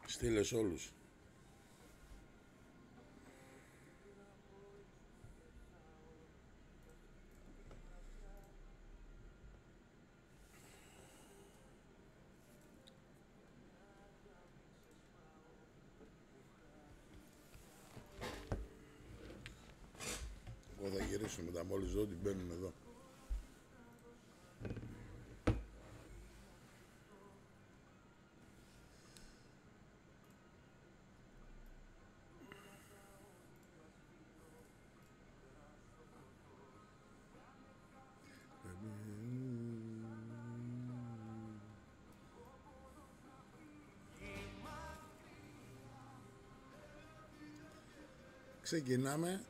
Στείλε όλους. Εγώ θα γυρίσω μετά μόλις δω ότι μπαίνουν εδώ. Ξεκινάμε.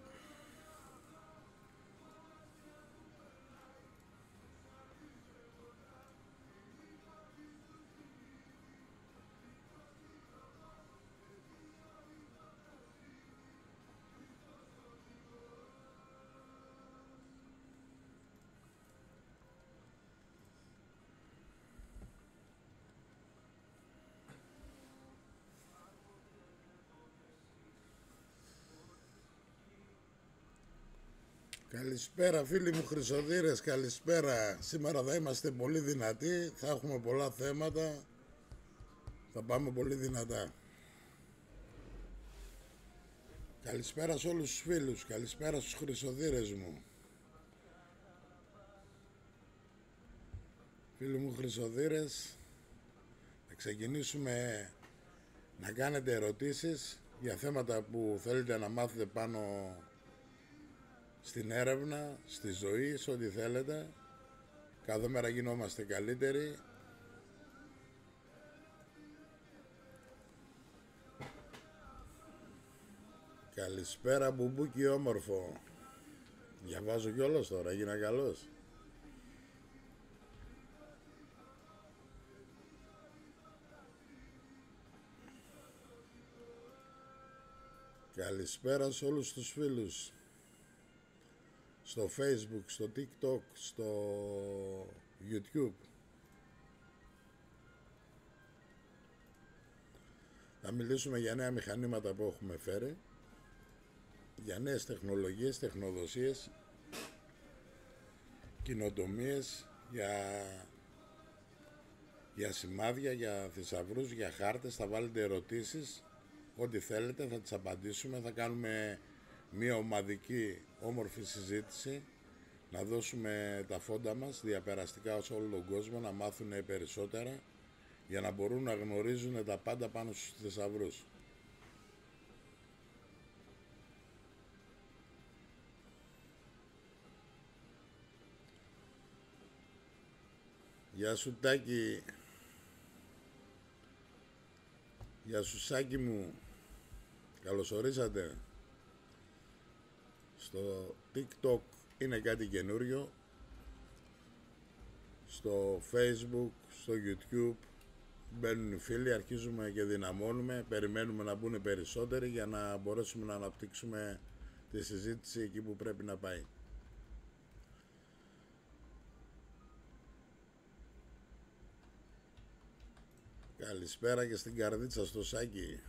Καλησπέρα φίλοι μου χρυσοδύρες, καλησπέρα. Σήμερα θα είμαστε πολύ δυνατοί, θα έχουμε πολλά θέματα, θα πάμε πολύ δυνατά. Καλησπέρα σε όλους τους φίλους, καλησπέρα στους χρυσοδύρες μου. Φίλοι μου χρυσοδύρες, θα ξεκινήσουμε να κάνετε ερωτήσεις για θέματα που θέλετε να μάθετε πάνω στην έρευνα, στη ζωή, σε ό,τι θέλετε. Κάθε μέρα γινόμαστε καλύτεροι. Καλησπέρα μπουμπούκι όμορφο. Διαβάζω κιόλας τώρα, έγινα καλός. Καλησπέρα σε όλους τους φίλους. Στο Facebook, στο TikTok, στο YouTube. Θα μιλήσουμε για νέα μηχανήματα που έχουμε φέρει, για νέες τεχνολογίες, τεχνοδοσίες, κοινοτομίες, για σημάδια, για θησαυρούς, για χάρτες. Θα βάλετε ερωτήσεις, ό,τι θέλετε θα τις απαντήσουμε. Θα κάνουμε μια ομαδική όμορφη συζήτηση, να δώσουμε τα φόντα μας διαπεραστικά σε όλο τον κόσμο, να μάθουν περισσότερα για να μπορούν να γνωρίζουν τα πάντα πάνω στους θησαυρούς. Γεια σου Τάκη. Γεια σου Σάκη μου. Καλωσορίσατε. Στο TikTok είναι κάτι καινούριο. Στο Facebook, στο YouTube μπαίνουν οι φίλοι, αρχίζουμε και δυναμώνουμε. Περιμένουμε να μπουν περισσότεροι για να μπορέσουμε να αναπτύξουμε τη συζήτηση εκεί που πρέπει να πάει. Καλησπέρα και στην καρδίτσα στο Σάκη.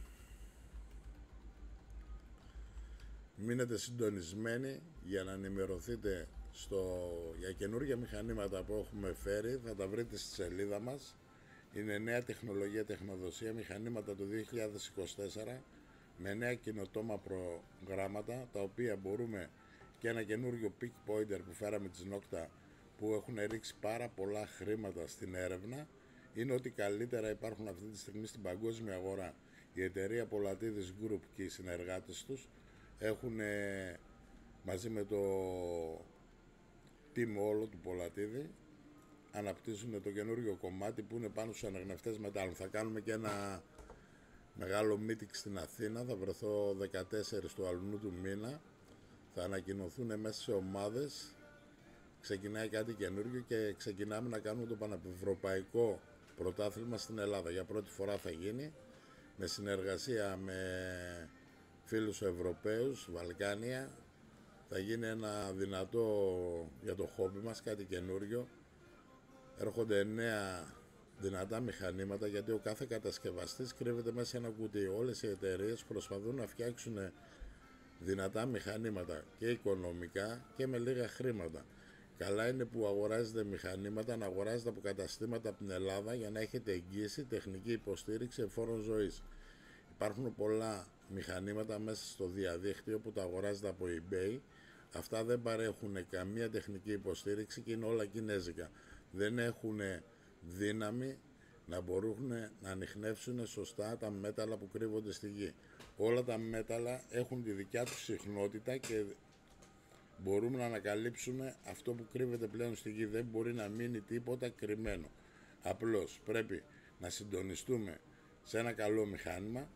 Μείνετε συντονισμένοι για να ενημερωθείτε για καινούργια μηχανήματα που έχουμε φέρει. Θα τα βρείτε στη σελίδα μας. Είναι νέα τεχνολογία, τεχνοδοσία, μηχανήματα του 2024 με νέα καινοτόμα προγράμματα, τα οποία μπορούμε, και ένα καινούργιο peak pointer που φέραμε της Nocta, που έχουν ρίξει πάρα πολλά χρήματα στην έρευνα. Είναι ότι καλύτερα υπάρχουν αυτή τη στιγμή στην παγκόσμια αγορά. Η εταιρεία Polatidis Group και οι συνεργάτες τους έχουν μαζί με το team όλο του Polatidis αναπτύσσουν το καινούριο κομμάτι που είναι πάνω στους αναγνευτές μετάλλων. Θα κάνουμε και ένα μεγάλο meeting στην Αθήνα, θα βρεθώ 14 του αλουνού του μήνα. Θα ανακοινωθούν μέσα σε ομάδες. Ξεκινάει κάτι καινούριο και ξεκινάμε να κάνουμε το πανευρωπαϊκό πρωτάθλημα στην Ελλάδα. Για πρώτη φορά θα γίνει με συνεργασία με φίλους Ευρωπαίους, Βαλκάνια. Θα γίνει ένα δυνατό για το χόμπι μας, κάτι καινούριο. Έρχονται νέα δυνατά μηχανήματα, γιατί ο κάθε κατασκευαστής κρύβεται μέσα σε ένα κουτί. Όλες οι εταιρείες προσπαθούν να φτιάξουν δυνατά μηχανήματα και οικονομικά και με λίγα χρήματα. Καλά είναι που αγοράζετε μηχανήματα, να αγοράζετε από καταστήματα από την Ελλάδα για να έχετε εγγύηση, τεχνική υποστήριξη εφόρων ζωής. Υπάρχουν πολλά μηχανήματα μέσα στο διαδίκτυο που τα αγοράζετε από eBay. Αυτά δεν παρέχουν καμία τεχνική υποστήριξη και είναι όλα κινέζικα. Δεν έχουν δύναμη να μπορούν να ανιχνεύσουν σωστά τα μέταλλα που κρύβονται στη γη. Όλα τα μέταλλα έχουν τη δικιά τους συχνότητα και μπορούμε να ανακαλύψουμε αυτό που κρύβεται πλέον στη γη. Δεν μπορεί να μείνει τίποτα κρυμμένο. Απλώς πρέπει να συντονιστούμε σε ένα καλό μηχάνημα,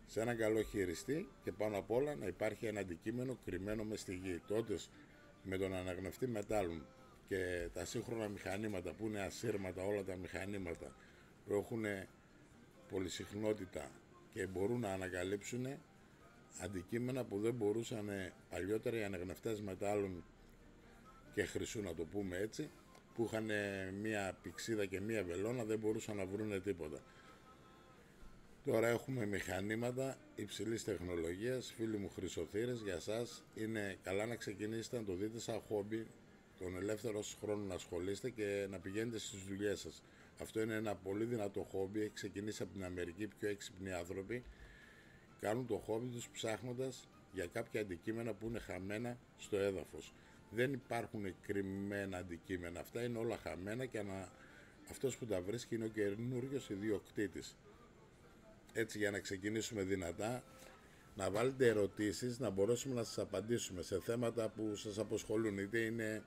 σε ένα καλό χειριστή και πάνω απ' όλα να υπάρχει ένα αντικείμενο κρυμμένο μες στη γη. Τότε με τον αναγνευτή μετάλλων και τα σύγχρονα μηχανήματα που είναι ασύρματα, όλα τα μηχανήματα που έχουν πολυσυχνότητα και μπορούν να ανακαλύψουν αντικείμενα που δεν μπορούσαν παλιότερα οι αναγνευτές μετάλλων και χρυσού, να το πούμε έτσι, που είχαν μία πηξίδα και μία βελόνα, δεν μπορούσαν να βρουν τίποτα. Τώρα έχουμε μηχανήματα υψηλής τεχνολογίας. Φίλοι μου χρυσοθύρες, για σας είναι καλά να ξεκινήσετε να το δείτε σαν χόμπι, τον ελεύθερο χρόνο να ασχολείστε και να πηγαίνετε στις δουλειές σας. Αυτό είναι ένα πολύ δυνατό χόμπι, έχει ξεκινήσει από την Αμερική, πιο έξυπνοι άνθρωποι κάνουν το χόμπι τους ψάχνοντας για κάποια αντικείμενα που είναι χαμένα στο έδαφος. Δεν υπάρχουν κρυμμένα αντικείμενα, αυτά είναι όλα χαμένα και αυτός που τα βρίσκει είναι ο καινούριος ιδιοκτήτης. Έτσι, για να ξεκινήσουμε δυνατά, να βάλετε ερωτήσεις, να μπορέσουμε να σας απαντήσουμε σε θέματα που σας απασχολούν, είτε είναι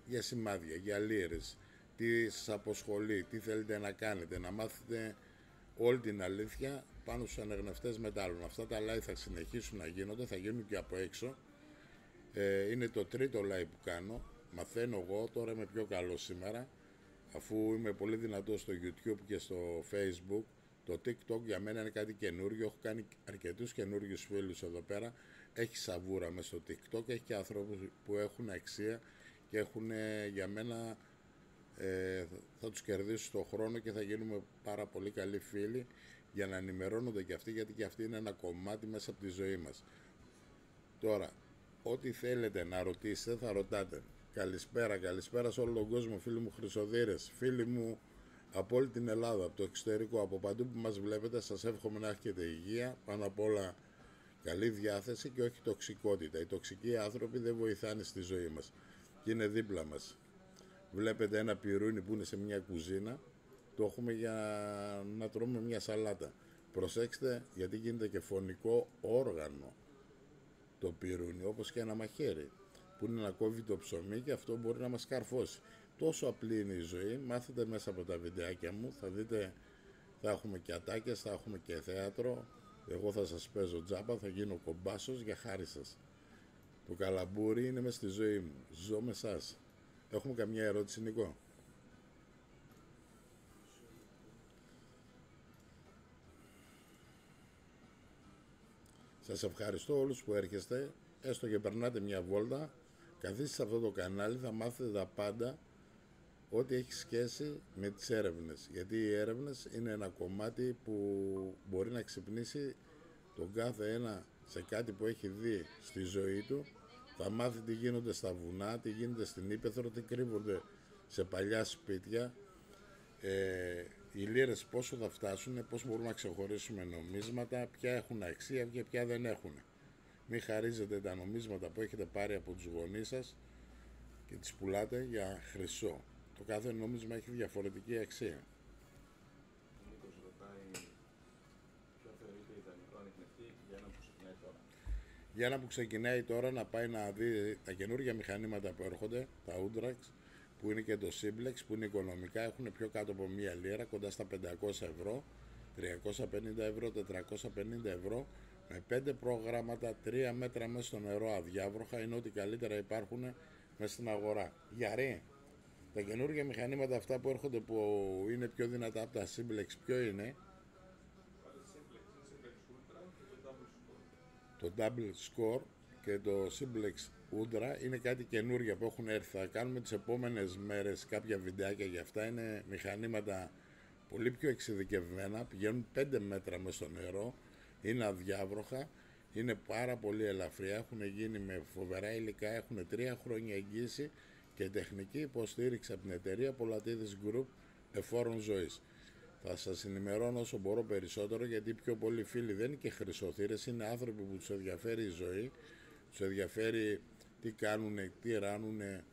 για σημάδια, για λίρες, τι σας απασχολεί, τι θέλετε να κάνετε, να μάθετε όλη την αλήθεια πάνω στους αναγνευτές μετάλλων. Αυτά τα live θα συνεχίσουν να γίνονται, θα γίνουν και από έξω. Είναι το τρίτο live που κάνω, μαθαίνω εγώ, τώρα είμαι πιο καλό σήμερα, αφού είμαι πολύ δυνατός στο YouTube και στο Facebook. Το TikTok για μένα είναι κάτι καινούργιο, έχω κάνει αρκετούς καινούργιους φίλους εδώ πέρα, έχει σαβούρα μέσα στο TikTok, έχει και ανθρώπους που έχουν αξία και έχουν για μένα, θα τους κερδίσω στον χρόνο και θα γίνουμε πάρα πολύ καλοί φίλοι για να ενημερώνονται και αυτοί, γιατί και αυτοί είναι ένα κομμάτι μέσα από τη ζωή μας. Τώρα, ό,τι θέλετε να ρωτήσετε θα ρωτάτε. Καλησπέρα σε όλο τον κόσμο, φίλοι μου χρυσοδύρες, φίλοι μου από όλη την Ελλάδα, από το εξωτερικό, από παντού που μας βλέπετε. Σας εύχομαι να έχετε υγεία, πάνω απ' όλα καλή διάθεση και όχι τοξικότητα. Οι τοξικοί άνθρωποι δεν βοηθάνε στη ζωή μας και είναι δίπλα μας. Βλέπετε ένα πυρούνι που είναι σε μια κουζίνα, το έχουμε για να τρώμε μια σαλάτα. Προσέξτε, γιατί γίνεται και φωνικό όργανο το πυρούνι, όπως και ένα μαχαίρι που είναι να κόβει το ψωμί και αυτό μπορεί να μας καρφώσει. Τόσο απλή είναι η ζωή, μάθετε μέσα από τα βιντεάκια μου, θα δείτε, θα έχουμε και ατάκες, θα έχουμε και θέατρο, εγώ θα σας παίζω τζάμπα, θα γίνω κομπάσος για χάρη σας. Το καλαμπούρι είναι μες στη ζωή μου, ζω με εσάς. Έχουμε καμιά ερώτηση, Νικό? Σας ευχαριστώ όλους που έρχεστε, έστω και περνάτε μια βόλτα, καθίστε σε αυτό το κανάλι, θα μάθετε τα πάντα, ό,τι έχει σχέση με τις έρευνες. Γιατί οι έρευνες είναι ένα κομμάτι που μπορεί να ξυπνήσει τον κάθε ένα σε κάτι που έχει δει στη ζωή του. Θα μάθει τι γίνονται στα βουνά, τι γίνεται στην ύπαιθρο, τι κρύβονται σε παλιά σπίτια. Οι λίρες πόσο θα φτάσουν, πώς μπορούμε να ξεχωρίσουμε νομίσματα, ποια έχουν αξία και ποια δεν έχουν. Μην χαρίζετε τα νομίσματα που έχετε πάρει από τους γονείς σας και τις πουλάτε για χρυσό. Το κάθε νόμισμα έχει διαφορετική αξία. Ο Νίκος ρωτάει ποιο θεωρείται ιδανικό ανιχνευτή για ένα που ξεκινάει τώρα. Για ένα που ξεκινάει τώρα να πάει να δει τα καινούργια μηχανήματα που έρχονται, τα Udrax, που είναι και το Simplex, που είναι οικονομικά, έχουν πιο κάτω από 1 λίρα, κοντά στα 500 ευρώ, 350 ευρώ, 450 ευρώ, με 5 προγράμματα, 3 μέτρα μέσα στο νερό αδιάβροχα, είναι ό,τι καλύτερα υπάρχουν μέσα στην αγορά. Γιαρή, τα καινούργια μηχανήματα αυτά που έρχονται που είναι πιο δυνατά από τα Simplex, ποιο είναι? Το Double Score και το Simplex Ούντρα είναι κάτι καινούργια που έχουν έρθει. Θα κάνουμε τις επόμενες μέρες κάποια βιντεάκια για αυτά. Είναι μηχανήματα πολύ πιο εξειδικευμένα, πηγαίνουν 5 μέτρα μες στο νερό, είναι αδιάβροχα, είναι πάρα πολύ ελαφριά, έχουν γίνει με φοβερά υλικά, έχουν 3 χρόνια εγγύηση και τεχνική υποστήριξη από την εταιρεία Πολατίδης Group Εφόρων Ζωής. Θα σας ενημερώνω όσο μπορώ περισσότερο, γιατί οι πιο πολλοί φίλοι δεν είναι και χρυσοθύρες, είναι άνθρωποι που τους ενδιαφέρει η ζωή, τους ενδιαφέρει τι κάνουνε, τι ράνουνε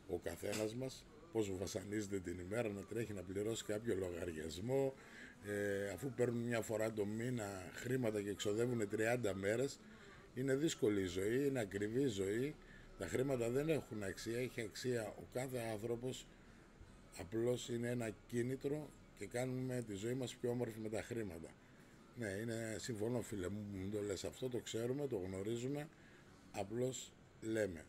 ο καθένας μας, πώς βασανίζεται την ημέρα, να τρέχει να πληρώσει κάποιο λογαριασμό, αφού παίρνουν μια φορά το μήνα χρήματα και εξοδεύουν 30 μέρες. Είναι δύσκολη η ζωή, είναι ακριβή η ζωή, τα χρήματα δεν έχουν αξία, έχει αξία ο κάθε άνθρωπος, απλώς είναι ένα κίνητρο και κάνουμε τη ζωή μας πιο όμορφη με τα χρήματα. Ναι, συμφωνώ φίλε μου, μου το λες αυτό, το ξέρουμε, το γνωρίζουμε, απλώς λέμε.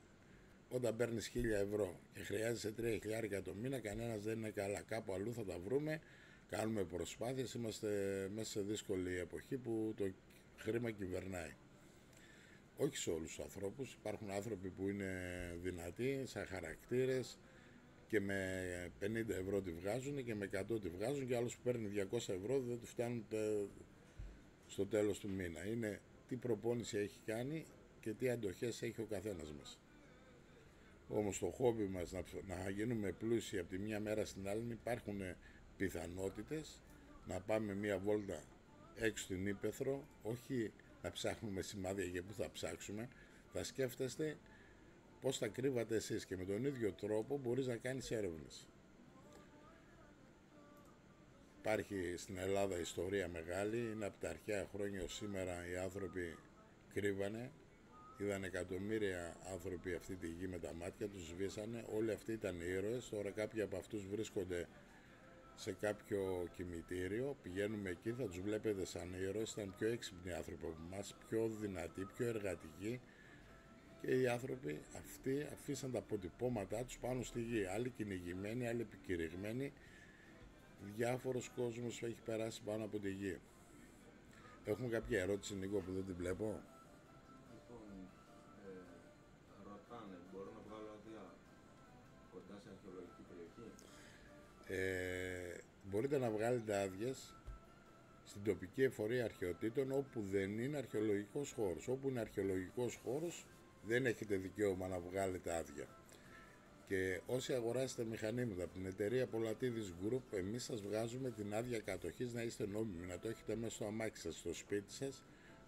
Όταν παίρνεις 1.000 ευρώ και χρειάζεσαι 3.000 το μήνα, κανένας δεν είναι καλά. Κάπου αλλού θα τα βρούμε, κάνουμε προσπάθειες, είμαστε μέσα σε δύσκολη εποχή που το χρήμα κυβερνάει. Όχι σε όλους τους ανθρώπους, υπάρχουν άνθρωποι που είναι δυνατοί, σαν χαρακτήρες και με 50 ευρώ τη βγάζουν και με 100 τη βγάζουν, και άλλος που παίρνει 200 ευρώ δεν του φτάνουν στο τέλος του μήνα. Είναι τι προπόνηση έχει κάνει και τι αντοχές έχει ο καθένας μας. Όμως το χόμπι μας να γίνουμε πλούσιοι από τη μια μέρα στην άλλη, υπάρχουν πιθανότητες να πάμε μια βόλτα έξω στην Ύπαιθρο, όχι να ψάχνουμε σημάδια για πού θα ψάξουμε, θα σκέφτεστε πώς θα κρύβατε εσείς και με τον ίδιο τρόπο μπορείς να κάνεις έρευνες. Υπάρχει στην Ελλάδα ιστορία μεγάλη, είναι από τα αρχαία χρόνια ως σήμερα οι άνθρωποι κρύβανε. Είδαν εκατομμύρια άνθρωποι αυτή τη γη με τα μάτια τους, σβήσανε, όλοι αυτοί ήταν ήρωες. Τώρα κάποιοι από αυτούς βρίσκονται σε κάποιο κημητήριο, πηγαίνουμε εκεί, θα τους βλέπετε σαν ήρωες, ήταν πιο έξυπνοι άνθρωποι από εμάς, πιο δυνατοί, πιο εργατικοί, και οι άνθρωποι αυτοί αφήσαν τα αποτυπώματά τους πάνω στη γη, άλλοι κυνηγημένοι, άλλοι επικηρυγμένοι, διάφορος κόσμος έχει περάσει πάνω από τη γη. Έχουμε κάποια ερώτηση, Νίκο, που δεν την βλέπω? Μπορώ να βγάλω άδεια κοντά σε αρχαιολογική περιοχή? Μπορείτε να βγάλετε άδειες στην τοπική εφορία αρχαιοτήτων όπου δεν είναι αρχαιολογικός χώρος. Όπου είναι αρχαιολογικός χώρος δεν έχετε δικαίωμα να βγάλετε άδεια. Και όσοι αγοράσετε μηχανήματα από την εταιρεία Πολατίδης Group, εμείς σας βγάζουμε την άδεια κατοχής να είστε νόμιμοι, να το έχετε μέσα στο αμάξι σας, στο σπίτι σας,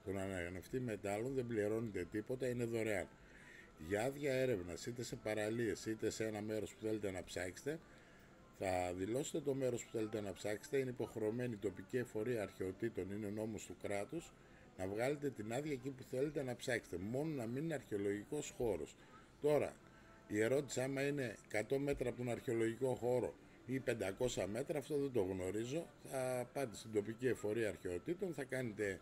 τον αναγνευτή μετάλλων, δεν πληρώνετε τίποτα, είναι δωρεάν. Για άδεια έρευνας, είτε σε παραλίες είτε σε ένα μέρος που θέλετε να ψάξετε, θα δηλώσετε το μέρος που θέλετε να ψάξετε, είναι υποχρεωμένη η τοπική εφορία αρχαιοτήτων, είναι νόμος του κράτους, να βγάλετε την άδεια εκεί που θέλετε να ψάξετε, μόνο να μην είναι αρχαιολογικός χώρος. Τώρα, η ερώτηση άμα είναι 100 μέτρα από τον αρχαιολογικό χώρο ή 500 μέτρα, αυτό δεν το γνωρίζω. Θα πάτε στην τοπική εφορία αρχαιοτήτων, θα κάνετε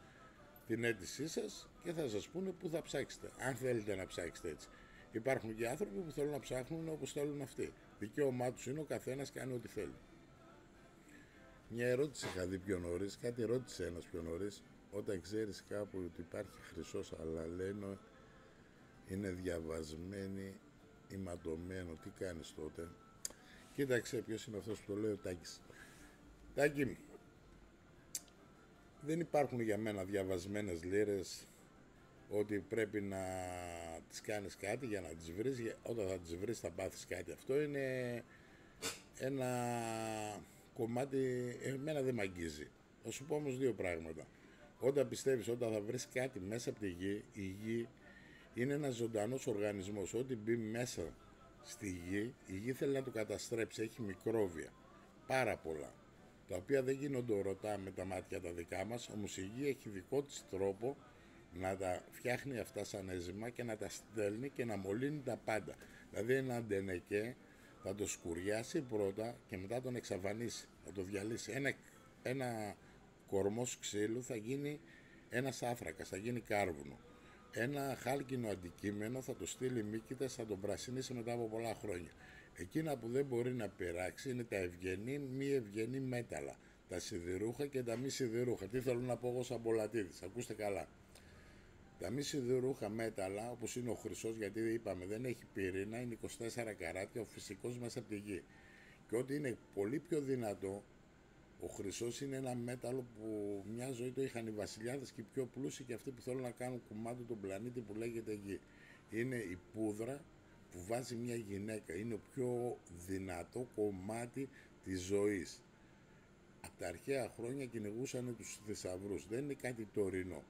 την αίτησή σας και θα σας πούνε πού θα ψάξετε, αν θέλετε να ψάξετε έτσι. Υπάρχουν και άνθρωποι που θέλουν να ψάχνουν όπως θέλουν αυτοί. Δικαίωμά τους είναι, ο καθένας κάνει ό,τι θέλει. Μια ερώτηση είχα δει πιο νωρίς, κάτι ρώτησε ένας πιο νωρίς, όταν ξέρεις κάπου ότι υπάρχει χρυσός, αλλά λένε είναι διαβασμένη ή ματωμένο, τι κάνεις τότε? Κοίταξε ποιος είναι αυτός που το λέει, ο Τάκης. Τάκη, δεν υπάρχουν για μένα διαβασμένες λίρες ότι πρέπει να τις κάνεις κάτι για να τις βρεις. Όταν θα τις βρεις θα πάθεις κάτι. Αυτό είναι ένα κομμάτι, εμένα δεν μ' αγγίζει. Θα σου πω όμως δύο πράγματα. Όταν πιστεύεις όταν θα βρεις κάτι μέσα από τη γη, η γη είναι ένας ζωντανός οργανισμός. Ό,τι μπει μέσα στη γη, η γη θέλει να το καταστρέψει, έχει μικρόβια, πάρα πολλά, τα οποία δεν γίνονται ορατά με τα μάτια τα δικά μας, όμως η γη έχει δικό της τρόπο να τα φτιάχνει αυτά σαν έζημα και να τα στέλνει και να μολύνει τα πάντα. Δηλαδή ένα αντενεκέ θα το σκουριάσει πρώτα και μετά τον εξαφανίσει, θα το διαλύσει. Ένα κορμός ξύλου θα γίνει ένας άνθρακας, θα γίνει κάρβουνο. Ένα χάλκινο αντικείμενο θα το στείλει μύκητας, θα τον πρασινίσει μετά από πολλά χρόνια. Εκείνα που δεν μπορεί να πειράξει είναι τα ευγενή, μη ευγενή μέταλλα, τα σιδηρούχα και τα μη σιδηρούχα. Τι θέλω να πω εγώ σαν Πολατίδης, ακούστε καλά. Τα μη σιδηρούχα μέταλλα, όπως είναι ο χρυσός, γιατί είπαμε δεν έχει πυρήνα, είναι 24 καράτια, ο φυσικός μέσα από τη γη. Και ό,τι είναι πολύ πιο δυνατό, ο χρυσός είναι ένα μέταλλο που μια ζωή το είχαν οι βασιλιάδες και οι πιο πλούσιοι και αυτοί που θέλουν να κάνουν κομμάτι τον πλανήτη που λέγεται γη. Είναι η πούδρα που βάζει μια γυναίκα, είναι ο πιο δυνατό κομμάτι της ζωής. Από τα αρχαία χρόνια κυνηγούσαν τους θησαυρούς, δεν είναι κάτι τωρινό.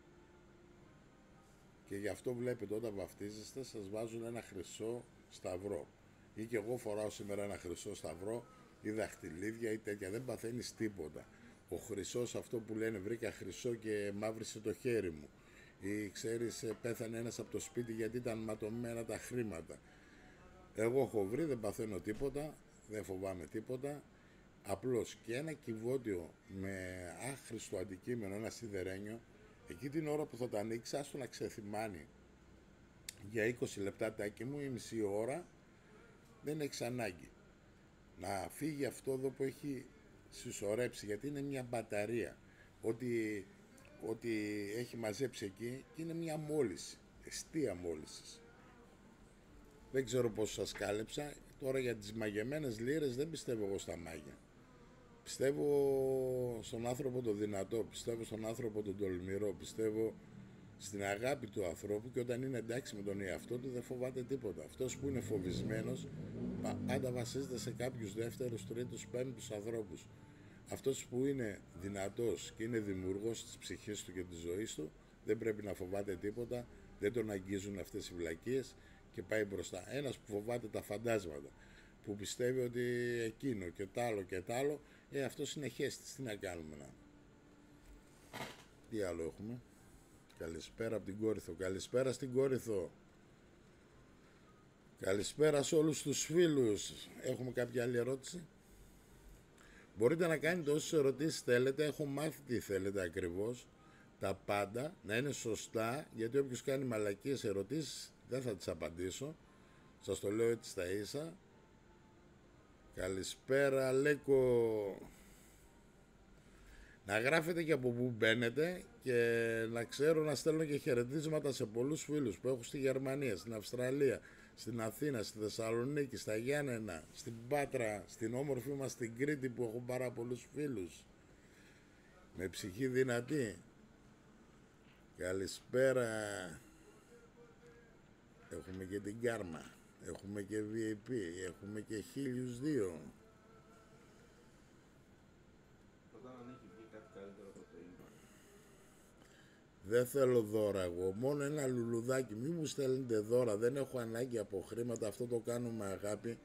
Και γι' αυτό βλέπετε όταν βαφτίζεστε σας βάζουν ένα χρυσό σταυρό. Ή και εγώ φοράω σήμερα ένα χρυσό σταυρό ή δαχτυλίδια ή τέτοια, δεν παθαίνεις τίποτα. Ο χρυσός, αυτό που λένε βρήκα χρυσό και μαύρισε το χέρι μου. Ή ξέρεις πέθανε ένας από το σπίτι γιατί ήταν ματωμένα τα χρήματα. Εγώ έχω βρει, δεν παθαίνω τίποτα, δεν φοβάμαι τίποτα. Απλώς και ένα κυβότιο με άχρηστο αντικείμενο, ένα σιδερένιο, εκεί την ώρα που θα το ανοίξει, άστο να ξεθυμάνει για 20 λεπτά τάκι μου ή μισή ώρα, δεν έχεις ανάγκη. Να φύγει αυτό εδώ που έχει συσσωρέψει, γιατί είναι μια μπαταρία. Ότι έχει μαζέψει εκεί και είναι μια μόλυνση, εστία μόλυνσης. Δεν ξέρω πώς σας κάλεψα. Τώρα για τις μαγεμένες λίρες δεν πιστεύω εγώ στα μάγια. Πιστεύω στον άνθρωπο το δυνατό, πιστεύω στον άνθρωπο τον τολμηρό, πιστεύω στην αγάπη του ανθρώπου και όταν είναι εντάξει με τον εαυτό του δεν φοβάται τίποτα. Αυτός που είναι φοβισμένος πάντα βασίζεται σε κάποιους δεύτερους, τρίτους, πέμπτους ανθρώπους. Αυτός που είναι δυνατός και είναι δημιουργός της ψυχής του και της ζωής του δεν πρέπει να φοβάται τίποτα, δεν τον αγγίζουν αυτές οι βλακίες και πάει μπροστά. Ένας που φοβάται τα φαντάσματα, που πιστεύει ότι εκείνο και τ' άλλο και τ' άλλο, αυτός είναι χέστης, τι να κάνουμε να. Τι άλλο έχουμε? Καλησπέρα από την Κόρινθο, καλησπέρα στην Κόρινθο. Καλησπέρα σε όλους τους φίλους. Έχουμε κάποια άλλη ερώτηση? Μπορείτε να κάνετε όσες ερωτήσεις θέλετε, έχω μάθει τι θέλετε ακριβώς. Τα πάντα, να είναι σωστά, γιατί όποιος κάνει μαλακίες ερωτήσεις δεν θα τις απαντήσω. Σας το λέω έτσι στα ίσα. Καλησπέρα Λέκο. Να γράφετε και από πού μπαίνετε και να ξέρω να στέλνω και χαιρετίσματα σε πολλούς φίλους που έχω στη Γερμανία, στην Αυστραλία, στην Αθήνα, στη Θεσσαλονίκη, στα Γιάννενα, στην Πάτρα, στην όμορφη μας την Κρήτη που έχω πάρα πολλούς φίλους. Με ψυχή δυνατή. Καλησπέρα. Έχουμε και την Κάρμα, έχουμε και VIP, έχουμε και 1002. Δεν θέλω δώρα εγώ, μόνο ένα λουλουδάκι, μη μου στέλνετε δώρα, δεν έχω ανάγκη από χρήματα, αυτό το κάνω με αγάπη.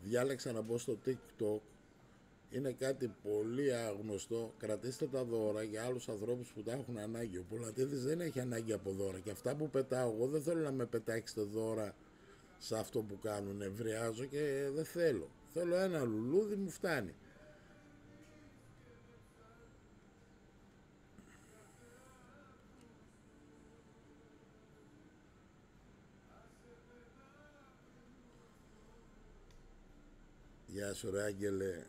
Διάλεξα να μπω στο TikTok, είναι κάτι πολύ άγνωστο, κρατήστε τα δώρα για άλλους ανθρώπους που τα έχουν ανάγκη. Ο Πολατίδης δεν έχει ανάγκη από δώρα και αυτά που πετάω εγώ δεν θέλω να με πετάξετε δώρα σε αυτό που κάνουν, ευριάζω και δεν θέλω. Θέλω ένα λουλούδι, μου φτάνει. Γεια σου ρε Άγγελε.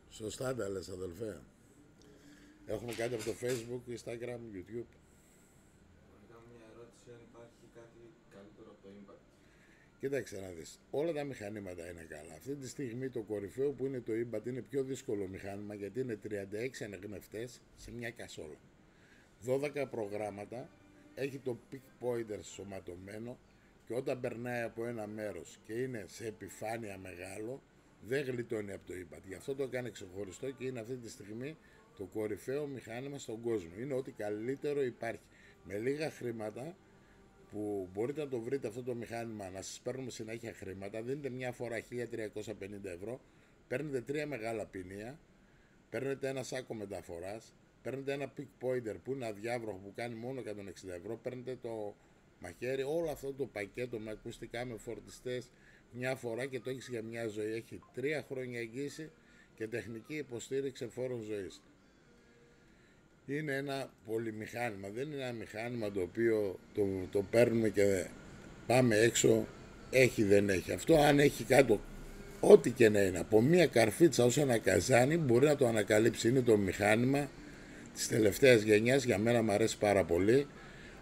Σωστά τα λες αδελφέ. Έχουμε κάτι από το Facebook, Instagram, YouTube. Κάνω μια ερώτηση αν υπάρχει κάτι καλύτερο από το Impact. Κοίταξε να δεις, όλα τα μηχανήματα είναι καλά. Αυτή τη στιγμή το κορυφαίο που είναι το Impact είναι πιο δύσκολο μηχάνημα γιατί είναι 36 ανεγνευτές σε μια κασόλα. 12 προγράμματα, έχει το peak pointer σωματωμένο και όταν περνάει από ένα μέρος και είναι σε επιφάνεια μεγάλο, δεν γλιτώνει από το Impact. Γι' αυτό το έκανε ξεχωριστό και είναι αυτή τη στιγμή το κορυφαίο μηχάνημα στον κόσμο. Είναι ό,τι καλύτερο υπάρχει. Με λίγα χρήματα που μπορείτε να το βρείτε αυτό το μηχάνημα, να σας παίρνουμε συνέχεια χρήματα, δίνετε μια φορά 1.350 ευρώ, παίρνετε 3 μεγάλα ποινία, παίρνετε ένα σάκο μεταφοράς, παίρνετε ένα pick pointer που είναι αδιάβροχο που κάνει μόνο 160 ευρώ, παίρνετε το μαχαίρι, όλο αυτό το πακέτο με ακουστικά, με φορτιστές, μια φορά και το έχεις για μια ζωή. Έχει 3 χρόνια εγγύηση και τεχνική υποστήριξη φόρων ζωής. Είναι ένα πολυμηχάνημα, δεν είναι ένα μηχάνημα το οποίο το παίρνουμε και πάμε έξω, έχει δεν έχει. Αυτό αν έχει κάτω, ό,τι και να είναι, από μία καρφίτσα ως ένα καζάνι μπορεί να το ανακαλύψει. Είναι το μηχάνημα της τελευταίας γενιάς, για μένα μου αρέσει πάρα πολύ.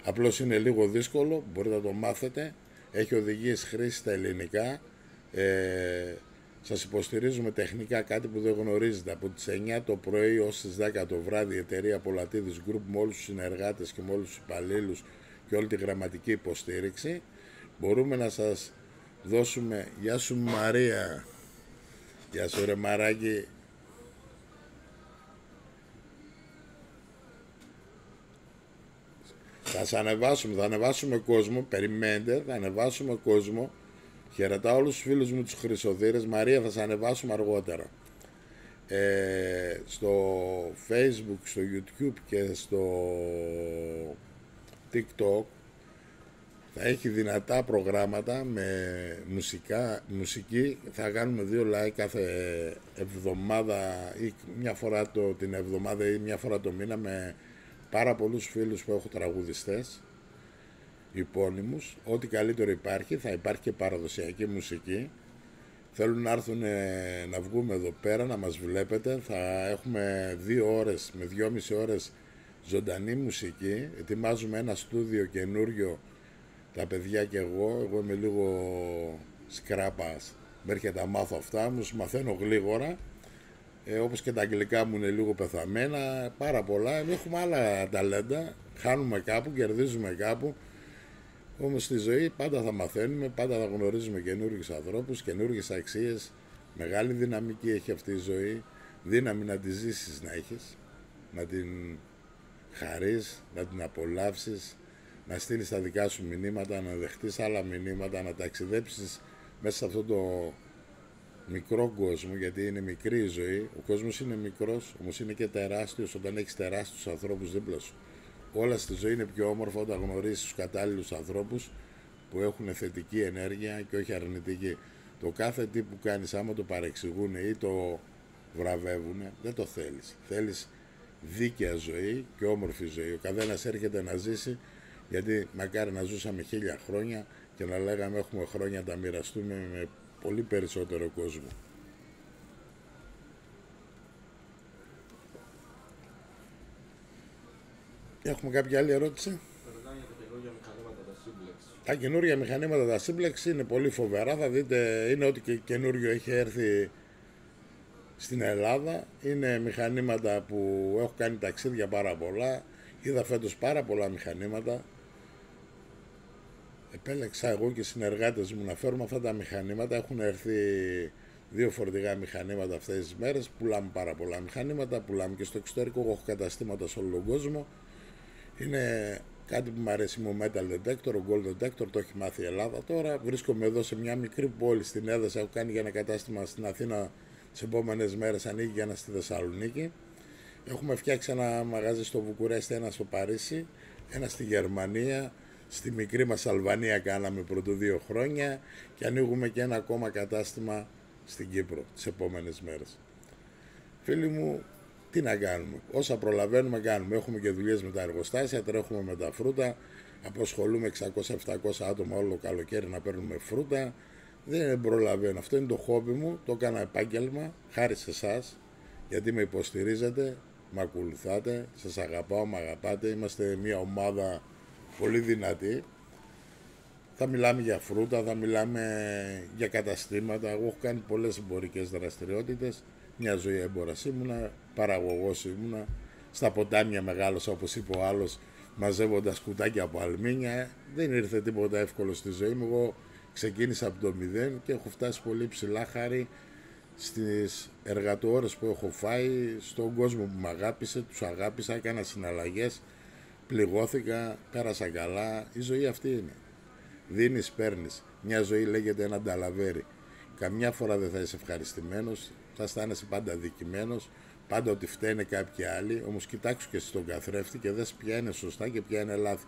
Απλώς είναι λίγο δύσκολο, μπορείτε να το μάθετε. Έχει οδηγίες χρήσης στα ελληνικά. Σας υποστηρίζουμε τεχνικά, κάτι που δεν γνωρίζετε. Από τις 9 το πρωί ως τις 10 το βράδυ η εταιρεία Πολατίδης Group με όλους τους συνεργάτες και με όλους τους υπαλλήλους και όλη τη γραμματική υποστήριξη. Μπορούμε να σας δώσουμε... Γεια σου Μαρία. Γεια σου ρε μαράκι. Θα ανεβάσουμε κόσμο, περιμένετε, θα ανεβάσουμε κόσμο. Χαιρετάω όλους τους φίλους μου τους Χρυσοδύρες. Μαρία, θα σε ανεβάσουμε αργότερα. Στο Facebook, στο YouTube και στο TikTok θα έχει δυνατά προγράμματα με μουσική. Θα κάνουμε 2 live κάθε εβδομάδα ή μια φορά την εβδομάδα ή μια φορά το μήνα με πάρα πολλούς φίλους που έχω τραγουδιστές υπόνυμους. Ό,τι καλύτερο υπάρχει, θα υπάρχει και παραδοσιακή μουσική. Θέλουν να έρθουν να βγούμε εδώ πέρα, να μας βλέπετε. Θα έχουμε 2 ώρες με 2,5 ώρες ζωντανή μουσική. Ετοιμάζουμε ένα στούντιο καινούριο, τα παιδιά και εγώ. Εγώ είμαι λίγο σκράπας, μέχρι και τα μάθω αυτά, μου μαθαίνω γλίγορα. Όπως και τα αγγλικά μου είναι λίγο πεθαμένα, πάρα πολλά. Έχουμε άλλα ταλέντα, χάνουμε κάπου, κερδίζουμε κάπου. Όμως στη ζωή πάντα θα μαθαίνουμε, πάντα θα γνωρίζουμε καινούργιους ανθρώπους, καινούργιες αξίες. Μεγάλη δυναμική έχει αυτή η ζωή, δύναμη να τη ζήσεις να έχεις, να την χαρείς, να την απολαύσεις, να στείλεις τα δικά σου μηνύματα, να δεχτείς άλλα μηνύματα, να ταξιδέψεις μέσα σε αυτό το μικρό κόσμο, γιατί είναι μικρή η ζωή. Ο κόσμος είναι μικρός, όμως είναι και τεράστιος όταν έχεις τεράστιους ανθρώπους δίπλα σου. Όλα στη ζωή είναι πιο όμορφα όταν γνωρίζεις τους κατάλληλους ανθρώπους που έχουν θετική ενέργεια και όχι αρνητική. Το κάθε τι που κάνεις, άμα το παρεξηγούν ή το βραβεύουν, δεν το θέλεις. Θέλεις δίκαια ζωή και όμορφη ζωή. Ο καθένας έρχεται να ζήσει, γιατί μακάρι να ζούσαμε 1000 χρόνια και να λέγαμε έχουμε χρόνια να τα μοιραστούμε με πολύ περισσότερο κόσμο. Έχουμε κάποια άλλη ερώτηση? Τα καινούργια μηχανήματα, τα Simplex είναι πολύ φοβερά. Θα δείτε, είναι ό,τι και καινούριο έχει έρθει στην Ελλάδα. Είναι μηχανήματα που έχω κάνει ταξίδια πάρα πολλά. Είδα φέτος πάρα πολλά μηχανήματα. Επέλεξα εγώ και οι συνεργάτες μου να φέρουμε αυτά τα μηχανήματα. Έχουν έρθει 2 φορτηγά μηχανήματα αυτές τις μέρες. Πουλάμε πάρα πολλά μηχανήματα. Πουλάμε και στο εξωτερικό. Εγώ έχω καταστήματα σε όλο τον κόσμο. Είναι κάτι που μου αρέσει, μου metal detector, ο gold detector, το έχει μάθει η Ελλάδα τώρα. Βρίσκομαι εδώ σε μια μικρή πόλη στην Έδεσα. Έχω κάνει για ένα κατάστημα στην Αθήνα. Τις επόμενες μέρες ανοίγει για ένα στη Θεσσαλονίκη. Έχουμε φτιάξει ένα μαγαζί στο Βουκουρέστι, ένα στο Παρίσι, ένα στη Γερμανία. Στη μικρή μας Αλβανία κάναμε πρωτού 2 χρόνια και ανοίγουμε και ένα ακόμα κατάστημα στην Κύπρο τις επόμενες μέρες. Φίλοι μου, τι να κάνουμε, όσα προλαβαίνουμε κάνουμε. Έχουμε και δουλειές με τα εργοστάσια, τρέχουμε με τα φρούτα, αποσχολούμε 600-700 άτομα όλο το καλοκαίρι να παίρνουμε φρούτα. Δεν προλαβαίνω, αυτό είναι το χόμπι μου, το έκανα επάγγελμα, χάρη σε εσάς, γιατί με υποστηρίζετε, με ακολουθάτε, σας αγαπάω, με αγαπάτε, είμαστε μια ομάδα πολύ δυνατή. Θα μιλάμε για φρούτα, θα μιλάμε για καταστήματα. Εγώ έχω κάνει πολλές εμπορικές δραστηριότητες. Μια ζωή έμπορας ήμουνα, παραγωγός ήμουνα. Στα ποτάμια μεγάλωσα, όπως είπε ο άλλος, μαζεύοντας κουτάκια από αλμίνια. Δεν ήρθε τίποτα εύκολο στη ζωή μου. Εγώ ξεκίνησα από το 0 και έχω φτάσει πολύ ψηλά χάρη στις εργατοώρες που έχω φάει, στον κόσμο που με αγάπησε, τους αγάπησα, έκανα συναλλαγές. Πληγώθηκα, πέρασα καλά. Η ζωή αυτή είναι. Δίνεις, παίρνεις. Μια ζωή λέγεται ένα νταλαβέρι. Καμιά φορά δεν θα είσαι ευχαριστημένος, θα αισθάνεσαι πάντα αδικημένος, πάντα ότι φταίνε κάποιοι άλλοι. Όμως κοιτάξου και στον καθρέφτη και δες ποια είναι σωστά και ποια είναι λάθη.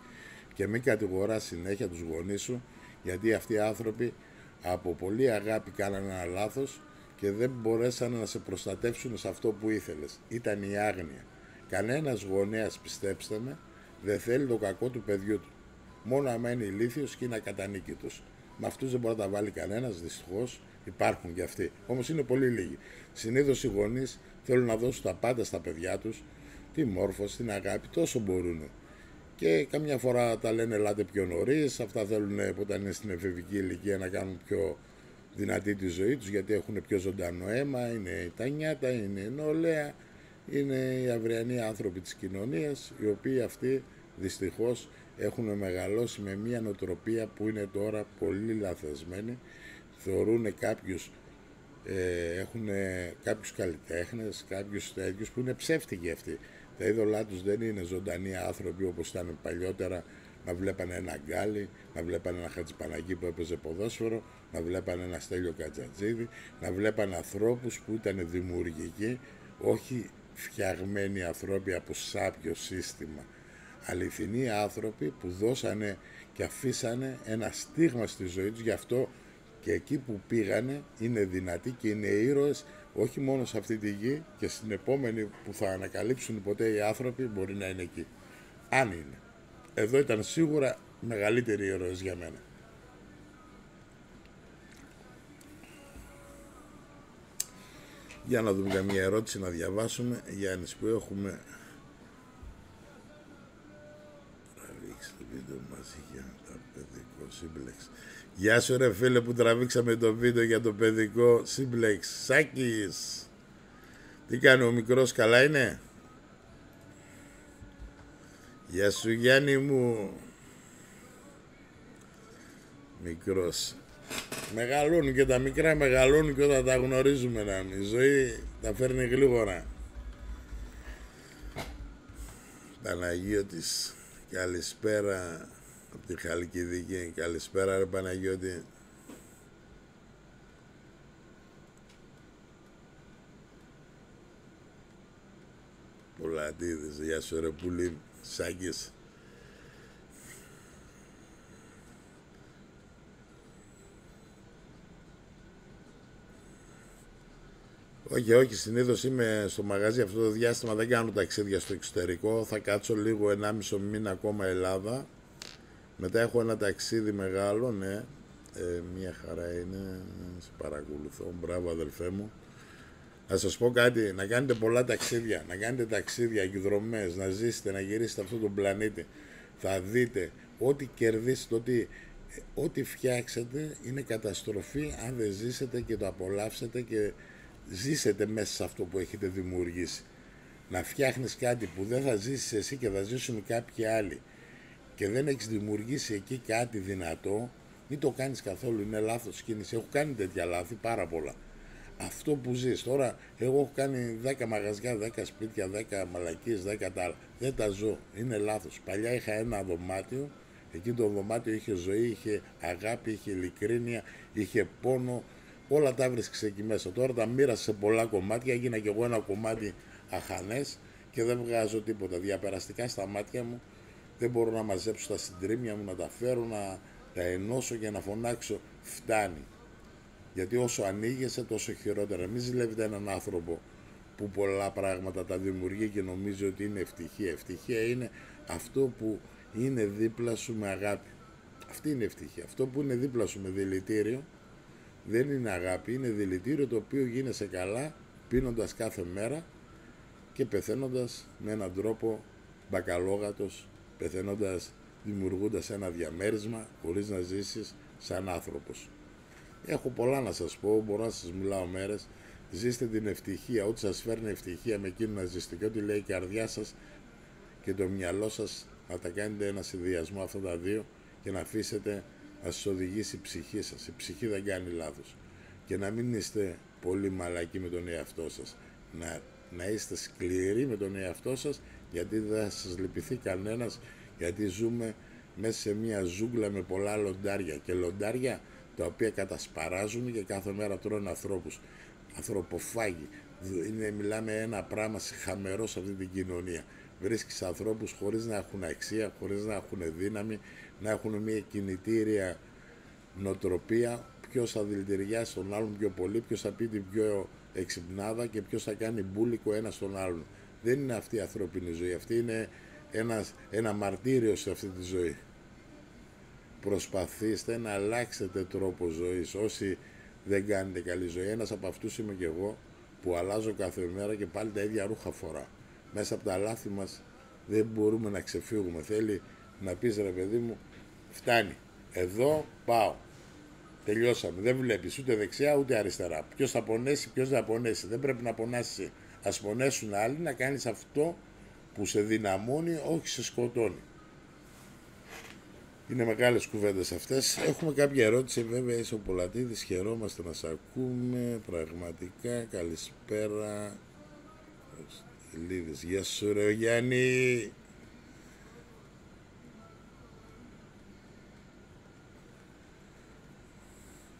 Και μην κατηγοράς συνέχεια τους γονείς σου, γιατί αυτοί οι άνθρωποι από πολύ αγάπη κάνανε ένα λάθος και δεν μπορέσαν να σε προστατεύσουν σε αυτό που ήθελες. Ήταν η άγνοια. Κανένας γονέας, πιστέψτε με, δεν θέλει το κακό του παιδιού του. Μόνο άμα είναι ηλίθιος και είναι ακατανίκητος. Με αυτούς δεν μπορεί να τα βάλει κανένας, δυστυχώς. Υπάρχουν και αυτοί. Όμως είναι πολύ λίγοι. Συνήθως οι γονείς θέλουν να δώσουν τα πάντα στα παιδιά τους, τη μόρφωση, την αγάπη, τόσο μπορούν. Και καμιά φορά τα λένε ελάτε πιο νωρίς, αυτά θέλουν όταν είναι στην εφηβική ηλικία να κάνουν πιο δυνατή τη ζωή τους, γιατί έχουν πιο ζωντανό αίμα, είναι τα νιάτα, είναι η νεολαία, είναι οι αυριανοί άνθρωποι της κοινωνίας, οι οποίοι αυτοί δυστυχώς έχουν μεγαλώσει με μια νοοτροπία που είναι τώρα πολύ λαθασμένη. Θεωρούν κάποιους, έχουν κάποιους καλλιτέχνες, κάποιους τέτοιους που είναι ψεύτικοι αυτοί. Τα είδωλά τους δεν είναι ζωντανοί άνθρωποι όπως ήταν παλιότερα, να βλέπανε ένα Γκάλι, να βλέπανε ένα Χατζηπαναγί που έπαιζε ποδόσφαιρο, να βλέπανε ένα Στέλιο Κατζατζίδη, να βλέπανε ανθρώπους που ήταν δημιουργικοί, όχι φτιαγμένοι ανθρώποι από σάπιο σύστημα. Αληθινοί άνθρωποι που δώσανε και αφήσανε ένα στίγμα στη ζωή τους, γι' αυτό και εκεί που πήγανε είναι δυνατοί και είναι ήρωες, όχι μόνο σε αυτή τη γη, και στην επόμενη που θα ανακαλύψουν ποτέ οι άνθρωποι μπορεί να είναι εκεί. Αν είναι. Εδώ ήταν σίγουρα μεγαλύτεροι ήρωες για μένα. Για να δούμε καμία ερώτηση να διαβάσουμε. Γιάννης, που έχουμε τραβήξει το βίντεο μαζί για το παιδικό σύμπλεξ. Γεια σου ρε φίλε που τραβήξαμε το βίντεο για το παιδικό σύμπλεξ. Σάκης, τι κάνει ο μικρός, καλά είναι? Γεια σου Γιάννη μου. Μικρός. Μεγαλώνουν και τα μικρά, μεγαλώνουν και όταν τα γνωρίζουμε να η ζωή τα φέρνει γλίγορα. Παναγιώτης, καλησπέρα από τη Χαλκιδική. Καλησπέρα ρε Παναγιώτη. Πολατίδης, γεια σου ρε πουλί. Σάκης. Όχι, συνήθως είμαι στο μαγαζί αυτό το διάστημα, δεν κάνω ταξίδια στο εξωτερικό. Θα κάτσω λίγο 1,5 μήνα ακόμα Ελλάδα. Μετά έχω ένα ταξίδι μεγάλο, ναι. Μια χαρά είναι, σε παρακολουθώ, μπράβο αδελφέ μου. Να σας πω κάτι, να κάνετε πολλά ταξίδια, να κάνετε ταξίδια, εκδρομές, να ζήσετε, να γυρίσετε αυτόν τον πλανήτη. Θα δείτε, ό,τι κερδίσετε, ό,τι φτιάξετε είναι καταστροφή αν δεν ζήσετε και το απολαύσετε και ζήσετε μέσα σε αυτό που έχετε δημιουργήσει. Να φτιάχνεις κάτι που δεν θα ζήσεις εσύ και θα ζήσουν κάποιοι άλλοι και δεν έχεις δημιουργήσει εκεί κάτι δυνατό, μην το κάνεις καθόλου, είναι λάθος κίνηση. Έχω κάνει τέτοια λάθη πάρα πολλά. Αυτό που ζεις τώρα, εγώ έχω κάνει 10 μαγαζιά, 10 σπίτια, 10 μαλακίες, 10 τα άλλα. Δεν τα ζω, είναι λάθος. Παλιά είχα ένα δωμάτιο, εκεί το δωμάτιο είχε ζωή, είχε αγάπη, είχε ειλικρίνεια, είχε πόνο, όλα τα βρίσκεις εκεί μέσα. Τώρα τα μοίρασα σε πολλά κομμάτια, έγινα κι εγώ ένα κομμάτι αχανές και δεν βγάζω τίποτα. Διαπεραστικά στα μάτια μου δεν μπορώ να μαζέψω τα συντρίμμια μου, να τα φέρω, να τα ενώσω και να φωνάξω φτάνει. Γιατί όσο ανοίγεσαι τόσο χειρότερα. Μην ζηλεύετε έναν άνθρωπο που πολλά πράγματα τα δημιουργεί και νομίζει ότι είναι ευτυχία. Ευτυχία είναι αυτό που είναι δίπλα σου με αγάπη. Αυτή είναι ευτυχία. Αυτό που είναι δίπλα σου με δηλητήριο δεν είναι αγάπη, είναι δηλητήριο το οποίο γίνεσαι καλά πίνοντας κάθε μέρα και πεθαίνοντας με έναν τρόπο μπακαλόγατος, πεθαίνοντας, δημιουργώντας ένα διαμέρισμα χωρίς να ζήσεις σαν άνθρωπος. Έχω πολλά να σας πω, μπορώ να σας μιλάω μέρες. Ζήστε την ευτυχία, ό,τι σας φέρνει ευτυχία με εκείνο να ζήσετε και ό,τι λέει η καρδιά σας και το μυαλό σας να τα κάνετε ένα συνδυασμό αυτά τα δύο και να αφήσετε να σας οδηγήσει η ψυχή σας. Η ψυχή δεν κάνει λάθος. Και να μην είστε πολύ μαλακοί με τον εαυτό σας. Να είστε σκληροί με τον εαυτό σας, γιατί δεν θα σας λυπηθεί κανένας, γιατί ζούμε μέσα σε μια ζούγκλα με πολλά λοντάρια και λοντάρια τα οποία κατασπαράζουν και κάθε μέρα τρώνε ανθρώπους. Ανθρωποφάγοι. Μιλάμε ένα πράγμα χαμερό σε αυτή την κοινωνία. Βρίσκεις ανθρώπους χωρίς να έχουν αξία, χωρίς να έχουν δύναμη, να έχουν μια κινητήρια νοοτροπία. Ποιος θα δηλητηριάσει τον άλλον πιο πολύ, ποιος θα πει την πιο εξυπνάδα και ποιος θα κάνει μπούλικο ένα στον άλλον. Δεν είναι αυτή η ανθρώπινη ζωή. Αυτή είναι ένα μαρτύριο σε αυτή τη ζωή. Προσπαθήστε να αλλάξετε τρόπο ζωής. Όσοι δεν κάνετε καλή ζωή, ένας από αυτούς είμαι και εγώ, που αλλάζω κάθε μέρα και πάλι τα ίδια ρούχα φορά. μέσα από τα λάθη μας δεν μπορούμε να ξεφύγουμε. Θέλει να πεις ρε παιδί μου, φτάνει, εδώ πάω, τελειώσαμε. Δεν βλέπεις ούτε δεξιά ούτε αριστερά. Ποιος θα πονέσει, ποιος δεν θα πονέσει. Δεν πρέπει να πονάσει. Ας πονέσουν άλλοι, να κάνεις αυτό που σε δυναμώνει, όχι σε σκοτώνει. Είναι μεγάλες κουβέντες αυτές. Έχουμε κάποια ερώτηση, βέβαια, είσαι ο Πολατίδης, χαιρόμαστε να σε ακούμε, πραγματικά, καλησπέρα. Λίδης, γεια σου ρε Γιάννη.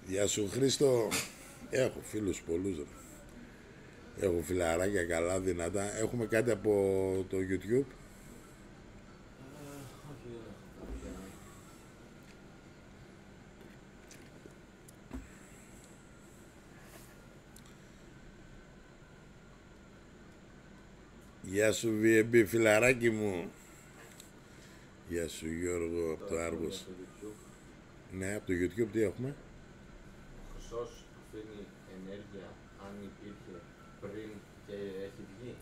Γεια σου Χρήστο. Έχω φίλους πολλούς ρε. Έχω φιλαράκια καλά δυνατά. Έχουμε κάτι από το YouTube? Γεια σου VB φιλαράκι μου. Γεια σου Γιώργο από το Άργος. Ναι, από το YouTube τι έχουμε? Ο Χρυσός αφήνει ενέργεια αν υπήρχε πριν και έχει βγει.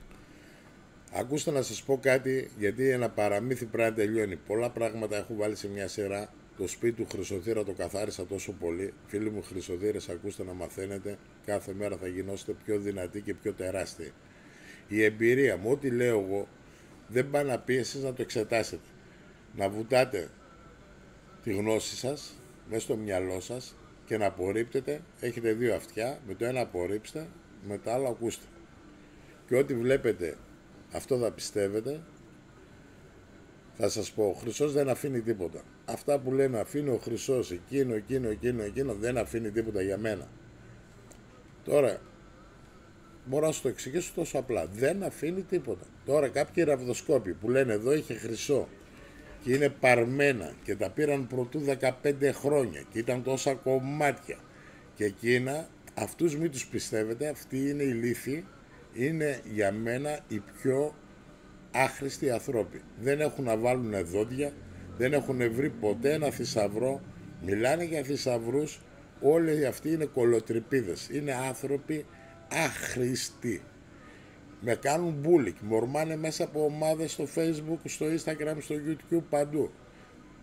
Ακούστε να σας πω κάτι, γιατί ένα παραμύθι πρέπει να τελειώνει. Πολλά πράγματα έχω βάλει σε μια σειρά. Το σπίτι του Χρυσοθύρα το καθάρισα τόσο πολύ. Φίλοι μου Χρυσοθύρες, ακούστε να μαθαίνετε. Κάθε μέρα θα γινώσετε πιο δυνατοί και πιο τεράστιοι. Η εμπειρία μου, ό,τι λέω εγώ, δεν πάει να πει εσείς να το εξετάσετε. Να βουτάτε τη γνώση σας μέσα στο μυαλό σας και να απορρίπτετε. Έχετε δύο αυτιά, με το ένα απορρίψτε, με το άλλο ακούστε. Και ό,τι βλέπετε, αυτό θα πιστεύετε. Θα σας πω, ο Χρυσός δεν αφήνει τίποτα. Αυτά που λένε αφήνει ο Χρυσός, εκείνο, δεν αφήνει τίποτα για μένα. Τώρα, μπορώ να σου το εξηγήσω τόσο απλά. Δεν αφήνει τίποτα. Τώρα κάποιοι ραβδοσκόποι που λένε εδώ είχε χρυσό και είναι παρμένα και τα πήραν προτού 15 χρόνια και ήταν τόσα κομμάτια και εκείνα, αυτούς μην τους πιστεύετε, αυτοί είναι ηλίθιοι, είναι για μένα οι πιο άχρηστοι ανθρώποι. Δεν έχουν να βάλουν δόντια, δεν έχουν βρει ποτέ ένα θησαυρό, μιλάνε για θησαυρούς, όλοι αυτοί είναι κολοτρυπίδες, είναι άνθρωποι άχρηστοι. Με κάνουν bullying, μορμάνε μέσα από ομάδες στο Facebook, στο Instagram, στο YouTube, παντού.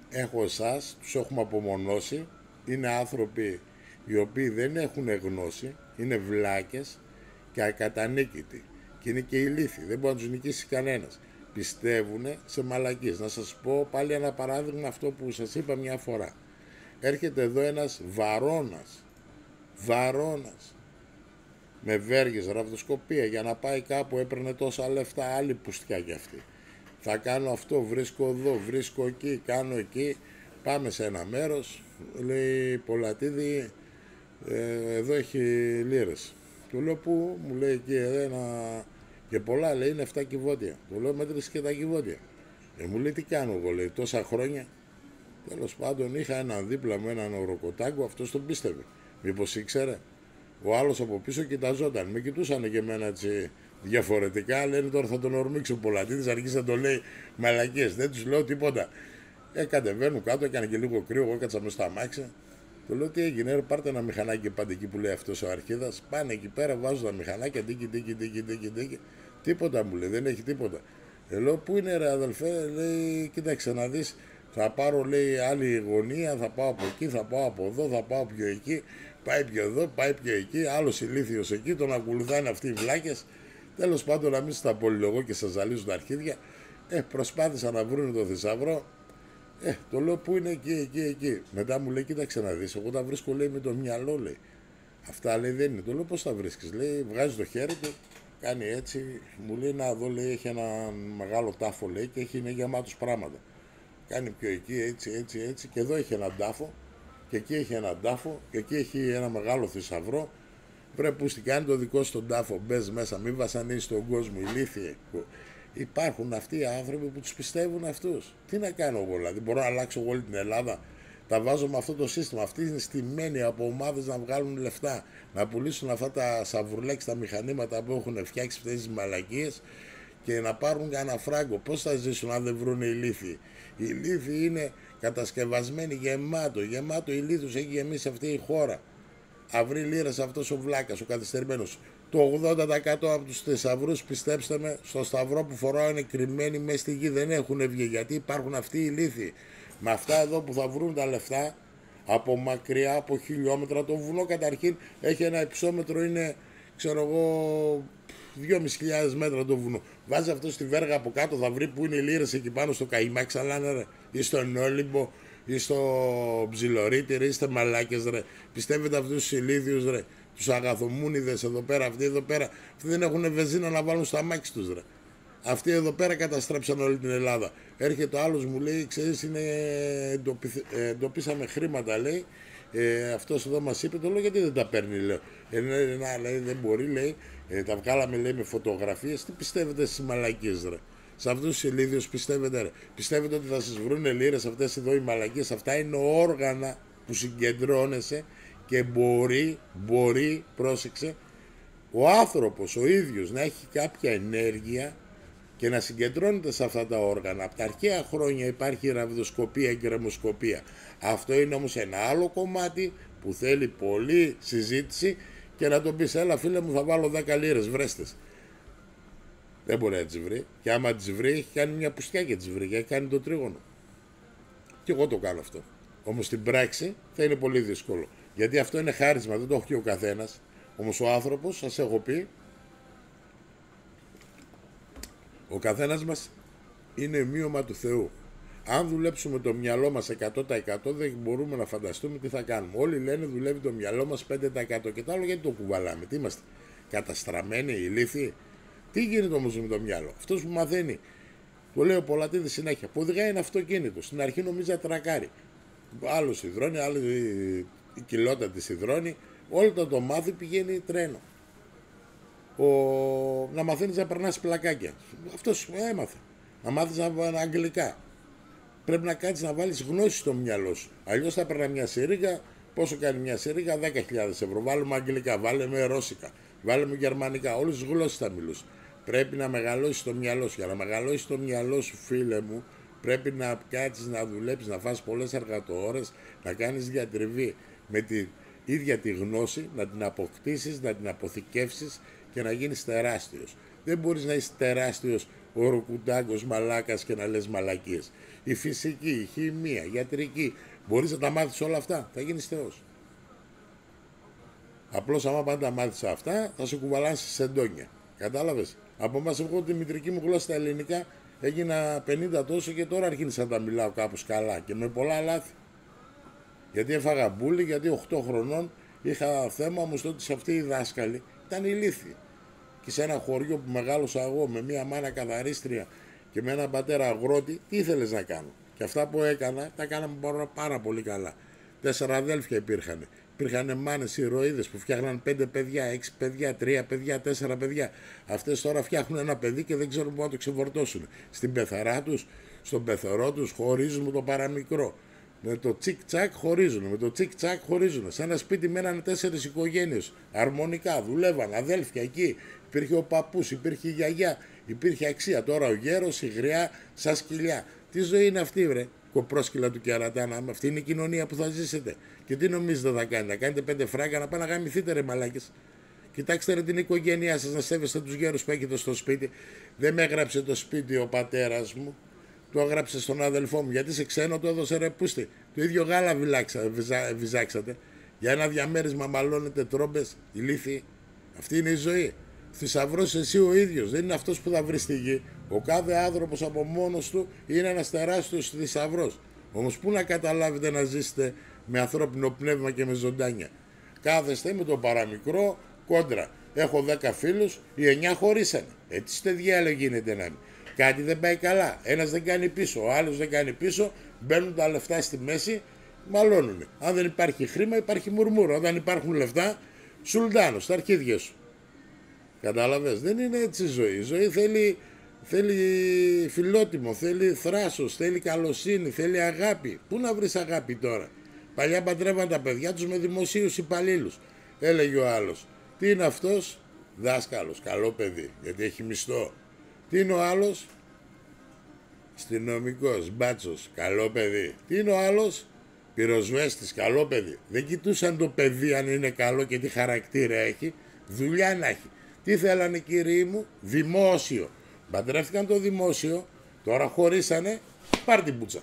Έχω εσάς, τους έχουμε απομονώσει, είναι άνθρωποι οι οποίοι δεν έχουν γνώση, είναι βλάκες και ακατανίκητοι και είναι και ηλίθιοι, δεν μπορεί να τους νικήσει κανένας. Πιστεύουν σε μαλακίες. Να σας πω πάλι ένα παράδειγμα, αυτό που σας είπα μια φορά. Έρχεται εδώ ένας βαρώνας, με βέργες, ραβδοσκοπία, για να πάει κάπου έπαιρνε τόσα λεφτά, άλλη πουστιά κι αυτή. Θα κάνω αυτό, βρίσκω εδώ, βρίσκω εκεί, κάνω εκεί, πάμε σε ένα μέρος, λέει Πολατίδη, εδώ έχει λίρες. Του λέω πού, μου λέει εκεί ένα, και πολλά, λέει είναι 7 κυβότια. Του λέω μέτρησε και τα κυβότια. Μου λέει τι κάνω εγώ, λέει τόσα χρόνια. Τέλος πάντων είχα έναν δίπλα με έναν οροκοτάγκο, αυτός τον πίστευε. Μήπως ήξερε. Ο άλλος από πίσω κοιταζόταν. Με κοιτούσαν και εμένα έτσι διαφορετικά. Λένε τώρα θα τον ορμήξει ο Πολατίδης, αρχίσει να το λέει μαλακίες. Δεν τους λέω τίποτα. Κατεβαίνουν κάτω, έκανε και λίγο κρύο. Εγώ έκατσα μες στο αμάξι. Του λέω τι έγινε, ρε, πάρτε ένα μηχανάκι πάντε εκεί που λέει αυτός ο Αρχίδας. Πάνε εκεί πέρα, βάζουν τα μηχανάκια, τίκι. Τίποτα μου λέει, δεν έχει τίποτα. Λέω πού είναι ρε αδελφέ, λέει κοίταξε να δεις. Θα πάρω λέει άλλη γωνία, θα πάω από εκεί, θα πάω από εδώ, θα πάω πιο εκεί. Πάει πιο εδώ, πάει πιο εκεί, άλλος ηλίθιος εκεί, τον ακολουθάνε αυτοί οι βλάκες. Τέλος πάντων, να μην στα πολυλογώ και σας ζαλίζουν τα αρχίδια. Προσπάθησαν να βρουν το θησαυρό. Το λέω πού είναι εκεί. Μετά μου λέει, κοίταξε να δεις, εγώ τα βρίσκω λέει με το μυαλό, λέει. Αυτά λέει δεν είναι. Το λέω πώς τα βρίσκεις, λέει, βγάζει το χέρι του, κάνει έτσι, μου λέει να δω, λέει, έχει ένα μεγάλο τάφο, λέει, και είναι γεμάτος πράγματα. Κάνει πιο εκεί, έτσι, και εδώ έχει έναν τάφο. Και εκεί έχει έναν τάφο, και εκεί έχει ένα μεγάλο θησαυρό. Πρέπει που κάνει το δικό στον τάφο, μπες μέσα, μην βασανίσεις τον κόσμο, ηλίθιε. Υπάρχουν αυτοί οι άνθρωποι που τους πιστεύουν αυτούς. Τι να κάνω εγώ, δηλαδή, μπορώ να αλλάξω όλη την Ελλάδα. Τα βάζω με αυτό το σύστημα. Αυτοί είναι στημένοι από ομάδες να βγάλουν λεφτά, να πουλήσουν αυτά τα σαβουρλέξ, τα μηχανήματα που έχουν φτιάξει αυτές τις μαλακίες και να πάρουν κανένα φράγκο. Πώς θα ζήσουν αν δεν βρουν ηλίθιοι. Οι ηλίθιοι είναι κατασκευασμένοι, γεμάτο ηλίθους έχει γεμίσει αυτή η χώρα. Αυρή λίρας αυτός ο βλάκας, ο καθυστερημένος. Το 80% από τους θησαυρούς, πιστέψτε με, στο σταυρό που φοράω είναι κρυμμένοι μέσα στη γη, δεν έχουν βγει, γιατί υπάρχουν αυτοί οι ηλίθιοι. Με αυτά εδώ που θα βρουν τα λεφτά, από μακριά, από χιλιόμετρα, το βουνό καταρχήν έχει ένα υψόμετρο, είναι, ξέρω εγώ, 2.500 μέτρα το βουνό. Βάζει αυτό στη βέργα από κάτω, θα βρει που είναι οι λίρες εκεί πάνω στο καημά, ξαλάνε ρε, ή στον Όλυμπο, ή στο Ψιλορίτη, είστε μαλάκες ρε. Πιστεύετε αυτούς τους ηλίθιους ρε, τους αγαθομούνιδες εδώ πέρα, αυτοί δεν έχουν βενζίνα να βάλουν στα αμάξι τους ρε. Αυτοί εδώ πέρα καταστρέψαν όλη την Ελλάδα. Έρχεται ο άλλος μου λέει, ξέρεις, εντοπίσαμε χρήματα, λέει, αυτός εδώ μας είπε, το λέω, γιατί δεν τα παίρνει, λέω. Λέει, δεν μπορεί, λέει, τα βγάλαμε, λέει, με φωτογραφίες. Τι πιστεύετε στις μαλακίες ρε? Σε αυτούς τους ηλίθιους πιστεύετε ρε? Πιστεύετε ότι θα σας βρούνε λίρες αυτές εδώ οι μαλακίες? Αυτά είναι όργανα που συγκεντρώνεσαι και μπορεί, πρόσεξε, ο άνθρωπος ο ίδιος να έχει κάποια ενέργεια και να συγκεντρώνεται σε αυτά τα όργανα. Από τα αρχαία χρόνια υπάρχει ραβδοσκοπία και γκρεμοσκοπία. Αυτό είναι όμως ένα άλλο κομμάτι που θέλει πολλή συζήτηση και να τον πεις, έλα φίλε μου, θα βάλω 10 λίρες, βρέστες. Δεν μπορεί να τις βρει. Και άμα τις βρει, έχει κάνει μια πουστιά και τις βρει και έχει κάνει το τρίγωνο. Και εγώ το κάνω αυτό. Όμως στην πράξη θα είναι πολύ δύσκολο. Γιατί αυτό είναι χάρισμα, δεν το έχει και ο καθένας. Όμως ο άνθρωπος, σας έχω πει, ο καθένας μας είναι μείωμα του Θεού. Αν δουλέψουμε το μυαλό μας 100% δεν μπορούμε να φανταστούμε τι θα κάνουμε. Όλοι λένε δουλεύει το μυαλό μας 5% και τα άλλο, γιατί το κουβαλάμε? Τι είμαστε, καταστραμμένοι, ηλίθιοι? Τι γίνεται όμως με το μυαλό? Αυτός που μαθαίνει, το λέει ο Πολατίδης συνέχεια, που οδηγάει ένα αυτοκίνητο. Στην αρχή νομίζει τρακάρει. Άλλο υδρώνει, άλλο η κοιλότητα της υδρώνει. Όλο το μάθει, πηγαίνει τρένο. Να μαθαίνεις να περνάς πλακάκια. Αυτός έμαθε. Να μάθεις να αγγλικά. Πρέπει να κάτσεις να βάλεις γνώση στο μυαλό σου. Αλλιώς θα περνά μια σύριγγα. Πόσο κάνει μια σύριγγα? 10.000 ευρώ. Βάλε με αγγλικά, βάλε με ρώσικα, βάλε με γερμανικά. Όλες τις γλώσσες θα μιλούς. Πρέπει να μεγαλώσεις το μυαλό σου. Για να μεγαλώσεις το μυαλό σου, φίλε μου, πρέπει να κάτσεις να δουλέψεις, να φας πολλές εργατοώρες, να κάνεις διατριβή με τη ίδια τη γνώση, να την αποκτήσεις, να την αποθηκεύσεις και να γίνεις τεράστιος. Δεν μπορείς να είσαι τεράστιος οροκουντάγκος μαλάκας και να λες μαλακίες. Η φυσική, η χημεία, η ιατρική, μπορείς να τα μάθεις όλα αυτά, θα γίνεις θεός. Απλώς άμα πάντα μάθεις αυτά, θα σε κουβαλάνε σε σεντόνια. Κατάλαβες? Από εμάς, εγώ τη μητρική μου γλώσσα τα ελληνικά έγινα 50 τόσο και τώρα αρχίνησα να τα μιλάω κάπως καλά και με πολλά λάθη. Γιατί έφαγα μπούλι, γιατί 8 χρονών είχα θέμα, όμως τότε σε αυτή η δάσκαλη ήταν ηλίθιοι. Και σε ένα χωριό που μεγάλωσα εγώ με μια μάνα καθαρίστρια και με έναν πατέρα αγρότη, τι ήθελες να κάνω? Και αυτά που έκανα, τα κάναμε πάρα πολύ καλά. 4 αδέλφια υπήρχαν. Υπήρχαν μάνες ηρωίδες που φτιάχναν 5 παιδιά, 6 παιδιά, 3 παιδιά, 4 παιδιά. Αυτές τώρα φτιάχνουν ένα παιδί και δεν ξέρουν πού να το ξεφορτώσουν. Στην πεθαρά τους, στον πεθερό τους, χωρίζουν με το παραμικρό. Με το τσικ-τσακ χωρίζουν, με το τσικ-τσακ χωρίζουν. Σε ένα σπίτι μένανε 4 οικογένειες. Αρμονικά, δουλεύαν, αδέλφια εκεί. Υπήρχε ο παππούς, υπήρχε η γιαγιά, υπήρχε αξία. Τώρα ο γέρος, η γριά, σαν σκυλιά. Τι ζωή είναι αυτή, βρε? Κοπρόσκυλα του κερατάνα. Αυτή είναι η κοινωνία που θα ζήσετε. Και τι νομίζετε θα κάνετε? Να κάνετε 5 φράγκα να πάνε να γαμηθείτε, ρε μαλάκες? Κοιτάξτε ρε την οικογένειά σας, να σέβεστε τους γέρους που έχετε στο σπίτι. Δεν με έγραψε το σπίτι ο πατέρας μου. Το έγραψε στον αδελφό μου. Γιατί σε ξένο το έδωσε, ρε πούστη? Το ίδιο γάλα βυζάξατε. Για ένα διαμέρισμα μαλώνετε τρόμπες, ηλίθιοι. Αυτή είναι η ζωή. Θησαυρός εσύ ο ίδιος. Δεν είναι αυτός που θα βρει στη γη. Ο κάθε άνθρωπος από μόνος του είναι ένας τεράστιος θησαυρός. Όμως πού να καταλάβετε να ζήσετε με ανθρώπινο πνεύμα και με ζωντάνια? Κάθεστε με το παραμικρό κόντρα. Έχω 10 φίλους, οι 9 χωρίσανε. Έτσι στε διάλογο γίνεται να είναι. Κάτι δεν πάει καλά. Ένας δεν κάνει πίσω, ο άλλος δεν κάνει πίσω. Μπαίνουν τα λεφτά στη μέση, μαλώνουνε. Αν δεν υπάρχει χρήμα, υπάρχει μουρμούρο. Αν δεν υπάρχουν λεφτά, σουλτάνο στα αρχίδια σου. Κατάλαβες? Δεν είναι έτσι η ζωή. Η ζωή θέλει φιλότιμο, θέλει θράσος, θέλει καλοσύνη, θέλει αγάπη. Πού να βρεις αγάπη τώρα? Παλιά παντρεύαν τα παιδιά τους με δημοσίους υπαλλήλους. Έλεγε ο άλλος, τι είναι αυτός? Δάσκαλος, καλό παιδί, γιατί έχει μισθό. Τι είναι ο άλλος? Αστυνομικός, μπάτσος, καλό παιδί. Τι είναι ο άλλος? Πυροσβέστης, καλό παιδί. Δεν κοιτούσαν το παιδί αν είναι καλό και τι χαρακτήρα έχει. Δουλειά να έχει. Τι θέλανε κύριοι μου? Δημόσιο. Παντρεύτηκαν το δημόσιο, τώρα χωρίσανε, πάρ' την πουτσα.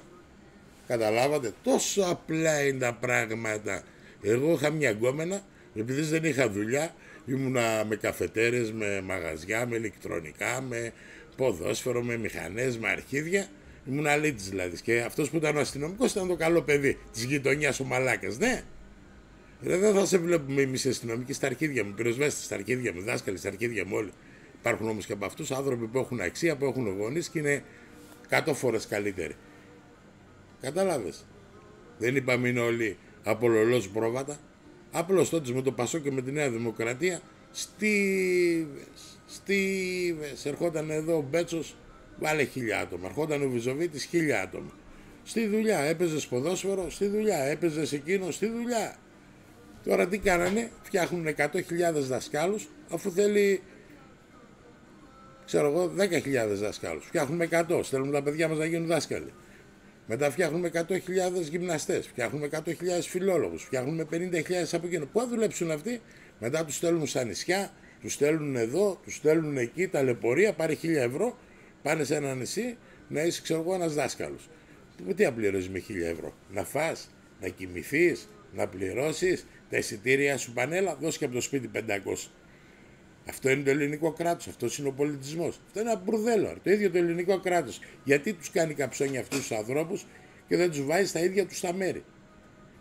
Καταλάβατε, τόσο απλά είναι τα πράγματα. Εγώ είχα μια γκόμενα, επειδή δεν είχα δουλειά, ήμουνα με καφετέρες, με μαγαζιά, με ηλεκτρονικά, με ποδόσφαιρο, με μηχανές, με αρχίδια. Ήμουν αλήτης δηλαδή. Και αυτός που ήταν ο αστυνομικός ήταν το καλό παιδί της γειτονιάς, ο μαλάκας, ναι. Δεν θα σε βλέπουμε εμείς οι αστυνομικοί στα αρχίδια μου, πυροσβέστες στα αρχίδια μου, δάσκαλοι στα αρχίδια μου όλοι. Υπάρχουν όμως και από αυτούς άνθρωποι που έχουν αξία, που έχουν γονείς και είναι 100 φορές καλύτεροι. Κατάλαβες. Δεν είπαμε είναι όλοι από λολός πρόβατα. Απλώς τότε με το Πασό και με τη Νέα Δημοκρατία, στίβες. Ερχόταν εδώ ο Μπέτσος, βάλε 1000 άτομα. Ερχόταν ο Βυζοβίτης, 1000 άτομα. Στη δουλειά έπαιζες ποδόσφαιρο, στη δουλειά έπαιζες εκείνο, στη δουλειά. Τώρα τι κάνανε, φτιάχνουν 100.000 δασκάλους, αφού θέλει, ξέρω εγώ, 10.000 δασκάλους. Φτιάχνουμε 100, στέλνουν τα παιδιά μας να γίνουν δάσκαλοι. Μετά φτιάχνουμε 100.000 γυμναστές, φτιάχνουμε 100.000 φιλόλογους, φτιάχνουμε 50.000 από εκείνο. Πού θα δουλέψουν αυτοί? Μετά τους στέλνουν στα νησιά, τους στέλνουν εδώ, τους στέλνουν εκεί, ταλαιπωρία, πάρε 1.000 ευρώ, πάνε σε ένα νησί να είσαι, ξέρω εγώ, ένας δάσκαλος. Τι να πληρώσεις με 1.000 ευρώ? Να φας, να κοιμηθείς, να πληρώσεις, τα εισιτήρια σου πανέλα, δώσει και από το σπίτι 500. Αυτό είναι το ελληνικό κράτος, αυτός είναι ο πολιτισμός. Αυτό είναι ένα μπουρδέλο. Το ίδιο το ελληνικό κράτος. Γιατί τους κάνει καψόνια αυτούς τους ανθρώπους και δεν τους βάζει στα ίδια τους τα μέρη?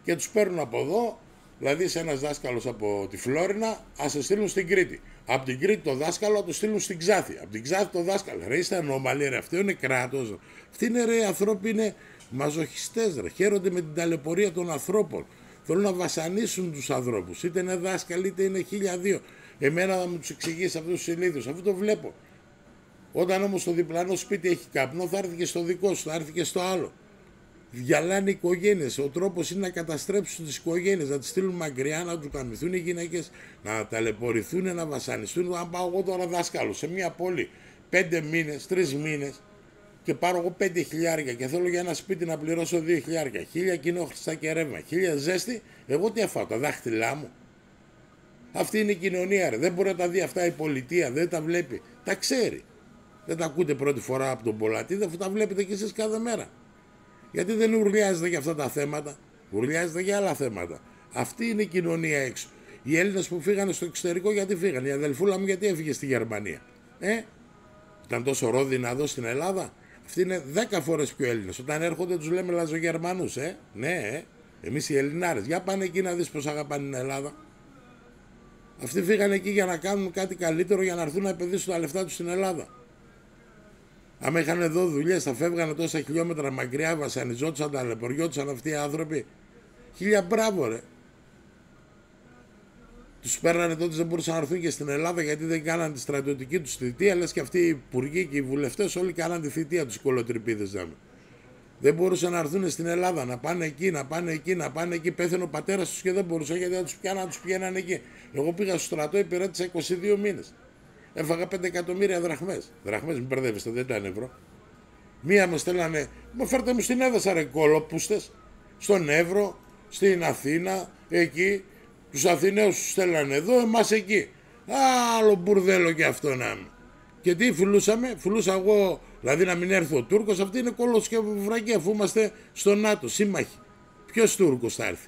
Και τους παίρνουν από εδώ, δηλαδή σε ένας δάσκαλος από τη Φλόρινα, ας σε στείλουν στην Κρήτη. Από την Κρήτη το δάσκαλο, το στείλουν στην Ξάθη. Από την Ξάθη το δάσκαλο. Ρε, είστε ανώμαλοι, ρε. Αυτό είναι κράτος. Αυτοί είναι, ρε, ανθρώποι, είναι μαζοχιστές, ρε. Χαίρονται με την ταλαιπωρία των ανθρώπων. Θέλουν να βασανίσουν τους ανθρώπους. Είτε είναι δάσκαλοι, είτε είναι 1002. Εμένα θα μου τους εξηγήσει αυτούς τους ηλίθιους. Αυτό το βλέπω. Όταν όμως το διπλανό σπίτι έχει καπνό, θα έρθει και στο δικό σου, θα έρθει και στο άλλο. Διαλάνε οικογένειες. Ο τρόπος είναι να καταστρέψουν τις οικογένειες, να τις στείλουν μακριά, να τους καμηθούν οι γυναίκες, να ταλαιπωρηθούν, να βασανιστούν. Αν πάω εγώ τώρα δάσκαλο σε μια πόλη 5 μήνες, 3 μήνες και πάρω εγώ 5.000 και θέλω για ένα σπίτι να πληρώσω 2.000, 1.000 κοινόχρηστα και ρεύμα, 1.000 ζέστη, εγώ τι αφάω, τα δάχτυλά μου? Αυτή είναι η κοινωνία, ρε. Δεν μπορεί να τα δει αυτά η πολιτεία, δεν τα βλέπει. Τα ξέρει. Δεν τα ακούτε πρώτη φορά από τον Πολατίδη, αφού τα βλέπετε κι εσείς κάθε μέρα. Γιατί δεν ουρλιάζετε για αυτά τα θέματα, ουρλιάζετε για άλλα θέματα. Αυτή είναι η κοινωνία έξω. Οι Έλληνες που φύγανε στο εξωτερικό, γιατί φύγανε? Η αδελφούλα μου γιατί έφυγε στη Γερμανία? Ήταν τόσο ρόδινα εδώ στην Ελλάδα? Αυτοί είναι 10 φορές πιο Έλληνες. Όταν έρχονται τους λέμε Λαζογερμανούς, Ναι, εμείς οι Ελληνάρες. Για πάνε εκεί να δεις πως αγαπάνε την Ελλάδα. Αυτοί φύγανε εκεί για να κάνουν κάτι καλύτερο, για να έρθουν να επενδύσουν τα λεφτά τους στην Ελλάδα. Άμα είχαν εδώ δουλειές, θα φεύγανε τόσα χιλιόμετρα μακριά, βασανιζόντουσαν, ταλαιπωριόντουσαν αυτοί οι άνθρωποι. 1000 μπράβο, ρε. Τους παίρνανε τότε, δεν μπορούσαν να έρθουν και στην Ελλάδα γιατί δεν κάναν τη στρατιωτική τους θητεία. Λες και αυτοί οι υπουργοί και οι βουλευτές όλοι κάναν τη θητεία τους, οι κολοτρυπίδες. Δεν μπορούσαν να έρθουν στην Ελλάδα, να πάνε εκεί, να πάνε εκεί, να πάνε εκεί. Πέθανε ο πατέρας τους και δεν μπορούσαν γιατί να τους πιάναν, να τους πηγαίναν εκεί. Εγώ πήγα στο στρατό, υπηρέτησα 22 μήνες. Έφαγα 5 εκατομμύρια δραχμές. Δραχμές, μην μπερδεύεστε, δεν ήταν ευρώ. Μία με στέλνανε, μα φέρτε μου στην Έδεσα, ρε κολοπούστες, στον Εύρο, στην Αθήνα, εκεί. Τους Αθηναίους τους στέλνανε εδώ, εμάς εκεί. Άλλο μπουρδέλο και αυτό να είμαι. Και τι φιλούσαμε? Φιλούσα εγώ, δηλαδή να μην έρθει ο Τούρκος, αυτή είναι κόλος και βρακή, αφού είμαστε στο ΝΑΤΟ, σύμμαχοι. Ποιος Τούρκος θα έρθει?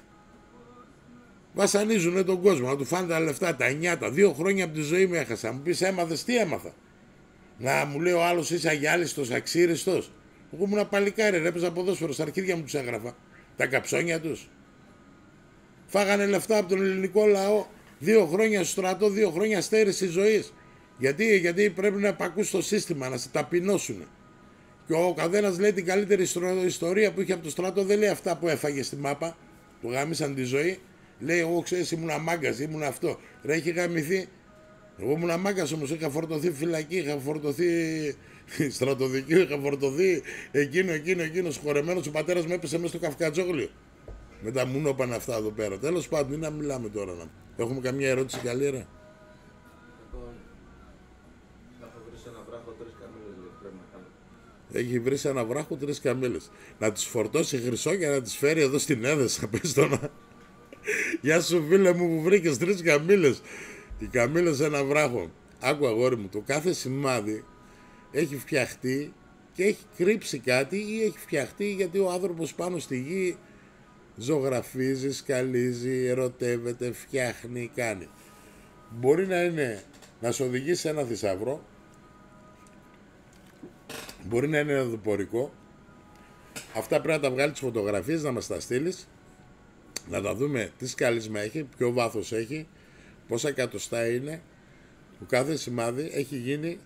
Βασανίζουνε τον κόσμο, να του φάνε τα λεφτά, τα νιάτα. 2 χρόνια από τη ζωή μου έχασα. Μου πεις έμαθες, τι έμαθα? Να μου λέει ο άλλος είσαι αγιάλιστος, αξίριστος. Εγώ ήμουν παλικάρι, ρε, έπαιζα ποδόσφαιρο, στα αρχίδια μου τους έγραφα. Τα καψόνια τους. Φάγανε λεφτά από τον ελληνικό λαό. 2 χρόνια στο στρατό, 2 χρόνια στέρηση ζωής. Γιατί πρέπει να επακούς στο σύστημα, να σε ταπεινώσουν. Και ο καθένας λέει την καλύτερη ιστορία που είχε από το στρατό, δεν λέει αυτά που έφαγε στη μάπα. Του γάμισαν τη ζωή. Λέει, εγώ ξέρεις, ήμουν μάγκας, ήμουν αυτό. Ρε, έχει γαμηθεί. Εγώ ήμουν μάγκας όμως, είχα φορτωθεί φυλακή, είχα φορτωθεί στρατοδικείο, είχα φορτωθεί εκείνο, σχορεμένος. Ο πατέρας μου έπεσε μέσα στο Καυκατζόγλιο. Με τα μουνόπανα αυτά εδώ πέρα. Τέλος πάντων, να μιλάμε τώρα. Έχουμε καμία ερώτηση καλή, ρε? Έχει βρει σε ένα βράχο 3 καμήλες. Να τις φορτώσει χρυσό και να τις φέρει εδώ στην Έδεσα. Πες το να... Γεια σου φίλε μου που βρήκες 3 καμήλες. Οι καμήλες σε ένα βράχο. άκου αγόρι μου, το κάθε σημάδι έχει φτιαχτεί και έχει κρύψει κάτι ή έχει φτιαχτεί γιατί ο άνθρωπος πάνω στη γη ζωγραφίζει, σκαλίζει, ερωτεύεται, φτιάχνει, κάνει. Μπορεί να είναι να σε οδηγήσει σε ένα θησαυρό, μπορεί να είναι ένα δορυφορικό. Αυτά πρέπει να τα βγάλεις τις φωτογραφίες, να μας τα στείλεις, να τα δούμε τι σκάλισμα έχει, ποιο βάθος έχει, πόσα εκατοστά είναι. Το κάθε σημάδι έχει γίνει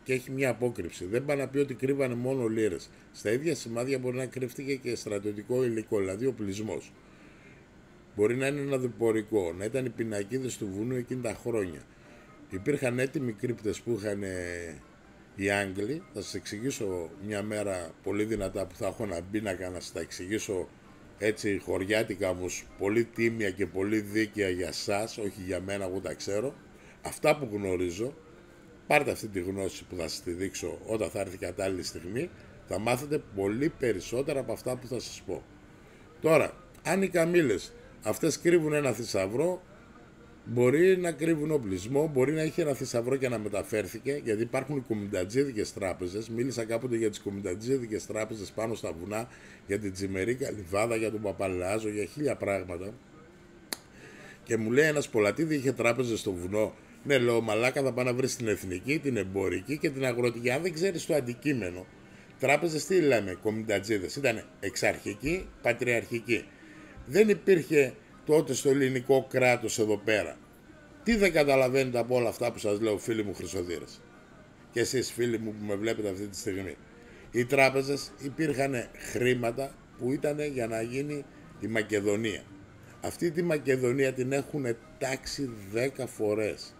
και έχει μια απόκρυψη. Δεν πάει να πει ότι κρύβανε μόνο λίρες. Στα ίδια σημάδια μπορεί να κρύφτηκε και στρατιωτικό υλικό, δηλαδή οπλισμός. Μπορεί να είναι ένα δορυφορικό, να ήταν οι πινακίδες του βουνού εκείνη τα χρόνια. Υπήρχαν έτοιμοι κρύπτες που είχαν οι Άγγλοι. Θα σας εξηγήσω μια μέρα πολύ δυνατά που θα έχω ένα πίνακα να σας τα εξηγήσω έτσι χωριάτικα, όμως πολύ τίμια και πολύ δίκαια για σας, όχι για μένα, εγώ τα ξέρω. Αυτά που γνωρίζω, πάρτε αυτή τη γνώση που θα σας τη δείξω όταν θα έρθει η κατάλληλη στιγμή, θα μάθετε πολύ περισσότερα από αυτά που θα σας πω. Τώρα, αν οι καμήλες αυτές κρύβουν ένα θησαυρό, μπορεί να κρύβουν οπλισμό, μπορεί να είχε ένα θησαυρό και να μεταφέρθηκε, γιατί υπάρχουν οι κομιντατζίδικες τράπεζες. Μίλησα κάποτε για τις κομιντατζίδικες τράπεζες πάνω στα βουνά, για την Τζιμερίκα Λιβάδα, για τον Παπαλάζο, για 1000 πράγματα. Και μου λέει ένας Πολατίδη είχε τράπεζες στο βουνό. Ναι, λέω, μαλάκα, θα πάει να βρει την εθνική, την εμπορική και την αγροτική. Αν δεν ξέρεις το αντικείμενο, τράπεζες τι λέμε, κομιντατζίδες, ήταν εξαρχική, πατριαρχική. Δεν υπήρχε τότε στο ελληνικό κράτος εδώ πέρα. Τι δεν καταλαβαίνετε από όλα αυτά που σας λέω, φίλοι μου χρυσοδύρες? Και εσείς φίλοι μου που με βλέπετε αυτή τη στιγμή. Οι τράπεζες υπήρχαν χρήματα που ήταν για να γίνει η Μακεδονία. Αυτή τη Μακεδονία την έχουν τάξει 10 φορές.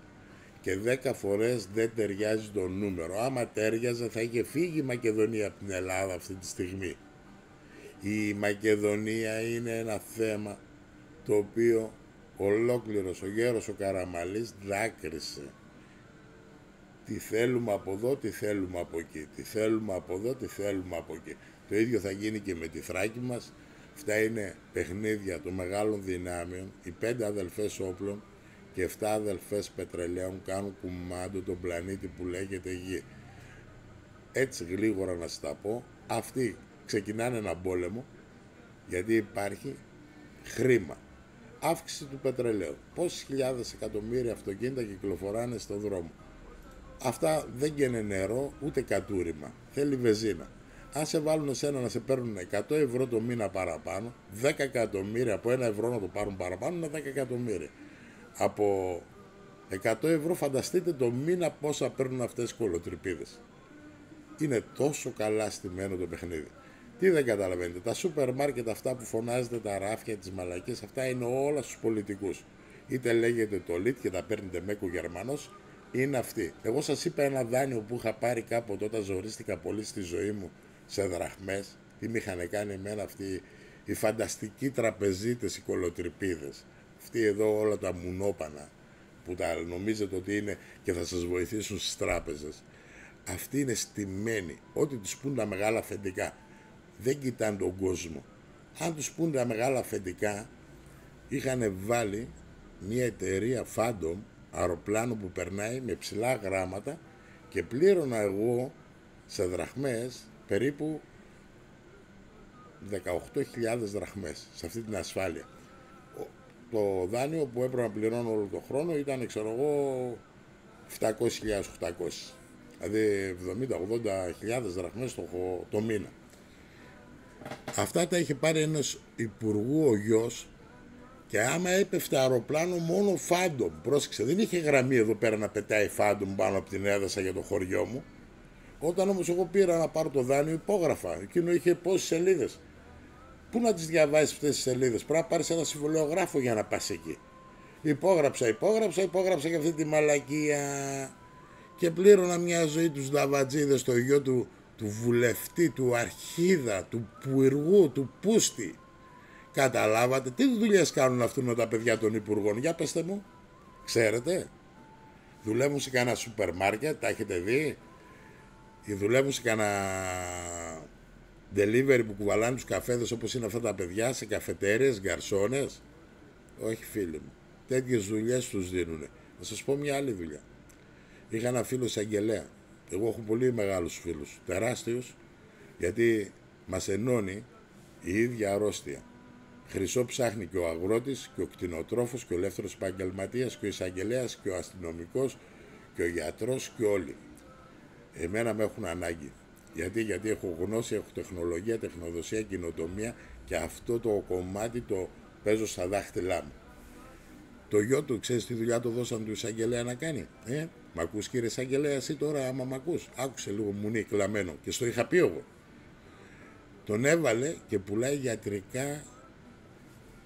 Και 10 φορές δεν ταιριάζει το νούμερο. Άμα τέριαζε θα είχε φύγει η Μακεδονία από την Ελλάδα αυτή τη στιγμή. Η Μακεδονία είναι ένα θέμα το οποίο ολόκληρος ο γέρος ο Καραμαλής δάκρυσε. Τι θέλουμε από εδώ, τι θέλουμε από εκεί. Τι θέλουμε από εδώ, τι θέλουμε από εκεί. Το ίδιο θα γίνει και με τη Θράκη μας. Αυτά είναι παιχνίδια των μεγάλων δυνάμεων. Οι 5 αδελφές όπλων και 7 αδελφές πετρελαίων κάνουν κουμάντο τον πλανήτη που λέγεται Γη. Έτσι γλίγορα να σας τα πω. Αυτοί ξεκινάνε έναν πόλεμο γιατί υπάρχει χρήμα. Αύξηση του πετρελαίου. Πόσες χιλιάδες εκατομμύρια αυτοκίνητα κυκλοφοράνε στον δρόμο. Αυτά δεν καίνε νερό ούτε κατούριμα. Θέλει βεζίνα. Αν σε βάλουν εσένα να σε παίρνουν 100 ευρώ το μήνα παραπάνω, 10 εκατομμύρια από 1 ευρώ να το πάρουν παραπάνω είναι 10 εκατομμύρια. Από 100 ευρώ φανταστείτε το μήνα πόσα παίρνουν αυτές οι κολοτρυπίδες. Είναι τόσο καλά στημένο το παιχνίδι. Τι δεν καταλαβαίνετε, τα σούπερ μάρκετ αυτά που φωνάζετε, τα ράφια, τις μαλακίες, αυτά είναι όλα στους πολιτικούς. Είτε λέγεται το λίτ και τα παίρνετε μέκο Γερμανός, είναι αυτοί. Εγώ σας είπα ένα δάνειο που είχα πάρει κάποτε όταν ζορίστηκα πολύ στη ζωή μου σε δραχμές, τι με είχαν κάνει εμένα αυτοί οι φανταστικοί τραπεζίτες, οι κολοτρυπίδες. Αυτοί εδώ όλα τα μουνόπανα που τα νομίζετε ότι είναι και θα σας βοηθήσουν στις τράπεζες. Αυτοί είναι στημένοι, ό,τι τους πούν τα μεγάλα αφεντικά. Δεν κοιτάνε τον κόσμο. Αν τους πούν τα μεγάλα αφεντικά, είχαν βάλει μια εταιρεία Phantom, αεροπλάνο που περνάει με ψηλά γράμματα και πλήρωνα εγώ σε δραχμές περίπου 18.000 δραχμές σε αυτή την ασφάλεια. Το δάνειο που έπρεπε να πληρώνω όλο τον χρόνο ήταν, ξέρω εγώ, 700.800. Δηλαδή 70-80.000 δραχμές το μήνα. Αυτά τα είχε πάρει ένας υπουργού ο γιος και άμα έπεφτε αεροπλάνο μόνο Phantom. Πρόσεξε, δεν είχε γραμμή εδώ πέρα να πετάει Phantom πάνω από την έδασα για το χωριό μου. Όταν όμως εγώ πήρα να πάρω το δάνειο, υπόγραφα. Εκείνο είχε πόσες σελίδες. Πού να τις διαβάσεις αυτές τις σελίδες? Πρέπει να πάρεις ένα συμβολιογράφο για να πας εκεί. Υπόγραψα και αυτή τη μαλακία. Και πλήρωνα μια ζωή τους δαβατζίδες, το γιο του βουλευτή, του αρχίδα, του πουργού, του πούστη. Καταλάβατε τι δουλειές κάνουν αυτοί με τα παιδιά των υπουργών? Για πέστε μου, ξέρετε? Δουλεύουν σε κανένα σούπερ μάρκετ, τα έχετε δει? Ή δουλεύουν σε κανένα delivery που κουβαλάνε τους καφέδες όπως είναι αυτά τα παιδιά, σε καφετέρειες, γκαρσόνες? Όχι φίλοι μου, τέτοιες δουλειές τους δίνουνε. Θα σας πω μια άλλη δουλειά. Είχα ένα φίλο εισαγγελέα. Εγώ έχω πολύ μεγάλους φίλους, τεράστιους, γιατί μας ενώνει η ίδια αρρώστια. Χρυσό ψάχνει και ο αγρότης και ο κτηνοτρόφος και ο ελεύθερος επαγγελματίας και ο εισαγγελέας και ο αστυνομικός και ο γιατρός και όλοι. Εμένα με έχουν ανάγκη. Γιατί έχω γνώση, έχω τεχνολογία, τεχνοδοσία, κοινοτομία και αυτό το κομμάτι το παίζω στα δάχτυλά μου. Το γιο του, ξέρεις τι δουλειά το δώσαν του εισαγγελέα να κάνει? Μ' ακούς κύριε εισαγγελέα, εσύ τώρα άμα μ' ακούς? Άκουσε λίγο μουνί κλαμμένο και στο είχα πει εγώ. Τον έβαλε και πουλάει ιατρικά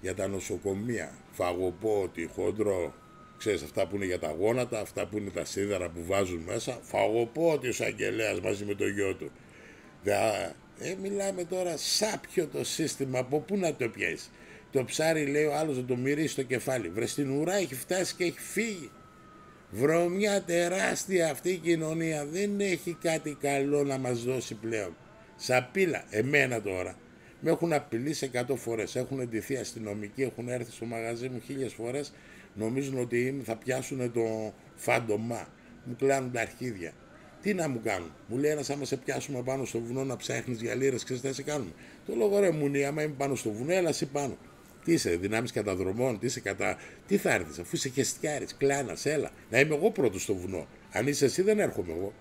για τα νοσοκομεία. Φαγοπότη, χοντρό, ξέρεις αυτά που είναι για τα γόνατα, αυτά που είναι τα σίδερα που βάζουν μέσα. Φαγοπότη ο εισαγγελέας μαζί με το γιο του. Μιλάμε τώρα σάπιο το σύστημα, από πού να το πιάσει? Το ψάρι λέει ο άλλος να το μυρίσει στο κεφάλι. Βρε στην ουρά έχει φτάσει και έχει φύγει. Βρωμιά τεράστια αυτή η κοινωνία, δεν έχει κάτι καλό να μας δώσει πλέον. Σαπίλα, εμένα τώρα, με έχουν απειλήσει 100 φορές, έχουν εντυθεί αστυνομικοί, έχουν έρθει στο μαγαζί μου 1000 φορές, νομίζουν ότι θα πιάσουν το φάντομα, μου κλάνουν τα αρχίδια. Τι να μου κάνουν? Μου λέει ένας, άμα σε πιάσουμε πάνω στο βουνό να ψάχνεις για λίρες, ξέρεις τι θα σε κάνουμε? Το λόγο ρε μουνί, άμα είμαι πάνω στο βουνό, έλα εσύ πάνω. Τι είσαι, δυνάμεις καταδρομών, τι θα έρθεις, αφού είσαι χεστιάρης, κλάνας, έλα. Να είμαι εγώ πρώτος στο βουνό. Αν είσαι εσύ, δεν έρχομαι εγώ.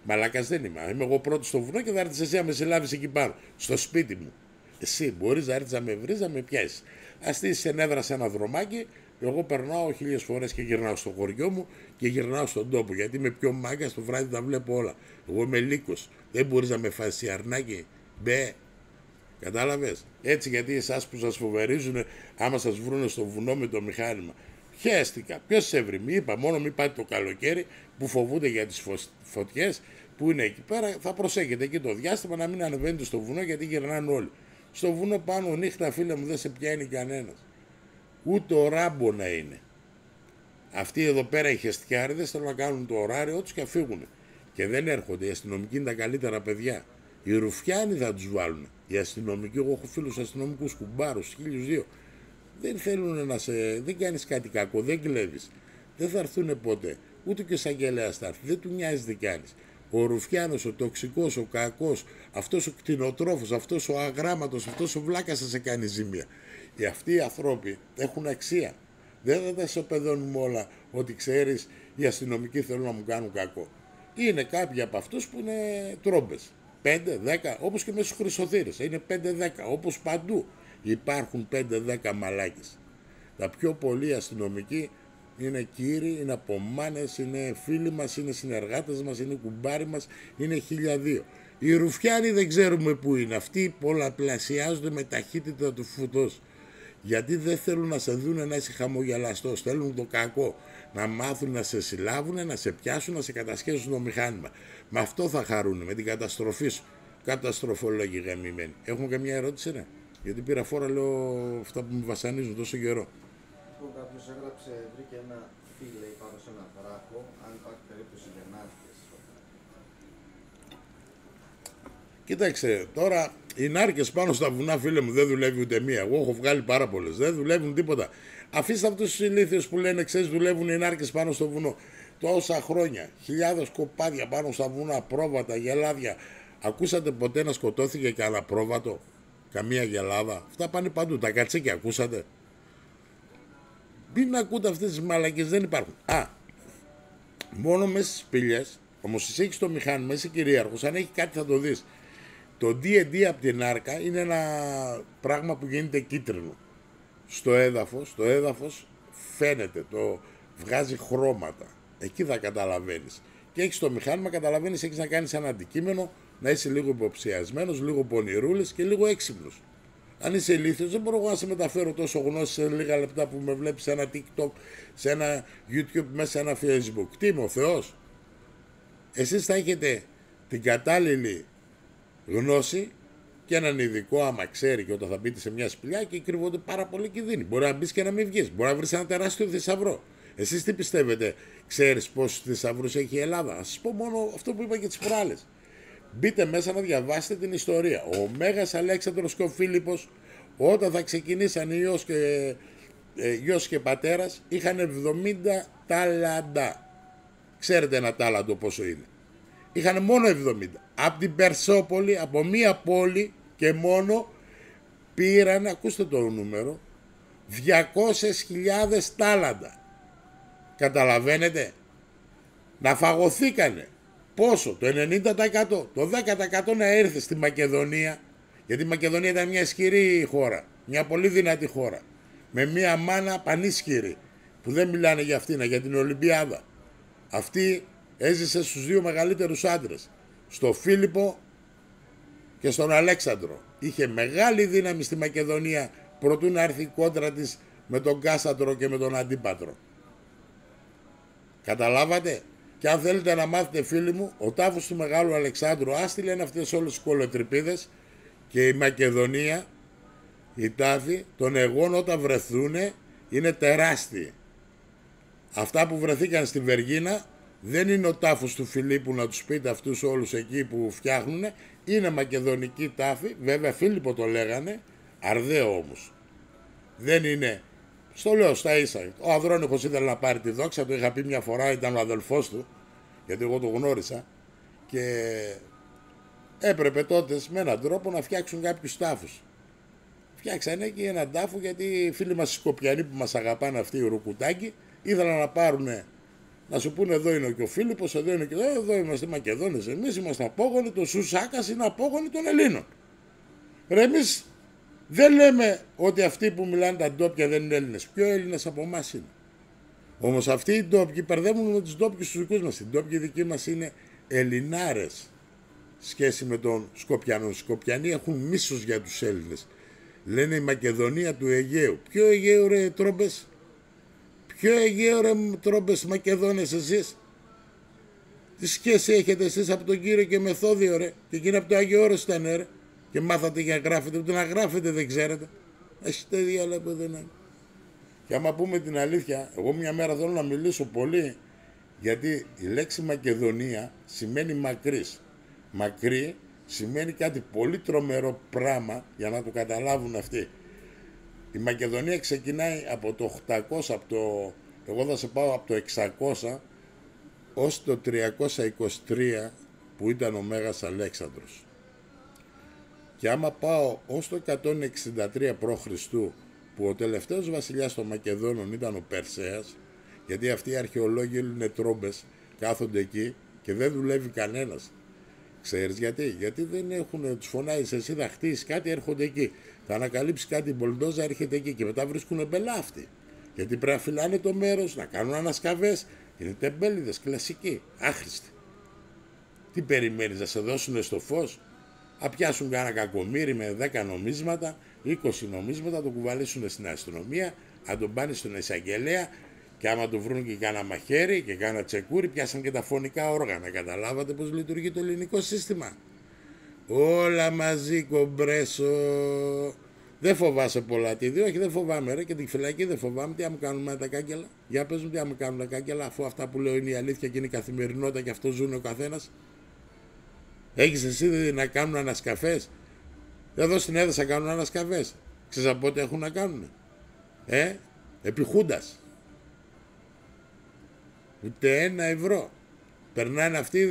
Μαλάκας δεν είμαι. Είμαι εγώ πρώτος στο βουνό και θα έρθεις εσύ να με συλλάβεις εκεί πάνω, στο σπίτι μου. Εσύ μπορείς να έρθεις να με βρεις, να με πιάσεις. Ας στήσεις ενέδρα σε ένα δρομάκι, εγώ περνάω 1000 φορές και γυρνάω στο χωριό μου και γυρνάω στον τόπο. Γιατί είμαι πιο μάγκας, το βράδυ τα βλέπω όλα. Εγώ είμαι λύκος. Δεν μπορείς να με φάσεις αρνάκι. Μπε. Κατάλαβες? Έτσι, γιατί εσάς που σας φοβερίζουν, άμα σας βρούνε στο βουνό με το μηχάνημα. Χαίστηκα. Ποιος σε έβρι? Είπα, μόνο μην πάτε το καλοκαίρι που φοβούνται για τις φωτιές που είναι εκεί πέρα. Θα προσέχετε εκεί το διάστημα να μην ανεβαίνετε στο βουνό, γιατί γυρνάνε όλοι. Στο βουνό πάνω νύχτα, φίλε μου, δεν σε πιάνει κανένας. Ούτε ο Ράμπο να είναι. Αυτοί εδώ πέρα οι χεστιάριδες θέλουν να κάνουν το ωράριό τους και φύγουν. Και δεν έρχονται. Οι αστυνομικοί είναι τα καλύτερα παιδιά. Οι ρουφιάνοι θα τους βάλουν. Οι αστυνομικοί, εγώ έχω φίλους αστυνομικούς κουμπάρους, 1002. Δεν θέλουν να σε. Δεν κάνεις κάτι κακό, δεν κλέβεις. Δεν θα έρθουν ποτέ. Ούτε και ο εισαγγελέας θα έρθει. Δεν του νοιάζει τι κάνεις. Ο ρουφιάνος, ο τοξικός, ο κακός, αυτός ο κτηνοτρόφος, αυτός ο αγράμματος, αυτός ο βλάκας θα σε κάνει ζημία. Αυτοί οι άνθρωποι έχουν αξία. Δεν θα τα ισοπεδώνουμε όλα ότι ξέρεις οι αστυνομικοί θέλουν να μου κάνουν κακό. Είναι κάποιοι από αυτούς που είναι τρόμπες. 5-10, όπως και μέσα στους χρυσοθύρες. Είναι 5-10, όπως παντού υπάρχουν 5-10 μαλάκες. Τα πιο πολλοί αστυνομικοί είναι κύριοι, είναι απομάνες, είναι φίλοι μας, είναι συνεργάτες μας, είναι κουμπάροι μας, είναι 1002. Οι ρουφιάνοι δεν ξέρουμε πού είναι. Αυτοί πολλαπλασιάζονται με ταχύτητα του φωτός. Γιατί δεν θέλουν να σε δουν να είσαι χαμογελαστός. Θέλουν το κακό. Να μάθουν να σε συλλάβουν, να σε πιάσουν, να σε κατασχέσουν το μηχάνημα. Με αυτό θα χαρούν, με την καταστροφή σου. Καταστροφολόγοι γαμημένοι. Έχουμε καμιά ερώτηση, ναι? Γιατί πήρα φόρα, λέω, αυτά που με βασανίζουν τόσο καιρό. Κάποιος έγραψε, βρήκε ένα φίλε πάνω σε ένα βράχο, αν υπάρχει περίπτωση για νάρκες. Κοίταξε, τώρα οι νάρκες πάνω στα βουνά, φίλε μου, δεν δουλεύει ούτε μία. Εγώ έχω βγάλει πάρα πολλές. Δεν δουλεύουν τίποτα. Αφήστε αυτούς τους ηλίθιους που λένε, ξέρεις, δουλεύουν οι νάρκες πάνω στο βουνό. Τόσα χρόνια, χιλιάδες κοπάδια πάνω στα βουνά, πρόβατα, γελάδια. Ακούσατε ποτέ να σκοτώθηκε κανένα πρόβατο? Καμία γελάδα? Αυτά πάνε παντού. Τα κατσίκια ακούσατε? Μην ακούτε αυτές τις μαλακές, δεν υπάρχουν. Μόνο μέσα στις σπήλιες, όμως εσύ έχεις το μηχάνημα, είσαι κυρίαρχος, αν έχει κάτι θα το δεις. Το D&D από την άρκα είναι ένα πράγμα που γίνεται κίτρινο. Στο έδαφος φαίνεται, το βγάζει χρώματα. Εκεί θα καταλαβαίνεις. Και έχεις το μηχάνημα, καταλαβαίνεις, έχεις να κάνεις ένα αντικείμενο, να είσαι λίγο υποψιασμένος, λίγο πονηρούλης και λίγο έξυπνος. Αν είσαι ηλίθιος, δεν μπορώ να σε μεταφέρω τόσο γνώση σε λίγα λεπτά που με βλέπεις σε ένα TikTok, σε ένα YouTube, μέσα σε ένα Facebook. Τι είμαι, ο Θεός? Εσείς θα έχετε την κατάλληλη γνώση και έναν ειδικό, άμα ξέρει, και όταν θα μπείτε σε μια σπηλιά και κρύβονται πάρα πολλοί κινδύνοι. Μπορεί να μπει και να μην βγεις. Μπορεί να βρεις ένα τεράστιο θησαυρό. Εσείς τι πιστεύετε, ξέρεις πόσους θησαυρούς έχει η Ελλάδα? Θα σας πω μόνο αυτό που είπα και τις προάλλες. Μπείτε μέσα να διαβάσετε την ιστορία. Ο Μέγας Αλέξανδρος και ο Φίλιππος, όταν θα ξεκινήσαν γιος και πατέρας, είχαν 70 τάλαντα. Ξέρετε ένα τάλαντο πόσο είναι. Είχαν μόνο 70. Από την Περσόπολη, από μία πόλη και μόνο πήραν, ακούστε το νούμερο, 200.000 τάλαντα. Καταλαβαίνετε. Να φαγωθήκανε. Πόσο, το 90%, το 10% να έρθει στη Μακεδονία, γιατί η Μακεδονία ήταν μια ισχυρή χώρα, μια πολύ δυνατή χώρα, με μια μάνα πανίσχυρη, που δεν μιλάνε για αυτήν, για την Ολυμπιάδα. Αυτή έζησε στους δύο μεγαλύτερους άντρες, στο Φίλιππο και στον Αλέξανδρο. Είχε μεγάλη δύναμη στη Μακεδονία προτού να έρθει η κόντρα της με τον Κάσαντρο και με τον Αντίπατρο. Καταλάβατε. Και αν θέλετε να μάθετε, φίλοι μου, ο τάφος του Μεγάλου Αλεξάνδρου άστηλε είναι αυτές όλες τις κολοτρυπίδες, και η Μακεδονία, οι τάφοι των εγών όταν βρεθούνε είναι τεράστιοι. Αυτά που βρεθήκαν στη Βεργίνα δεν είναι ο τάφος του Φιλίππου, να τους πείτε αυτούς όλους εκεί που φτιάχνουνε, είναι μακεδονική τάφη, βέβαια Φίλιππο το λέγανε, Αρδαίο όμως. Δεν είναι, στο λέω στα ίσα. Ο Ανδρώνικος ήθελε να πάρει τη δόξα, το είχα πει μια φορά, ήταν ο αδελφός του, γιατί εγώ το γνώρισα, και έπρεπε τότε με έναν τρόπο να φτιάξουν κάποιους τάφους. Φτιάξανε εκεί έναν τάφο, γιατί οι φίλοι μας οι Σκοπιανοί που μας αγαπάνε αυτοί οι Ρουκουτάκοι ήθελαν να πάρουν, να σου πούνε εδώ είναι και ο Φίλιππος, εδώ είναι και εδώ είμαστε Μακεδόνες, εμείς είμαστε απόγονοι, το Σουσάκας είναι απόγονοι των Ελλήνων. Ρε, εμείς δεν λέμε ότι αυτοί που μιλάνε τα ντόπια δεν είναι Έλληνες. Πιο Έλληνες από εμάς είναι. Όμως αυτοί οι ντόπιοι μπερδεύουν με τους ντόπιους τους δικούς μας. Οι ντόπιοι δικοί μας είναι Ελληνάρες σχέση με τον Σκοπιανό. Οι Σκοπιανοί έχουν μίσος για τους Έλληνες. Λένε η Μακεδονία του Αιγαίου. Ποιο Αιγαίο ρε τρόμπες? Ποιο Αιγαίο ρε τρόμπες Μακεδόνες εσείς? Τι σχέση έχετε εσείς από τον Κύριο και Μεθόδιο ρε? Και εκείνα από το Άγιο Όρος ήταν ρε? Και μάθατε για να γράφετε, ούτε να γράφετε δεν ξέρετε. Έχετε διάλα που δεν είναι. Και άμα πούμε την αλήθεια, εγώ μια μέρα θέλω να μιλήσω πολύ, γιατί η λέξη Μακεδονία σημαίνει μακρύς. Μακρύ σημαίνει κάτι πολύ τρομερό πράγμα, για να το καταλάβουν αυτοί. Η Μακεδονία ξεκινάει από το 800, εγώ θα σε πάω από το 600 ως το 323 που ήταν ο Μέγας Αλέξανδρος. Και άμα πάω ως το 163 π.Χ. που ο τελευταίος βασιλιάς των Μακεδόνων ήταν ο Περσέας, γιατί αυτοί οι αρχαιολόγοι είναι τρόμπες, κάθονται εκεί και δεν δουλεύει κανένας. Ξέρεις γιατί? Γιατί δεν έχουν, τους φωνάζεις εσύ θα χτίσεις κάτι, έρχονται εκεί. Θα ανακαλύψει κάτι, η μπολντόζα έρχεται εκεί και μετά βρίσκουν μπελάφτη. Γιατί πρέπει να φυλάνε το μέρος, να κάνουν ανασκαβές. Είναι τεμπέληδες, κλασικοί, άχρηστοι. Τι περιμένεις, να σε δώσουν στο φως? Να πιάσουν κάνα κακομοίρι με 10 νομίσματα, 20 νομίσματα, το κουβαλήσουν στην αστυνομία, να τον πάνε στον εισαγγελέα, και άμα το βρουν και κάνα μαχαίρι και κάνα τσεκούρι, πιάσαν και τα φωνικά όργανα. Καταλάβατε πώς λειτουργεί το ελληνικό σύστημα? Όλα μαζί, κομπρέσο. Δεν φοβάσαι πολλά τι δύο? Όχι, δεν φοβάμαι ρε, και την φυλακή δεν φοβάμαι. Τι άμα κάνουν με τα κάγκελα? Για πες μου τι άμα κάνουν τα κάγκελα, αφού αυτά που λέω είναι η αλήθεια και είναι η καθημερινότητα και αυτό ζουν ο καθένας. Έχεις εσύ να κάνουν ανασκαφές? Εδώ στην έδωσα κάνουν ανασκαφές. Ξέρεις από πότε έχουν να κάνουν? Επί Χούντας. Ούτε 1 ευρώ. Περνάνε αυτοί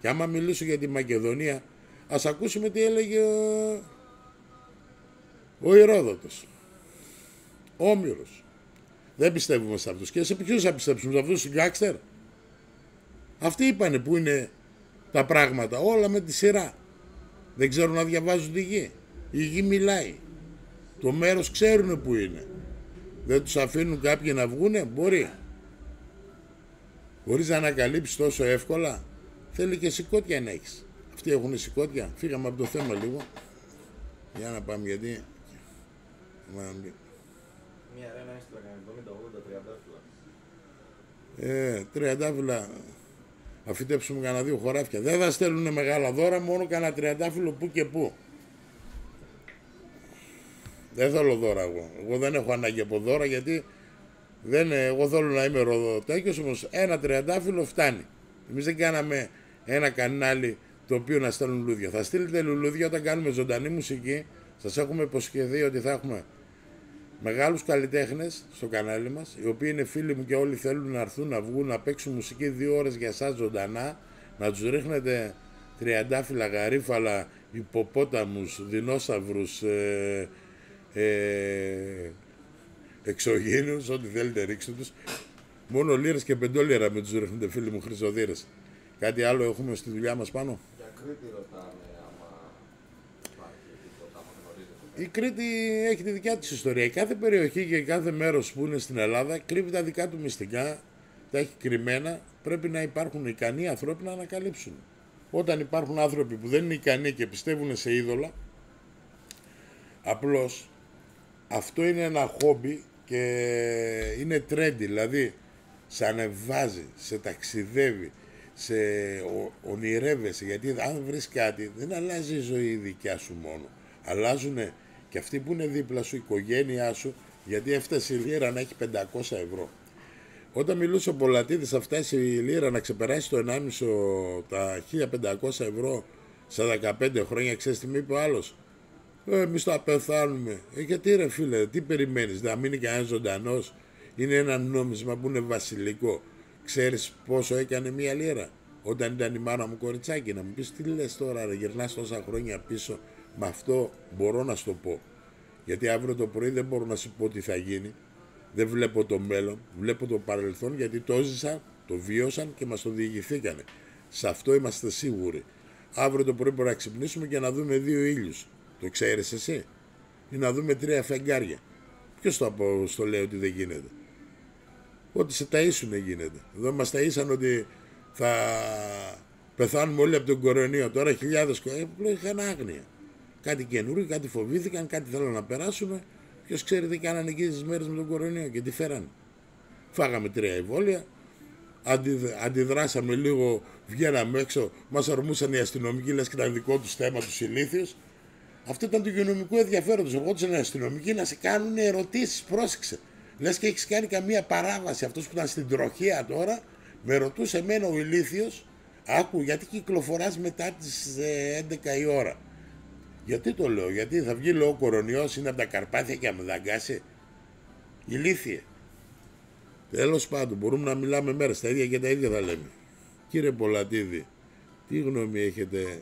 Και άμα μιλήσω για τη Μακεδονία, ας ακούσουμε τι έλεγε ο Ηρόδοτος. Όμηρος. Δεν πιστεύουμε σε αυτούς. Και σε ποιους θα πιστέψουμε? Σε αυτούς τους γκάξτερ? Αυτοί είπανε που είναι τα πράγματα, όλα με τη σειρά. Δεν ξέρουν να διαβάζουν τη γη. Η γη μιλάει. Το μέρος ξέρουν που είναι. Δεν τους αφήνουν κάποιοι να βγούνε? Μπορεί. Μπορείς να ανακαλύψεις τόσο εύκολα? Θέλει και σηκώτια να έχεις. Αυτοί έχουν σηκώτια. Φύγαμε από το θέμα λίγο. Για να πάμε, γιατί μια αρένα έστω 70-80 τριαντάφυλλα. Τριαντάφυλλα. Να φυτέψουμε κανένα 2 χωράφια. Δεν θα στέλνουν μεγάλα δώρα, μόνο κανένα τριαντάφυλλο που και που. Δεν θέλω δώρα εγώ. Εγώ δεν έχω ανάγκη από δώρα, γιατί εγώ θέλω να είμαι Ροδοτέκιος, όμως ένα τριαντάφυλλο φτάνει. Εμείς δεν κάναμε ένα κανάλι το οποίο να στέλνουν λουλούδια. Θα στείλετε λουλούδια όταν κάνουμε ζωντανή μουσική. Σας έχουμε υποσχεθεί ότι θα έχουμε μεγάλους καλλιτέχνες στο κανάλι μας, οι οποίοι είναι φίλοι μου και όλοι θέλουν να έρθουν να βγουν να παίξουν μουσική 2 ώρες για εσάς ζωντανά, να τους ρίχνετε τριαντάφυλλα, γαρίφαλα, υποπόταμους, δεινόσαυρους, εξωγήινους, ό,τι θέλετε ρίξτε τους. Μόνο λίρες και πεντόλιρα με τους ρίχνετε, φίλοι μου χρυσοδύρες. Κάτι άλλο έχουμε στη δουλειά μας πάνω? Για Κρήτη ρωτάνε άμα υπάρχει τίποτα, άμα γνωρίζετε. Η Κρήτη έχει τη δικιά της ιστορία. Κάθε περιοχή και κάθε μέρος που είναι στην Ελλάδα κρύβει τα δικά του μυστικά, τα έχει κρυμμένα. Πρέπει να υπάρχουν ικανοί άνθρωποι να ανακαλύψουν. Όταν υπάρχουν άνθρωποι που δεν είναι ικανοί και πιστεύουν σε είδωλα, απλώς αυτό είναι ένα χόμπι και είναι trendy, δηλαδή σε ανεβάζει, σε ταξιδεύει, σε ονειρεύεσαι, γιατί αν βρεις κάτι δεν αλλάζει η ζωή η δικιά σου μόνο. Αλλάζουν και αυτοί που είναι δίπλα σου, η οικογένειά σου, γιατί έφτασε η λίρα να έχει 500 ευρώ. Όταν μιλούσε ο Πολατίδης, θα φτάσει η λίρα να ξεπεράσει το 1,5 τα 1500 ευρώ στα 15 χρόνια, ξέρεις τι με είπε ο άλλος? Εμείς θα πεθάνουμε. Γιατί ρε φίλε, τι περιμένεις, να μείνει κανένας ζωντανός? Είναι ένα νόμισμα που είναι βασιλικό. Ξέρεις πόσο έκανε μία λίρα όταν ήταν η μάνα μου κοριτσάκι? Να μου πεις τι λες τώρα, ρε, γυρνάς τόσα χρόνια πίσω? Με αυτό μπορώ να σου το πω. Γιατί αύριο το πρωί δεν μπορώ να σου πω τι θα γίνει. Δεν βλέπω το μέλλον, βλέπω το παρελθόν, γιατί το έζησαν, το βίωσαν και μας το διηγηθήκανε. Σε αυτό είμαστε σίγουροι. Αύριο το πρωί μπορούμε να ξυπνήσουμε και να δούμε 2 ήλιους. Το ξέρεις εσύ? Ή να δούμε 3 φεγγάρια. Ποιος το λέει ότι δεν γίνεται? Ότι σε ταΐσουνε γίνεται. Εδώ μας ταΐσαν ότι θα πεθάνουμε όλοι από τον κορονοϊό. Τώρα χιλιάδες είχαν άγνοια. Κάτι καινούργιο, κάτι φοβήθηκαν, κάτι θέλουν να περάσουμε. Ποιος ξέρει τι κάνανε εκεί τις μέρες με τον κορονοϊό και τι φέρανε? Φάγαμε 3 εμβόλια, αντιδράσαμε λίγο, βγαίναμε έξω, μας αρμούσαν οι αστυνομικοί, λες και ήταν δικό τους θέμα τους ηλίθιους. Αυτό ήταν του υγειονομικού ενδιαφέροντος. Εγώ τους είναι αστυνομικοί να σε κάνουν ερωτήσεις, πρόσεξε. Λες και έχεις κάνει καμία παράβαση. Αυτός που ήταν στην τροχέα τώρα, με ρωτούσε εμένα ο ηλίθιος, άκου, γιατί κυκλοφοράς μετά τις 11 η ώρα? Γιατί το λέω? Γιατί θα βγει λέω κορονοϊός, είναι από τα Καρπάθια και να με δαγκάσει? Ηλίθιε. Τέλος πάντων, μπορούμε να μιλάμε μέρες, τα ίδια και τα ίδια θα λέμε. Κύριε Πολατίδη, τι γνώμη έχετε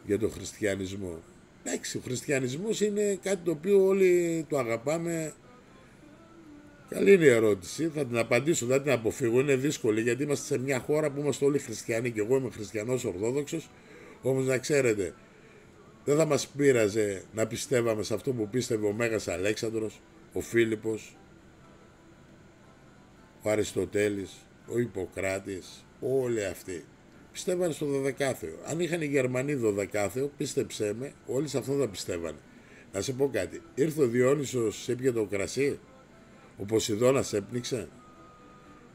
για το χριστιανισμό? Εντάξει, ο χριστιανισμός είναι κάτι το οποίο όλοι το αγαπάμε. Καλή είναι η ερώτηση, θα την απαντήσω, δεν την αποφύγω, είναι δύσκολη γιατί είμαστε σε μια χώρα που είμαστε όλοι χριστιανοί και εγώ είμαι χριστιανός Ορθόδοξος, όμως να ξέρετε, δεν θα μας πείραζε να πιστεύαμε σε αυτό που πίστευε ο Μέγας Αλέξανδρος, ο Φίλιππος, ο Αριστοτέλης, ο Ιπποκράτης, όλοι αυτοί. Πιστεύανε στο Δωδεκάθεο. Αν είχαν οι Γερμανοί Δωδεκάθεο, πίστεψέ με, όλοι σε αυτό θα πιστεύανε. Να σε πω κάτι, ήρθε ο Διόνυσος, έπιε το κρασί, ο Ποσειδώνας έπνιξε,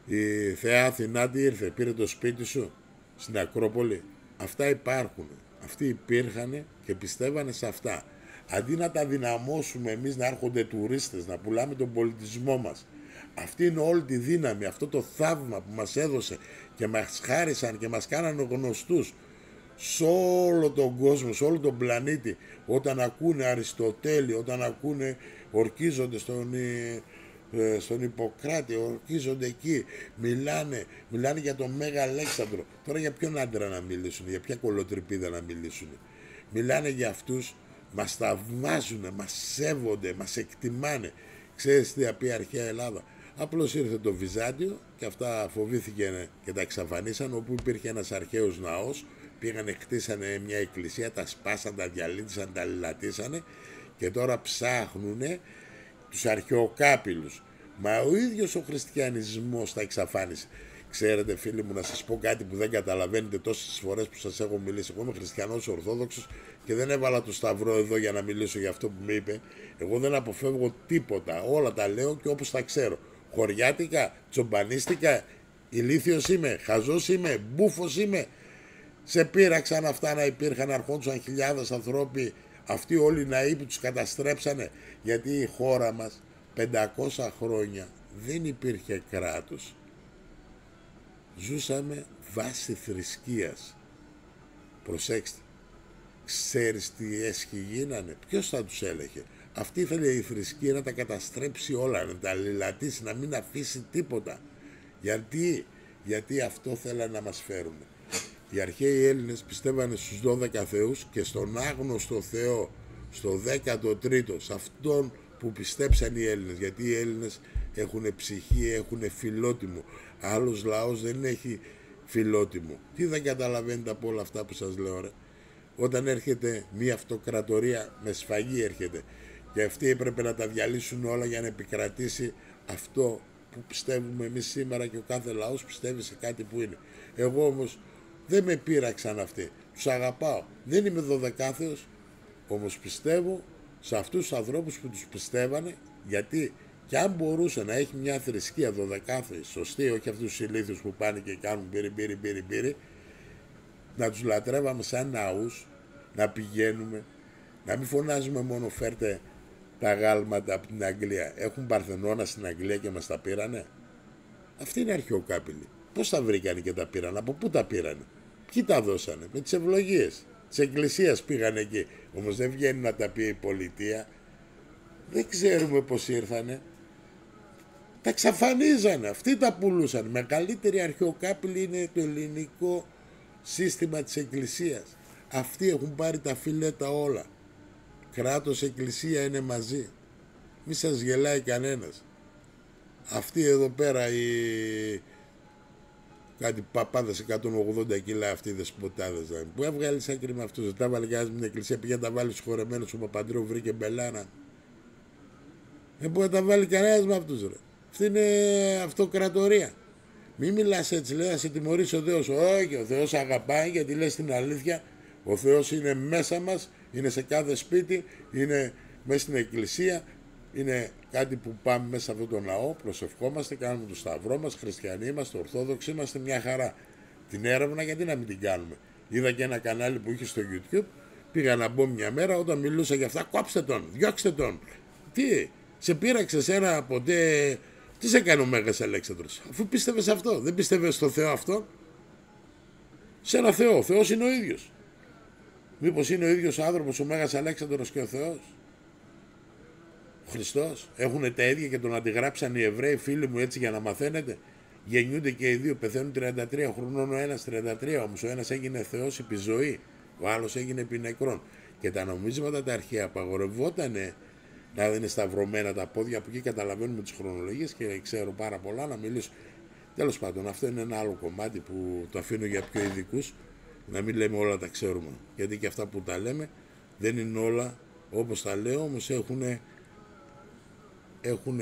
η Θεά Αθηνά τι ήρθε, πήρε το σπίτι σου στην Ακρόπολη? Αυτά υπάρχουν, αυτοί υπήρχαν και πιστεύανε σε αυτά. Αντί να τα δυναμώσουμε εμείς, να έρχονται τουρίστες, να πουλάμε τον πολιτισμό μας, αυτή είναι όλη τη δύναμη, αυτό το θαύμα που μας έδωσε και μας χάρισαν και μας κάνανε γνωστούς σε όλο τον κόσμο, σε όλο τον πλανήτη. Όταν ακούνε Αριστοτέλη, όταν ακούνε, ορκίζονται στον Ιπποκράτη, ορκίζονται εκεί, μιλάνε για τον Μέγα Αλέξανδρο. Τώρα για ποιον άντρα να μιλήσουν, για ποια κολοτρυπίδα να μιλήσουν? Μιλάνε για αυτούς, μας θαυμάζουν, μας σέβονται, μας εκτιμάνε. Ξέρεις τι απ' η αρχαία Ελλάδα? Απλώς ήρθε το Βυζάντιο και αυτά φοβήθηκε και τα εξαφανίσαν. Όπου υπήρχε ένας αρχαίος ναός, πήγανε, χτίσανε μια εκκλησία, τα σπάσαν, τα διαλύτησαν, τα λατήσανε και τώρα ψάχνουνε τους αρχαιοκάπηλους. Μα ο ίδιος ο χριστιανισμός τα εξαφάνισε. Ξέρετε φίλοι μου, να σας πω κάτι που δεν καταλαβαίνετε τόσες φορές που σας έχω μιλήσει. Εγώ είμαι χριστιανός Ορθόδοξος και δεν έβαλα το σταυρό εδώ για να μιλήσω για αυτό που με είπε. Εγώ δεν αποφεύγω τίποτα, όλα τα λέω και όπως τα ξέρω. Χωριάτικα, τσομπανίστικα, ηλίθιος είμαι, χαζός είμαι, μπούφος είμαι. Σε πείραξαν αυτά να υπήρχαν, αρχόντουσαν χιλιάδες ανθρώποι, αυτοί όλοι οι ναοί που τους καταστρέψανε, γιατί η χώρα μας 500 χρόνια δεν υπήρχε κράτος. Ζούσαμε βάσει θρησκείας. Προσέξτε, Ξέρεις τι έσχοι γίνανε, ποιος θα τους έλεγε? Αυτή ήθελε η θρησκεία να τα καταστρέψει όλα, να τα λιλατήσει, να μην αφήσει τίποτα. Γιατί αυτό θέλανε να μας φέρουν. Οι αρχαίοι Έλληνες πιστεύανε στους 12 θεούς και στον άγνωστο Θεό, στο 13ο, σε αυτόν που πιστέψαν οι Έλληνες. Γιατί οι Έλληνες έχουν ψυχή, έχουν φιλότιμο. Άλλος λαός δεν έχει φιλότιμο. Τι δεν καταλαβαίνετε από όλα αυτά που σας λέω, ρε? Όταν έρχεται μια αυτοκρατορία με σφαγή έρχεται και αυτοί έπρεπε να τα διαλύσουν όλα για να επικρατήσει αυτό που πιστεύουμε εμείς σήμερα, και ο κάθε λαός πιστεύει σε κάτι που είναι. Εγώ όμως δεν με πείραξαν αυτοί, τους αγαπάω, δεν είμαι 12άθεος, όμως πιστεύω σε αυτούς τους ανθρώπους που τους πιστεύανε, γιατί και αν μπορούσε να έχει μια θρησκεία 12άθεη, σωστή, όχι αυτούς τους ηλίθιους που πάνε και κάνουν πύρι, να τους λατρεύαμε σαν ναούς, να πηγαίνουμε, να μην φωνάζουμε μόνο φέρτε τα γάλματα από την Αγγλία. Έχουν Παρθενώνα στην Αγγλία και μας τα πήρανε. Αυτοί είναι αρχαιοκάπηλοι. Πώς τα βρήκανε και τα πήρανε, από πού τα πήρανε, ποιοι τα δώσανε? Με τις ευλογίες της Εκκλησίας πήγανε εκεί. Όμως δεν βγαίνει να τα πει η πολιτεία. Δεν ξέρουμε πώς ήρθανε. Τα εξαφανίζανε, αυτοί τα πουλούσαν. Μεγαλύτερη αρχαιοκάπηλη είναι το ελληνικό σύστημα της Εκκλησίας. Αυτοί έχουν πάρει τα φιλέτα όλα. Κράτος, Εκκλησία είναι μαζί. Μη σας γελάει κανένας. Αυτοί εδώ πέρα οι κάτι παπάδες 180 κιλά, αυτοί οι δεσποτάδες, δηλαδή, που έβγαλε άκρη με αυτούς. Δεν τα βάλει κανένας με την Εκκλησία, πήγε να τα βάλει στους χορεμένους. Ο Παπαντρέου βρήκε μπελάνα. Δεν μπορεί να τα βάλει κανένας με αυτούς, ρε. Αυτή είναι αυτοκρατορία. Μη μιλάς έτσι, λέει, να σε τιμωρήσει ο Θεός. Όχι, ο Θεός αγαπάει, γιατί λες την αλήθεια. Ο Θεός είναι μέσα μας, είναι σε κάθε σπίτι, είναι μέσα στην Εκκλησία, είναι κάτι που πάμε μέσα σε αυτόν τον ναό, προσευχόμαστε, κάνουμε το σταυρό μας, χριστιανοί είμαστε, ορθόδοξοι είμαστε, μια χαρά. Την έρευνα γιατί να μην την κάνουμε? Είδα και ένα κανάλι που είχε στο YouTube, πήγα να μπω μια μέρα, όταν μιλούσα για αυτά, κόψτε τον, διώξτε τον. Τι, σε πείραξε σένα ποτέ? Τι σε κάνει ο Μέγας Αλέξανδρος? Αφού πίστευες σε αυτό, δεν πίστευες στο Θεό αυτό? Σε ένα Θεό, ο Θεός είναι ο ίδιος. Μήπως είναι ο ίδιος άνθρωπος ο Μέγας Αλέξανδρος και ο Θεός? Ο Χριστός? Έχουν τα ίδια και τον αντιγράψαν οι Εβραίοι, φίλοι μου, έτσι για να μαθαίνετε. Γεννιούνται και οι δύο, πεθαίνουν 33 χρονών ο ένας, 33 όμως. Ο ένας έγινε Θεός επί ζωή, ο άλλος έγινε επί νεκρών. Και τα νομίσματα τα αρχαία απαγορευότανε να είναι σταυρωμένα τα πόδια. Από εκεί καταλαβαίνουμε τις χρονολογίες και ξέρω πάρα πολλά να μιλήσω. Τέλος πάντων, αυτό είναι ένα άλλο κομμάτι που το αφήνω για πιο ειδικούς. Να μην λέμε όλα τα ξέρουμε. Γιατί και αυτά που τα λέμε δεν είναι όλα όπως τα λέω, όμως έχουν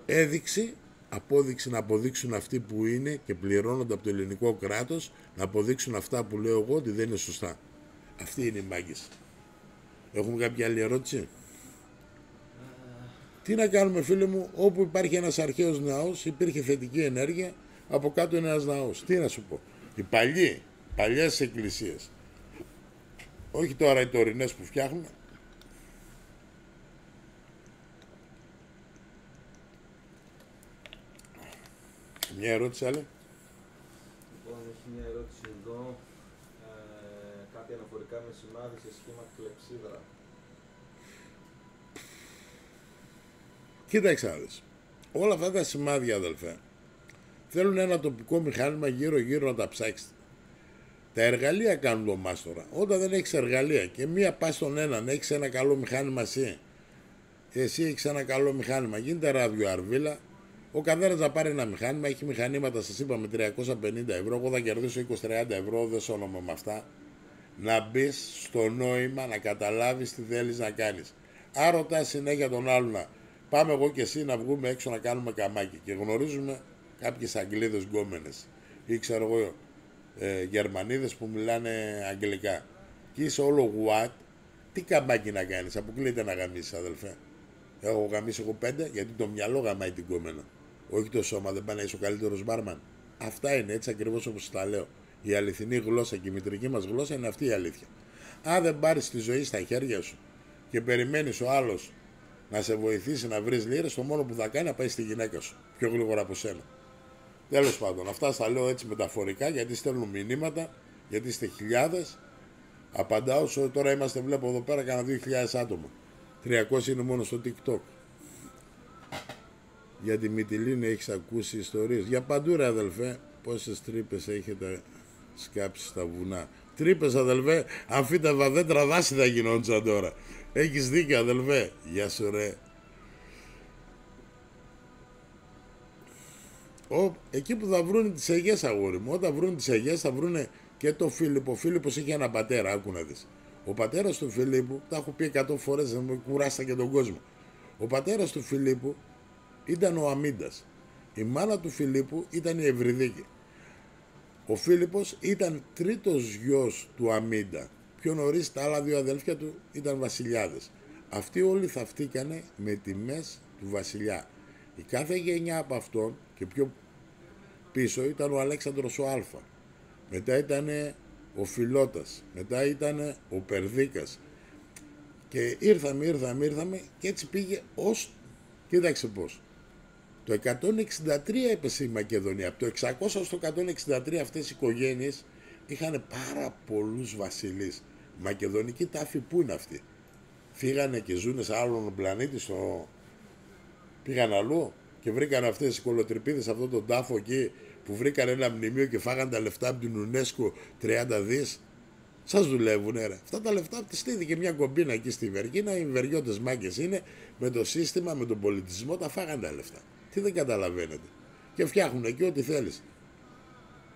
έδειξη, απόδειξη να αποδείξουν αυτοί που είναι και πληρώνονται από το ελληνικό κράτος, να αποδείξουν αυτά που λέω εγώ ότι δεν είναι σωστά. Αυτή είναι η μάγκες. Έχουμε κάποια άλλη ερώτηση? Τι να κάνουμε, φίλε μου? Όπου υπάρχει ένας αρχαίος ναός υπήρχε θετική ενέργεια, από κάτω είναι ένας ναός. Τι να σου πω? Οι παλιές εκκλησίες, όχι τώρα οι τωρινές που φτιάχνουν. Μια ερώτηση άλλη? Λοιπόν, έχει μια ερώτηση εδώ, κάτι αναφορικά με σημάδι σε σχήμα κλεψίδρα. Κοίταξε άδες. Όλα αυτά τα σημάδια, αδελφέ, θέλουν ένα τοπικό μηχάνημα γύρω-γύρω να τα ψάξετε. Τα εργαλεία κάνουν το μάστορα. Όταν δεν έχεις εργαλεία και μία πας στον έναν, έχεις ένα καλό μηχάνημα εσύ έχεις ένα καλό μηχάνημα, γίνεται ραδιοαρβίλα, ο καθένας θα πάρει ένα μηχάνημα, έχει μηχανήματα, σας είπαμε 350 ευρώ, εγώ θα κερδίσω 20-30 ευρώ, δεν σώνομαι με αυτά. Να μπεις στο νόημα, να καταλάβεις τι θέλεις να κάνεις. Αν ρωτάς συνέχεια τον άλλον, πάμε εγώ και εσύ να βγούμε έξω να κάνουμε καμάκι και γνωρίζουμε κάποιες Αγγλίδες γκόμενες ή ξέρω εγώ Γερμανίδες που μιλάνε αγγλικά και είσαι όλο what, τι καμπάκι να κάνεις? Αποκλείται να γαμίσεις, αδελφέ. Έχω γαμίσει εγώ 5, γιατί το μυαλό γαμάει την κόμενα, όχι το σώμα. Δεν πάει να είσαι ο καλύτερος μπάρμαν. Αυτά είναι έτσι ακριβώς όπως τα λέω. Η αληθινή γλώσσα και η μητρική μας γλώσσα είναι αυτή η αλήθεια. Αν δεν πάρεις τη ζωή στα χέρια σου και περιμένεις ο άλλος να σε βοηθήσει να βρεις λίρες, το μόνο που θα κάνει να πάει στη γυναίκα σου πιο γρήγορα από σένα. Τέλος πάντων, αυτά στα λέω έτσι μεταφορικά, γιατί στέλνουν μηνύματα, γιατί είστε χιλιάδες Απαντάω, τώρα είμαστε, βλέπω εδώ πέρα, κάνα 2.000 άτομα. 300 είναι μόνο στο TikTok. Για τη Μυτιλήνη έχεις ακούσει ιστορίες? Για παντού ρε αδελφέ, πόσες τρύπες έχετε σκάψει στα βουνά. Τρύπες αδελφέ, αμφίτευα δέντρα δάση θα γινόντουσαν τώρα. Έχεις δίκιο αδελφέ. Γεια σου ρε. Εκεί που θα βρούνε τις Αιγές, αγόρι μου, όταν βρουν τις Αιγές θα βρούνε και το Φίλιππο. Ο Φίλιππος είχε ένα πατέρα, άκου να δεις. Ο πατέρας του Φιλίππου, τα έχω πει 100 φορές, δεν μου κουράστα και τον κόσμο. Ο πατέρας του Φιλίππου ήταν ο Αμίντας. Η μάνα του Φιλίππου ήταν η Ευρυδίκη. Ο Φίλιππος ήταν τρίτος γιος του Αμίντα. Πιο νωρίς τα άλλα δύο αδέλφια του ήταν βασιλιάδες. Αυτοί όλοι θαυτήκανε με τιμές του βασιλιά. Η κάθε γενιά από αυτόν και πιο πίσω ήταν ο Αλέξανδρος ο Άλφα. Μετά ήταν ο Φιλότας. Μετά ήταν ο Περδίκας. Και ήρθαμε και έτσι πήγε ως... Κοίταξε πώς. Το 163 έπεσε η Μακεδονία. Από το 600 στο 163 αυτές οι οικογένειες είχαν πάρα πολλούς βασιλείς. Η μακεδονική τάφη πού είναι αυτή? Φύγανε και ζουνε σε άλλον πλανήτη, πήγαν αλλού και βρήκαν αυτές τις κολοτρυπίδες, αυτόν τον τάφο εκεί που βρήκαν ένα μνημείο και φάγαν τα λεφτά από την UNESCO 30 δις. Σας δουλεύουνε ρε. Αυτά τα λεφτά τη στήθηκε μια κομπίνα εκεί στη Βεργίνα. Οι Βεργιώτες μάγκες είναι, με το σύστημα, με τον πολιτισμό τα φάγαν τα λεφτά. Τι δεν καταλαβαίνετε? Και φτιάχνουν εκεί ό,τι θέλεις.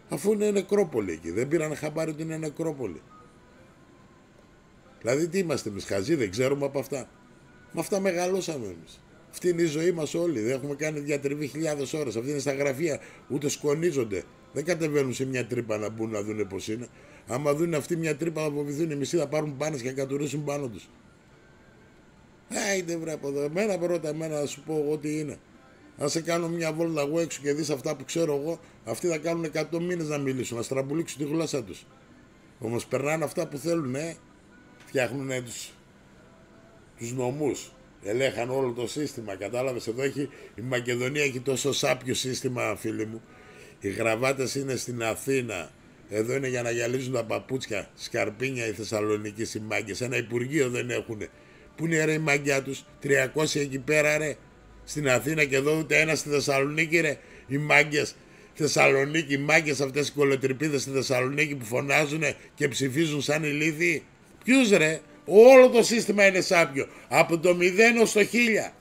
Αφού είναι νεκρόπολη εκεί. Δεν πήραν χαμπάρι ότι είναι νεκρόπολη. Δηλαδή τι είμαστε εμείς, χαζοί, δεν ξέρουμε από αυτά? Με αυτά μεγαλώσαμε εμείς. Αυτή είναι η ζωή μας όλοι. Δεν έχουμε κάνει διατριβή χιλιάδες ώρες. Αυτή είναι στα γραφεία. Ούτε σκονίζονται. Δεν κατεβαίνουν σε μια τρύπα να μπουν να δουν πώς είναι. Άμα δουν αυτή μια τρύπα θα φοβηθούν. Οι μισοί θα πάρουν πάνες και κατουρίσουν πάνω τους. Άιντε βρε από εδώ. Εμένα πρώτα, εμένα να σου πω εγώ τι είναι. Αν σε κάνω μια βόλτα εγώ έξω και δεις αυτά που ξέρω εγώ, αυτοί θα κάνουν 100 μήνες να μιλήσουν, να στραμπουλήξουν τη γλώσσα τους. Όμως περνάνε αυτά που θέλουν, φτιάχνουν τους νομούς. Ελέγχαν όλο το σύστημα, κατάλαβες? Εδώ η Μακεδονία έχει τόσο σάπιο σύστημα, φίλοι μου. Οι γραβάτες είναι στην Αθήνα. Εδώ είναι για να γυαλίζουν τα παπούτσια. Σκαρπίνια οι Θεσσαλονίκοι, οι μάγκες. Ένα υπουργείο δεν έχουνε. Πού είναι ρε η μάγκιά τους? 300 εκεί πέρα ρε. Στην Αθήνα και εδώ ούτε ένα στη Θεσσαλονίκη ρε. Οι μάγκες Θεσσαλονίκη, οι μάγκες αυτές οι κολοτρυπίδες στη Θεσσαλονίκη που φωνάζουν και ψηφίζουν σαν ηλίθιοι. Ποιους ρε? Όλο το σύστημα είναι σάπιο. Από το 0 ως το 1000.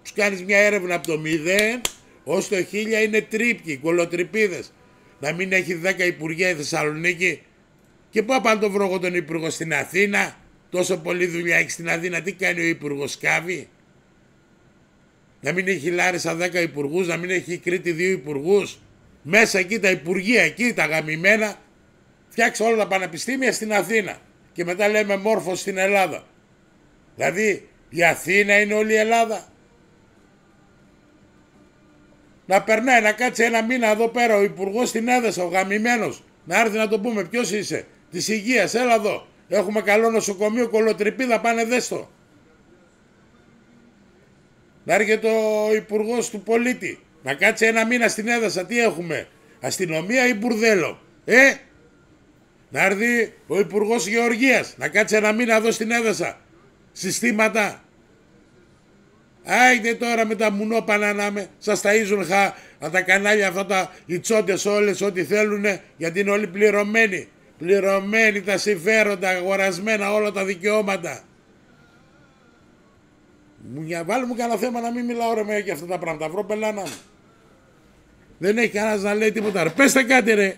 Τους κάνεις μια έρευνα από το 0 ως το 1000 είναι τρίπκοι, κολοτρυπίδες. Να μην έχει 10 υπουργεία η Θεσσαλονίκη. Και πού πάνε το βρω εγώ τον υπουργό? Στην Αθήνα? Τόσο πολλή δουλειά έχει στην Αθήνα. Τι κάνει ο υπουργός? Σκάβει? Να μην έχει Λάρισα 10 υπουργούς, να μην έχει Κρήτη 2 υπουργούς. Μέσα εκεί τα υπουργεία, εκεί τα γαμημένα. Φτιάξε όλα τα πανεπιστήμια στην Αθήνα. Και μετά λέμε μόρφωση στην Ελλάδα. Δηλαδή η Αθήνα είναι όλη η Ελλάδα? Να περνάει, να κάτσει ένα μήνα εδώ πέρα ο υπουργός στην Έδεσα, ο γαμημένος. Να έρθει να το πούμε, ποιος είσαι? Της υγείας, έλα εδώ. Έχουμε καλό νοσοκομείο, κολοτρυπίδα, πάνε δέστο. Να έρχεται ο υπουργός του πολίτη. Να κάτσει ένα μήνα στην Έδεσα, τι έχουμε? Αστυνομία ή μπουρδέλο? Να έρθει ο υπουργός Γεωργίας. Να κάτσει ένα μήνα εδώ στην Έδεσα. Συστήματα. Άιντε τώρα με τα μουνόπανα να με. Σας ταΐζουν τα κανάλια αυτά οι τσόντες όλες ό,τι θέλουνε, γιατί είναι όλοι πληρωμένοι. Πληρωμένοι τα συμφέροντα, αγορασμένα όλα τα δικαιώματα. Βάλε μου κανένα θέμα να μην μιλάω ρε για αυτά τα πράγματα. Βρω πελάνα μου. Δεν έχει κανένας να λέει τίποτα ρε. Πέστε κάτι ρε.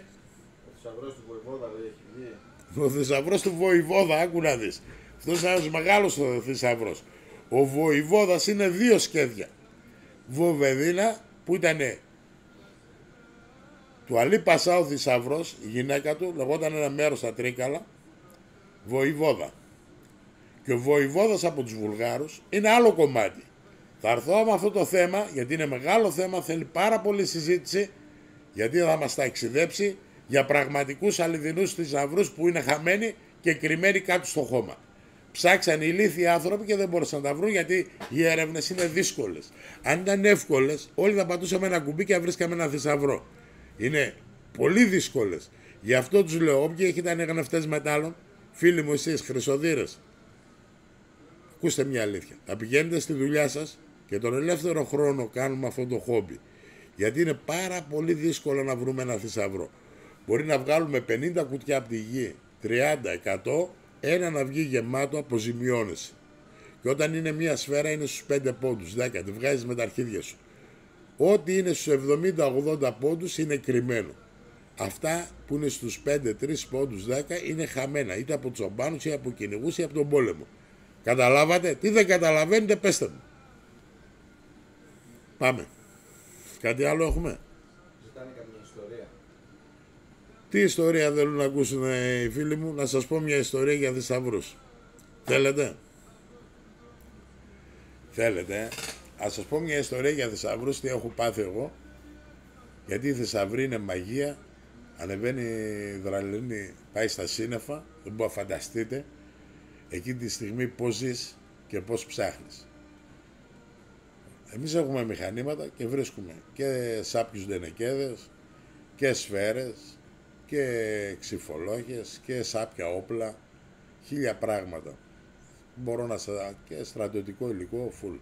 Ο θησαυρός του Βοηβόδα δεν έχει βγει? Ο θησαυρός του Βοηβόδα, άκου να δεις. Αυτός είναι ένας μεγάλος θησαυρός. Ο Βοηβόδας είναι δύο σχέδια. Βοβεδίνα που ήταν του Αλή Πασά ο θησαυρός, η γυναίκα του, λεγόταν ένα μέρος στα Τρίκαλα, Βοηβόδα. Και ο Βοηβόδας από τους Βουλγάρους είναι άλλο κομμάτι. Θα έρθω με αυτό το θέμα, γιατί είναι μεγάλο θέμα, θέλει πάρα πολύ συζήτηση, γιατί θα μας τα εξειδέψει για πραγματικούς αληθινούς θησαυρούς που είναι χαμένοι και κρυμμένοι κάτω στο χώμα. Ψάξαν οι ηλίθιοι άνθρωποι και δεν μπορούσαν να τα βρουν, γιατί οι έρευνες είναι δύσκολες. Αν ήταν εύκολες, όλοι θα πατούσαμε ένα κουμπί και θα βρίσκαμε ένα θησαυρό. Είναι πολύ δύσκολες. Γι' αυτό τους λέω, όποιοι έχετε ανεγνευτές μετάλλων, Φίλοι μου εσείς χρυσοδύρες, ακούστε μια αλήθεια. Θα πηγαίνετε στη δουλειά σας και τον ελεύθερο χρόνο κάνουμε αυτό το χόμπι. Γιατί είναι πάρα πολύ δύσκολο να βρούμε ένα θησαυρό. Μπορεί να βγάλουμε 50 κουτιά από τη γη, 30, 100, ένα να βγει γεμάτο, αποζημιώνεσαι. Και όταν είναι μια σφαίρα είναι στους 5 πόντους, 10, τη βγάζεις με τα αρχίδια σου. Ό,τι είναι στους 70-80 πόντους είναι κρυμμένο. Αυτά που είναι στους 5, 3 πόντους, 10 είναι χαμένα, είτε από τσομπάνους, είτε από κυνηγούς, είτε από τον πόλεμο. Καταλάβατε? Τι δεν καταλαβαίνετε, πέστε μου. Πάμε. Κάτι άλλο έχουμε? Ζητάνε καμία ιστορία. Τι ιστορία θέλουν να ακούσουν οι φίλοι μου? Να σας πω μια ιστορία για θησαυρούς. Θέλετε? Θέλετε? Ας σας πω μια ιστορία για θησαυρούς, τι έχω πάθει εγώ. Γιατί η θησαυρή είναι μαγεία. Ανεβαίνει η δραλίνη, πάει στα σύννεφα. Δεν μπορείτε να φανταστείτε εκείνη τη στιγμή πώς ζεις και πώς ψάχνεις. Εμείς έχουμε μηχανήματα και βρίσκουμε και σάπιους δενεκέδες και σφαίρες και ξυφολόγες και σάπια όπλα, 1000 πράγματα. Μπορώ να σας... και στρατιωτικό υλικό, full.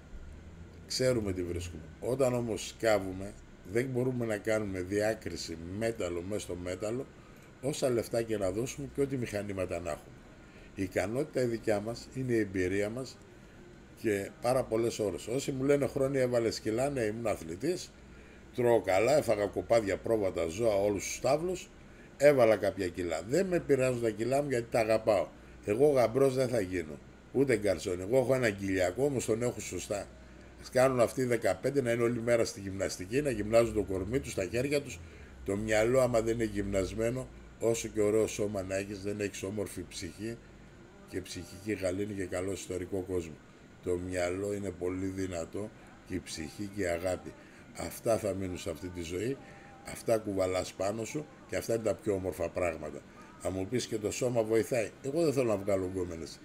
Ξέρουμε τι βρίσκουμε. Όταν όμως σκάβουμε, δεν μπορούμε να κάνουμε διάκριση μέταλλο μέσα στο μέταλλο, όσα λεφτά και να δώσουμε και ό,τι μηχανήματα να έχουμε. Η ικανότητα η δικιά μας είναι η εμπειρία μας και πάρα πολλές ώρες. Όσοι μου λένε χρόνια έβαλες κιλά, ναι, ήμουν αθλητής, τρώω καλά, έφαγα κοπάδια, πρόβατα, ζώα, όλους τους τάβλους, έβαλα κάποια κιλά. Δεν με πειράζουν τα κιλά μου γιατί τα αγαπάω. Εγώ γαμπρός δεν θα γίνω, ούτε γκαρσόνι. Εγώ έχω ένα κοιλιακό, όμως τον έχω σωστά. Ας κάνουν αυτοί οι 15 να είναι όλη μέρα στη γυμναστική, να γυμνάζουν το κορμί τους, τα χέρια τους. Το μυαλό, άμα δεν είναι γυμνασμένο, όσο και ωραίο σώμα να έχεις, δεν έχεις όμορφη ψυχή και ψυχική γαλήνη και καλό ιστορικό κόσμο. Το μυαλό είναι πολύ δυνατό και η ψυχή και η αγάπη. Αυτά θα μείνουν σε αυτή τη ζωή, αυτά κουβαλάς πάνω σου και αυτά είναι τα πιο όμορφα πράγματα. Θα μου πεις και το σώμα βοηθάει. Εγώ δεν θέλω να βγάλω γκόμενες.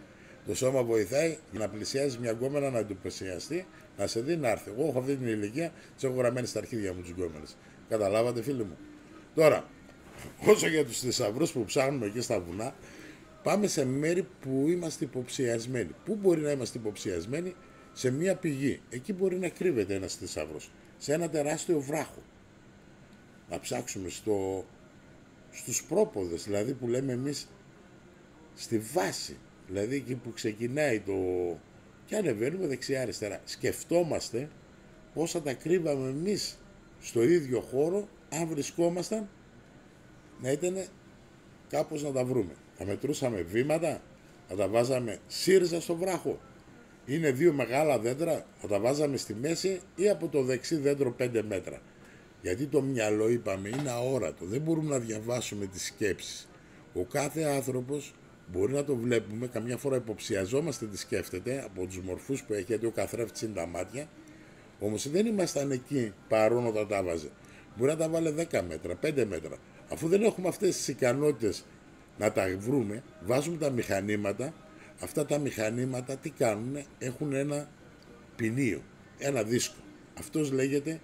Το σώμα βοηθάει για να πλησιάζει μια γκόμενα να εντυπωσιαστεί, να σε δει να έρθει. Εγώ έχω αυτή την ηλικία, τις έχω γραμμένες στα αρχίδια μου τις γκόμενες. Καταλάβατε, φίλοι μου? Τώρα, όσο για τους θησαυρούς που ψάχνουμε εκεί στα βουνά, πάμε σε μέρη που είμαστε υποψιασμένοι. Πού μπορεί να είμαστε υποψιασμένοι? Σε μια πηγή. Εκεί μπορεί να κρύβεται ένας θησαυρός. Σε ένα τεράστιο βράχο. Να ψάξουμε στους πρόποδες, δηλαδή που λέμε εμείς στη βάση. Δηλαδή εκεί που ξεκινάει το... και ανεβαίνουμε δεξιά-αριστερά. Σκεφτόμαστε πώς θα τα κρύβαμε εμείς στο ίδιο χώρο, αν βρισκόμασταν, να ήταν κάπως να τα βρούμε. Θα μετρούσαμε βήματα, θα τα βάζαμε σύρζα στο βράχο. Είναι 2 μεγάλα δέντρα, θα τα βάζαμε στη μέση ή από το δεξί δέντρο 5 μέτρα. Γιατί το μυαλό, είπαμε, είναι αόρατο. Δεν μπορούμε να διαβάσουμε τις σκέψεις. Ο κάθε άνθρωπος μπορεί να το βλέπουμε, καμιά φορά υποψιαζόμαστε τι σκέφτεται από τους μορφούς που έχει, γιατί ο καθρέφτης είναι τα μάτια. Όμως δεν ήμασταν εκεί παρόν όταν τα βάζε. Μπορεί να τα βάλε 10 μέτρα, 5 μέτρα. Αφού δεν έχουμε αυτές τις ικανότητες να τα βρούμε, βάζουμε τα μηχανήματα. Αυτά τα μηχανήματα τι κάνουνε? Έχουν ένα ποινίο, ένα δίσκο. Αυτός λέγεται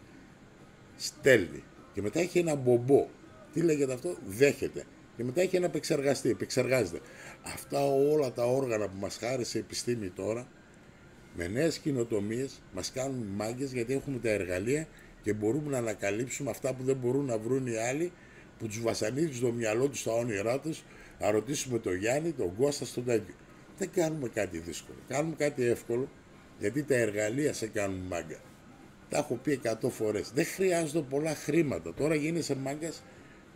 στέλνει. Και μετά έχει ένα μπομπό. Τι λέγεται αυτό? Δέχεται. Και μετά έχει ένα επεξεργαστή, επεξεργάζεται. Αυτά όλα τα όργανα που μας χάρισε η επιστήμη τώρα, με νέες καινοτομίες, μας κάνουν μάγκες, γιατί έχουμε τα εργαλεία και μπορούμε να ανακαλύψουμε αυτά που δεν μπορούν να βρουν οι άλλοι, που τους βασανίζουν στο μυαλό τους, στα όνειρά τους. Να ρωτήσουμε τον Γιάννη, τον Κώστα, τον τέτοιο. Δεν κάνουμε κάτι δύσκολο. Κάνουμε κάτι εύκολο, γιατί τα εργαλεία σε κάνουν μάγκα. Τα έχω πει 100 φορές. Δεν χρειάζονται πολλά χρήματα. Τώρα γίνεσαι μάγκας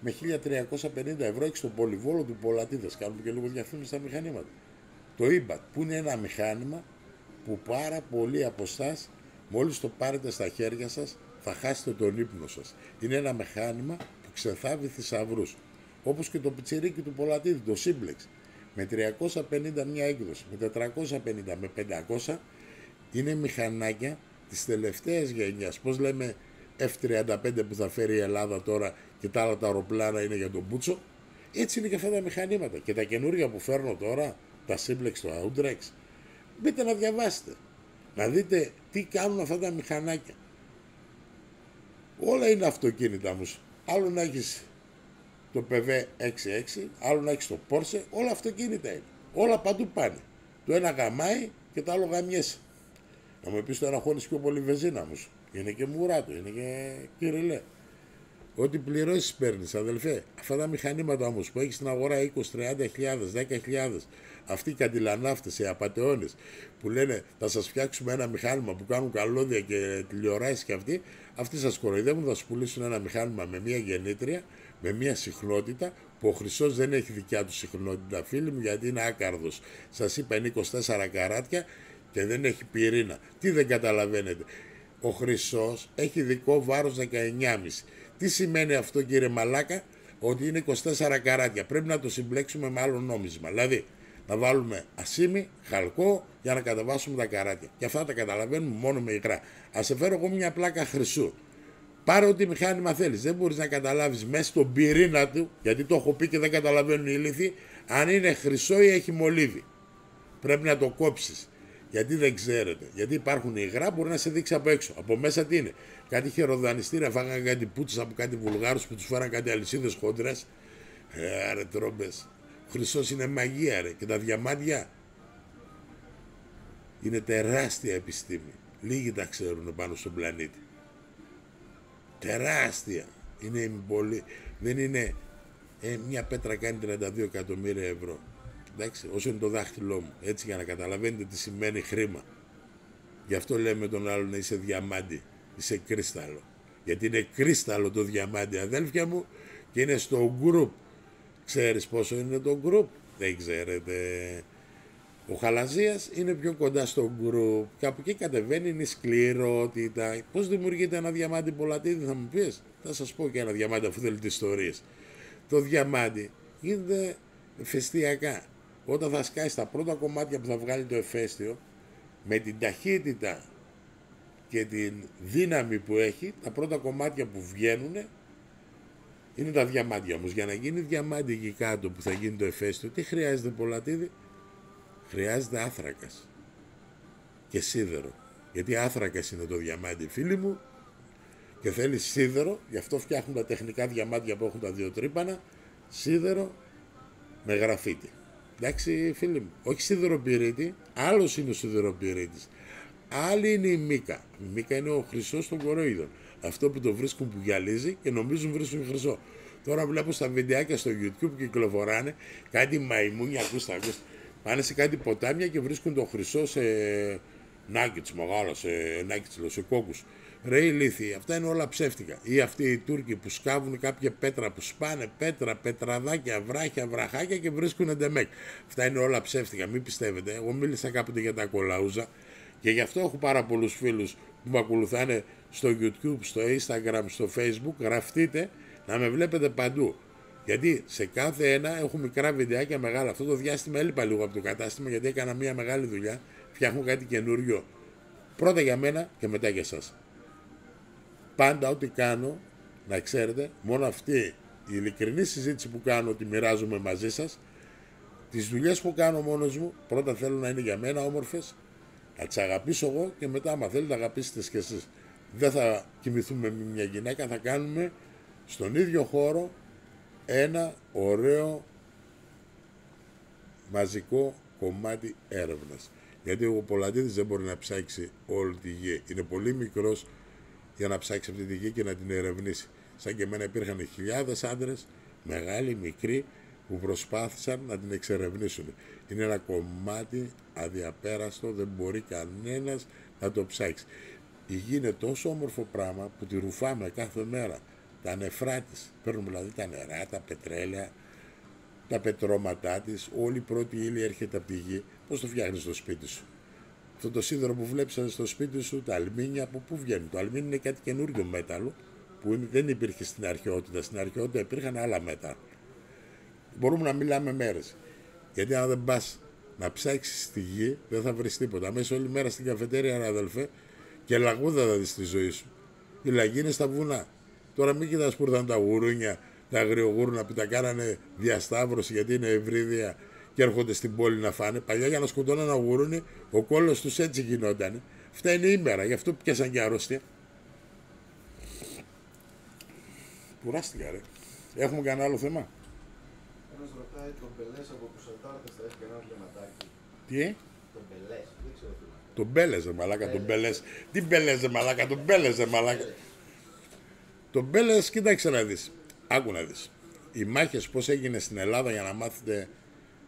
με 1.350 ευρώ, έχεις τον πολυβόλο του Πολατίδες. Κάνουμε και λίγο διαφήμιση στα μηχανήματα. Το EBAT, που είναι ένα μηχάνημα που πάρα πολλοί από εσάς, μόλις το πάρετε στα χέρια σας, θα χάσετε τον ύπνο σας. Είναι ένα μηχάνημα που ξεθάβει θησαυρούς. Όπως και το πιτσιρίκι του Πολατίδη, το Simplex. Με 350 μια έκδοση, με 450, με 500, είναι μηχανάκια της τελευταίας γενιάς. Πώς λέμε F-35 που θα φέρει η Ελλάδα τώρα και τα άλλα τα αεροπλάνα είναι για τον Μπούτσο. Έτσι είναι και αυτά τα μηχανήματα. Και τα καινούργια που φέρνω τώρα, τα Simplex, το Outrex, μπείτε να διαβάσετε. Να δείτε τι κάνουν αυτά τα μηχανάκια. Όλα είναι αυτοκίνητα όμως. Άλλο να έχεις το PV 66, άλλο να έχεις το Porsche, όλα αυτοκίνητα είναι. Όλα παντού πάνε. Το ένα γαμάει και το άλλο γαμιέσαι. Να μου πεις το ένα χώνεις πιο πολύ βενζίνα μου. Είναι και μουρά του, είναι και κυριλέ. Ό,τι πληρώσεις παίρνεις, αδελφέ. Αυτά τα μηχανήματα όμως που έχεις στην αγορά 20, 30.000, 10.000, αυτοί οι καντιλανάφτες, οι απατεώνες που λένε θα σας φτιάξουμε ένα μηχάνημα που κάνουν καλώδια και τηλεοράσεις και αυτοί σας κοροϊδεύουν, θα σου πουλήσουν ένα μηχάνημα με μία γεννήτρια, με μία συχνότητα που ο χρυσός δεν έχει δικιά του συχνότητα, φίλοι μου, γιατί είναι άκαρδος. Σας είπα είναι 24 καράτια και δεν έχει πυρήνα. Τι δεν καταλαβαίνετε? Ο χρυσός έχει δικό βάρος 19,5. Τι σημαίνει αυτό, κύριε μαλάκα? Ότι είναι 24 καράτια. Πρέπει να το συμπλέξουμε με άλλο νόμισμα. Δηλαδή να βάλουμε ασίμι, χαλκό για να κατεβάσουμε τα καράτια. Και αυτά τα καταλαβαίνουμε μόνο με υγρά. Ας σε φέρω εγώ μια πλάκα χρυσού. Πάρε ό,τι μηχάνημα θέλεις. Δεν μπορείς να καταλάβεις μέσα στον πυρήνα του, γιατί το έχω πει και δεν καταλαβαίνουν οι ηλίθιοι, αν είναι χρυσό ή έχει μολύβι. Πρέπει να το κόψεις. Γιατί δεν ξέρετε. Γιατί υπάρχουν υγρά, μπορεί να σε δείξει από έξω. Από μέσα τι είναι? Κάτι χεροδανιστήρια, φάγανε κάτι πούτσες από κάτι Βουλγάρους που τους φέραν κάτι αλυσίδες χόντρες. Ρε τρόμπες. Ο χρυσός είναι μαγεία, ρε. Και τα διαμάντια είναι τεράστια επιστήμη. Λίγοι τα ξέρουν πάνω στον πλανήτη. Τεράστια. Είναι πολύ. Δεν είναι. Μια πέτρα κάνει 32 εκατομμύρια ευρώ. Εντάξει, όσο είναι το δάχτυλό μου. Έτσι, για να καταλαβαίνετε τι σημαίνει χρήμα. Γι' αυτό λέμε τον άλλον είσαι διαμάντι. Είσαι κρίσταλο. Γιατί είναι κρίσταλο το διαμάντι, αδέλφια μου, και είναι στο γκρουπ. Ξέρεις πόσο είναι το γκρουπ? Δεν ξέρετε. Ο Χαλαζίας είναι πιο κοντά στο γκρουπ. Κάπου εκεί κατεβαίνει, είναι η σκληρότητα. Πώς δημιουργείται ένα διαμάντι, Πολατίδη, θα μου πεις? Θα σας πω και ένα διαμάντι, αφού θέλετε ιστορίες. Το διαμάντι γίνεται εφαιστειακά. Όταν θα σκάσει τα πρώτα κομμάτια που θα βγάλει το εφαίστειο, με την ταχύτητα και την δύναμη που έχει, τα πρώτα κομμάτια που βγαίνουν είναι τα διαμάντια. Όμως για να γίνει διαμάντι εκεί κάτω που θα γίνει το εφαίστειο, τι χρειάζεται, Πολατίδη? Χρειάζεται άθρακας και σίδερο. Γιατί άθρακας είναι το διαμάντι, φίλοι μου, και θέλει σίδερο. Γι' αυτό φτιάχνουν τα τεχνικά διαμάντια που έχουν τα δύο τρύπανα, σίδερο με γραφίτι. Εντάξει, φίλοι μου, όχι σιδεροπυρίτη, άλλος είναι ο σιδεροπυρίτης. Άλλη είναι η μίκα. Η μίκα είναι ο χρυσός των κοροϊδών. Αυτό που το βρίσκουν που γυαλίζει και νομίζουν βρίσκουν χρυσό. Τώρα βλέπω στα βιντεάκια στο YouTube που κυκλοφοράνε κάτι μαϊμούνια, ακούστε. Πάνε σε κάτι ποτάμια και βρίσκουν το χρυσό σε νάγκετς μεγάλα, σε νάγκετς, σε κόκκους. Ρε ηλίθιοι, αυτά είναι όλα ψεύτικα. Ή αυτοί οι Τούρκοι που σκάβουν κάποια πέτρα, που σπάνε πέτρα, πετραδάκια, βράχια, βραχάκια και βρίσκουν ντεμέκ. Αυτά είναι όλα ψεύτικα, μην πιστεύετε. Εγώ μίλησα κάποτε για τα κολαούζα και γι' αυτό έχω πάρα πολλούς φίλους που με ακολουθάνε στο YouTube, στο Instagram, στο Facebook. Γραφτείτε να με βλέπετε παντού. Γιατί σε κάθε ένα έχω μικρά βιντεάκια μεγάλα. Αυτό το διάστημα έλειπα λίγο από το κατάστημα γιατί έκανα μια μεγάλη δουλειά. Φτιάχνω κάτι καινούριο. Πρώτα για μένα και μετά για εσάς. Πάντα ό,τι κάνω, να ξέρετε, μόνο αυτή η ειλικρινή συζήτηση που κάνω, ότι μοιράζομαι μαζί σας, τις δουλειές που κάνω μόνος μου, πρώτα θέλω να είναι για μένα όμορφες, να τις αγαπήσω εγώ και μετά, άμα θέλετε, αγαπήσετε και εσείς. Δεν θα κοιμηθούμε με μια γυναίκα, θα κάνουμε στον ίδιο χώρο ένα ωραίο μαζικό κομμάτι έρευνας. Γιατί ο Πολατίδης δεν μπορεί να ψάξει όλη τη γη. Είναι πολύ μικρός για να ψάξει αυτή τη γη και να την ερευνήσει. Σαν και εμένα υπήρχαν χιλιάδες άντρες, μεγάλοι, μικροί, που προσπάθησαν να την εξερευνήσουν. Είναι ένα κομμάτι αδιαπέραστο, δεν μπορεί κανένας να το ψάξει. Η γη είναι τόσο όμορφο πράγμα που τη ρουφάμε κάθε μέρα. Τα νεφρά της, παίρνουμε δηλαδή τα νερά, τα πετρέλαια, τα πετρώματά της, όλη η πρώτη ύλη έρχεται από τη γη. Πώς το φτιάχνεις στο σπίτι σου? Αυτό το σίδερο που βλέπεις στο σπίτι σου, τα αλμίνια, από πού βγαίνουν? Το αλμίνιο είναι κάτι καινούριο μέταλλο που δεν υπήρχε στην αρχαιότητα. Στην αρχαιότητα υπήρχαν άλλα μέταλλα. Μπορούμε να μιλάμε μέρες. Γιατί αν δεν πας να ψάξεις στη γη, δεν θα βρεις τίποτα. Μέσα όλη μέρα στην καφετέρια, αδελφέ, και λαγούδα θα δεις στη ζωή σου. Η λαγή είναι στα βουνά. Τώρα μην κοιτάς που ήρθαν τα γουρούνια, τα αγριογούρνα που τα κάνανε διασταύρωση γιατί είναι ευρύδια και έρχονται στην πόλη να φάνε. Παλιά για να σκοτώνουν ένα γουρούνι, ο κόλλος τους έτσι γινόταν. Αυτά είναι ήμερα, γι' αυτό πιάσαν και αρρώστια. Κουράστηκα, ρε. Έχουμε κανένα άλλο θέμα? Ένας ρωτάει ρωτάει τον Μπελές από τους Αντάρτες, θα έχει κανένα βλεμματάκι. Τι? Τον Μπελές, δεν ξέρω τι. Τον Μπέλες, μαλάκα, τον Μπέλες. Τι Μπέλες, μαλάκα, τον Μπέλες, μαλάκα. Τον Μπέλες, κοίταξε να δεις. Άκου να δεις. Οι μάχες πώς έγινε στην Ελλάδα για να μάθετε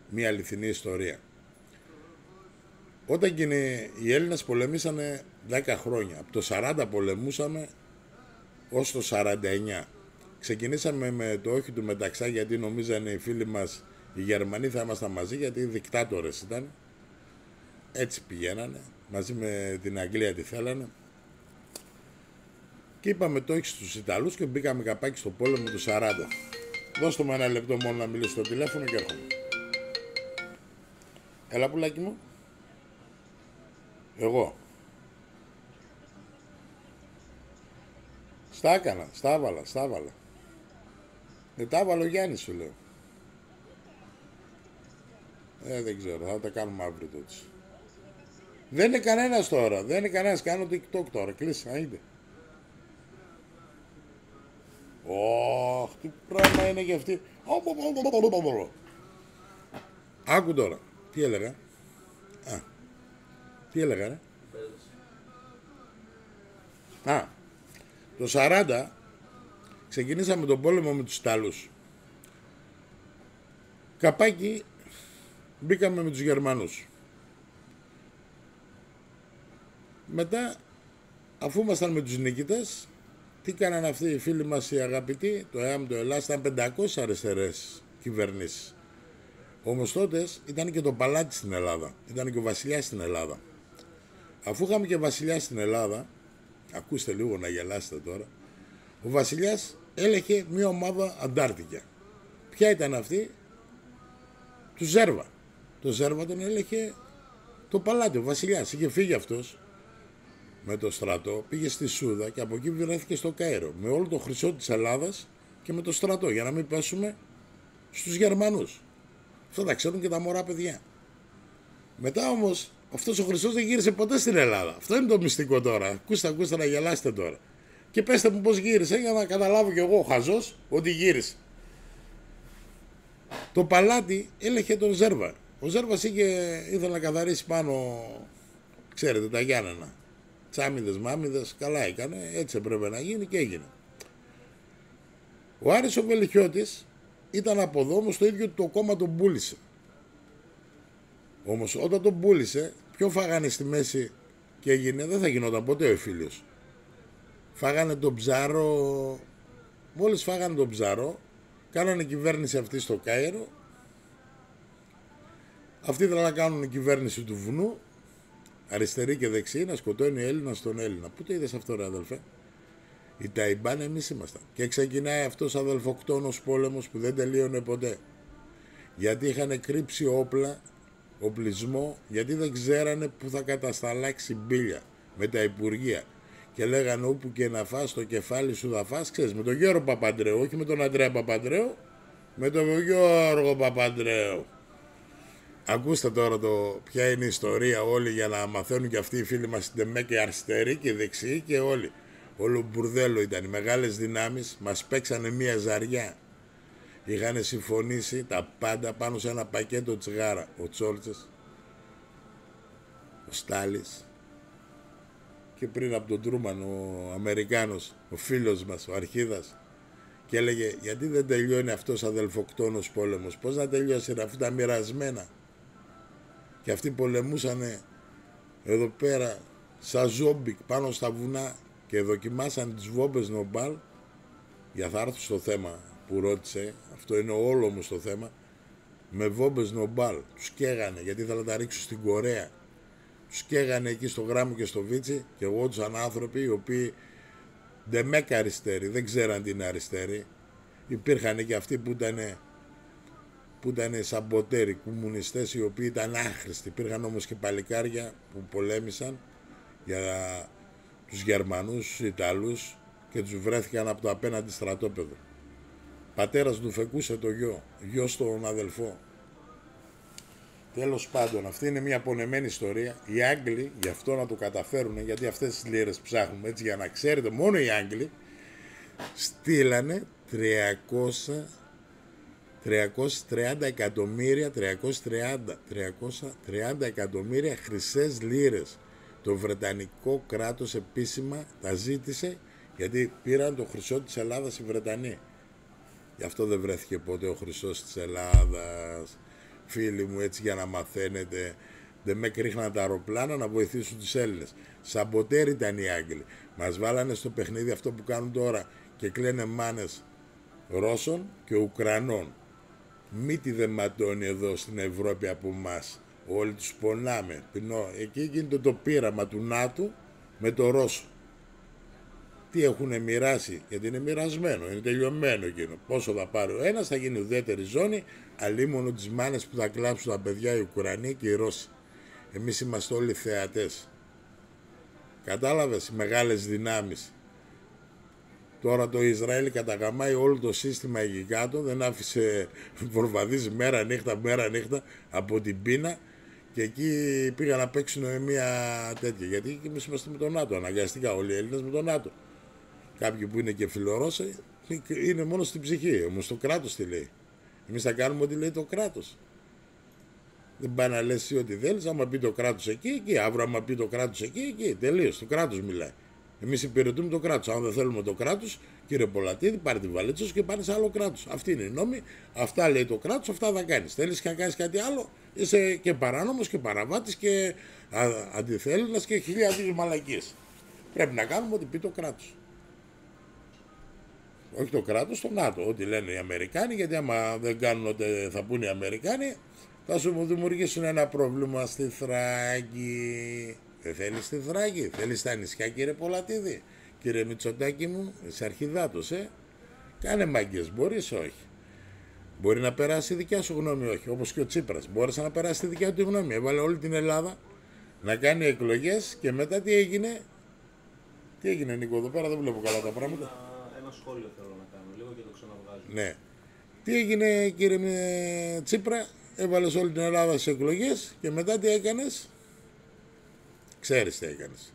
μια αληθινή ιστορία. Όταν και οι Έλληνες πολεμήσανε 10 χρόνια. Από το 40 πολεμούσαμε ως το 49. Ξεκινήσαμε με το όχι του μεταξά, γιατί νομίζανε οι φίλοι μας οι Γερμανοί θα ήμασταν μαζί, γιατί οι δικτάτορες ήταν. Έτσι πηγαίνανε, μαζί με την Αγγλία τι θέλανε. Και είπαμε το όχι στους Ιταλούς και μπήκαμε καπάκι στο πόλεμο του 40. Δώστε μου ένα λεπτό μόνο να μιλήσω στο τηλέφωνο και έρχομαι. Έλα πουλάκι μου. Εγώ. Στα έκανα, στα έβαλα. Τα έβαλε ο Γιάννης, σου λέω. Δεν ξέρω, θα τα κάνουμε αύριο τότε. Δεν είναι κανένας τώρα, δεν είναι κανένας, κάνω TikTok τώρα, κλείσα, είδε. Ωχ, τι πράγμα είναι και αυτή. Άκου τώρα, τι έλεγα. Τι έλεγα, ρε. Το 40 ξεκινήσαμε τον πόλεμο με τους Ιταλούς. Καπάκι μπήκαμε με τους Γερμανούς. Μετά, αφού ήμασταν με τους νικητές, τι κάνανε αυτοί οι φίλοι μας οι αγαπητοί, το ΕΑΜ, το ΕΛΑΣ, ήταν 500 αριστερές κυβερνήσεις. Όμως τότε ήταν και το παλάτι στην Ελλάδα, ήταν και ο βασιλιάς στην Ελλάδα. Αφού είχαμε και βασιλιά στην Ελλάδα, ακούστε λίγο να γελάσετε τώρα, ο βασιλιάς έλεγε μια ομάδα αντάρτικια. Ποια ήταν αυτή? Του Ζέρβα. Το Ζέρβα τον έλεγε το παλάτι, ο βασιλιάς. Είχε φύγει αυτός με το στρατό, πήγε στη Σούδα και από εκεί βρέθηκε στο Κάιρο με όλο το χρυσό της Ελλάδας και με το στρατό, για να μην πέσουμε στους Γερμανούς. Αυτό τα ξέρουν και τα μωρά παιδιά. Μετά όμως αυτός ο χρυσός δεν γύρισε ποτέ στην Ελλάδα. Αυτό είναι το μυστικό τώρα. Ακούστε να γελάσετε τώρα. Και πέστε μου πώς γύρισε για να καταλάβω κι εγώ ο χαζός ότι γύρισε. Το παλάτι έλεγε τον Ζέρβα. Ο Ζέρβας ήθελε να καθαρίσει πάνω, ξέρετε, τα Γιάννενα. Τσάμιδες, μάμιδες, καλά έκανε, έτσι έπρεπε να γίνει και έγινε. Ο Άρης ο Βελιχιώτης ήταν από εδώ, όμως το ίδιο το κόμμα τον πούλησε. Όμως όταν τον πούλησε, ποιο φάγανε στη μέση και έγινε, δεν θα γινόταν ποτέ ο Εφήλιος. Φάγανε τον Ψάρο, μόλις φάγανε τον Ψάρο, κάνανε κυβέρνηση αυτή στο Κάιρο. Αυτοί ήθελαν να κάνουν κυβέρνηση του βουνού, αριστερή και δεξί, να σκοτώνει ο Έλληνας τον Έλληνα. Πού το είδες αυτό, ρε αδελφέ? Οι Ταϊμπάν εμείς ήμασταν. Και ξεκινάει αυτός αδελφοκτόνος πόλεμος που δεν τελείωνε ποτέ. Γιατί είχαν κρύψει όπλα, οπλισμό, γιατί δεν ξέρανε που θα κατασταλάξει μπίλια με τα υπουργεία. Και λέγανε όπου και να φας το κεφάλι σου θα φας, ξέρεις, με τον Γιώργο Παπαντρέου, όχι με τον Αντρέα Παπαντρέου, με τον Γιώργο Παπαντρέου. Ακούστε τώρα ποια είναι η ιστορία όλοι για να μαθαίνουν και αυτοί οι φίλοι μας στην ΤΕΜΕ και αριστεροί και δεξιοί και όλοι. Όλο μπουρδέλο ήταν, οι μεγάλες δυνάμεις μας παίξανε μία ζαριά. Είχαν συμφωνήσει τα πάντα πάνω σε ένα πακέτο τσιγάρα. Ο Τσόλτσες, ο Στάλης και πριν από τον Τρούμαν ο Αμερικάνος, ο φίλος μας, ο Αρχίδας, και έλεγε γιατί δεν τελειώνει αυτός αδελφοκτόνος πόλεμος, πώς να τελειώσει αφού τα μοιρασμένα. Και αυτοί πολεμούσανε εδώ πέρα σαν ζόμπι πάνω στα βουνά και δοκιμάσαν τις βόμπες Νομπάλ. Για θα έρθω στο θέμα που ρώτησε, αυτό είναι όλο όμως το θέμα, με βόμπες Νομπάλ. Τους καίγανε γιατί ήθελα να τα ρίξω στην Κορέα. Τους καίγανε εκεί στο Γράμμο και στο Βίτσι και εγώ τους άνθρωποι οι οποίοι δεν μέκα αριστεροί, δεν ξέραν τι είναι αριστεροί. Υπήρχαν και αυτοί που ήταν σαμποτέροι, κομμουνιστές οι οποίοι ήταν άχρηστοι. Υπήρχαν όμως και παλικάρια που πολέμησαν για τους Γερμανούς, τους Ιταλούς και τους βρέθηκαν από το απέναντι στρατόπεδο. Πατέρας του φεκούσε το γιο στον αδελφό. Τέλος πάντων, αυτή είναι μια πονεμένη ιστορία. Οι Άγγλοι, γι' αυτό να το καταφέρουν, γιατί αυτές τις λίρες ψάχνουμε, έτσι για να ξέρετε, μόνο οι Άγγλοι στείλανε 300 330 εκατομμύρια χρυσές λίρες. Το Βρετανικό κράτος επίσημα τα ζήτησε, γιατί πήραν το χρυσό της Ελλάδας οι Βρετανοί. Γι' αυτό δεν βρέθηκε ποτέ ο χρυσός της Ελλάδας. Φίλοι μου, έτσι για να μαθαίνετε, δεν με κρίχναν τα αεροπλάνα να βοηθήσουν τους Έλληνες. Σαμποτέρ ήταν οι Άγγλοι. Μας βάλανε στο παιχνίδι αυτό που κάνουν τώρα και κλαίνε μάνες Ρώσων και Ουκρανών. Μύτη δεν ματώνει εδώ στην Ευρώπη από εμάς. Όλοι τους πονάμε. Εκεί γίνεται το πείραμα του ΝΑΤΟ με το Ρώσο. Τι έχουν μοιράσει, γιατί είναι μοιρασμένο, είναι τελειωμένο εκείνο. Πόσο θα πάρει ο ένας, θα γίνει ουδέτερη ζώνη, αλίμονο τις μάνες που θα κλάψουν τα παιδιά οι Ουκρανοί και οι Ρώσοι. Εμείς είμαστε όλοι θεατές. Κατάλαβες, οι μεγάλες δυνάμεις. Τώρα το Ισραήλ καταγαμάει όλο το σύστημα εκεί κάτω, δεν άφησε βορβαδίζει μέρα νύχτα από την πείνα και εκεί πήγαν να παίξουν μια τέτοια. Γιατί εμείς είμαστε με τον ΝΑΤΟ, αναγκαστικά όλοι οι Έλληνες με τον ΝΑΤΟ. Κάποιοι που είναι και φιλορώσοι είναι μόνο στην ψυχή, όμως το κράτος τι λέει. Εμείς θα κάνουμε ό,τι λέει το κράτος. Δεν πάει να λες εσύ ό,τι θέλεις, άμα πει το κράτος εκεί, αύριο άμα πει το κράτος εκεί, τελείως, το κράτος μιλάει. Εμείς υπηρετούμε το κράτος. Αν δεν θέλουμε το κράτος, κύριε Πολατίδη, πάρε τη βαλίτσα σου και πάνε σε άλλο κράτος. Αυτή είναι η νόμη, αυτά λέει το κράτος, αυτά θα κάνεις. Θέλεις να κάνεις κάτι άλλο, είσαι και παράνομος και παραβάτης και αντιθέλληνας και χιλιάδες μαλακίες. Πρέπει να κάνουμε ό,τι πει το κράτος. Όχι το κράτος, το ΝΑΤΟ. Ό,τι λένε οι Αμερικάνοι, γιατί άμα δεν κάνουν ό,τι θα πούνε οι Αμερικάνοι, θα σου δημιουργήσουν ένα πρόβλημα στη Θράκη. Δεν θέλεις στη Θράκη, θέλεις τα νησιά, κύριε Πολατίδη. Κύριε Μητσοτάκη μου, είσαι αρχιδάτος, Κάνε μάγκες, μπορείς, όχι. Μπορεί να περάσει η δικιά σου γνώμη, όχι. Όπως και ο Τσίπρας. Μπόρεσε να περάσει τη δικιά του γνώμη. Έβαλε όλη την Ελλάδα να κάνει εκλογές και μετά τι έγινε. Τι έγινε, Νίκο, εδώ πέρα δεν βλέπω καλά τα πράγματα. Ένα σχόλιο θέλω να κάνω λίγο και το ξαναβγάζω. Ναι. Τι έγινε, κύριε Τσίπρα, έβαλες όλη την Ελλάδα στις εκλογές και μετά τι έκανες. Ξέρεις τι έκανες.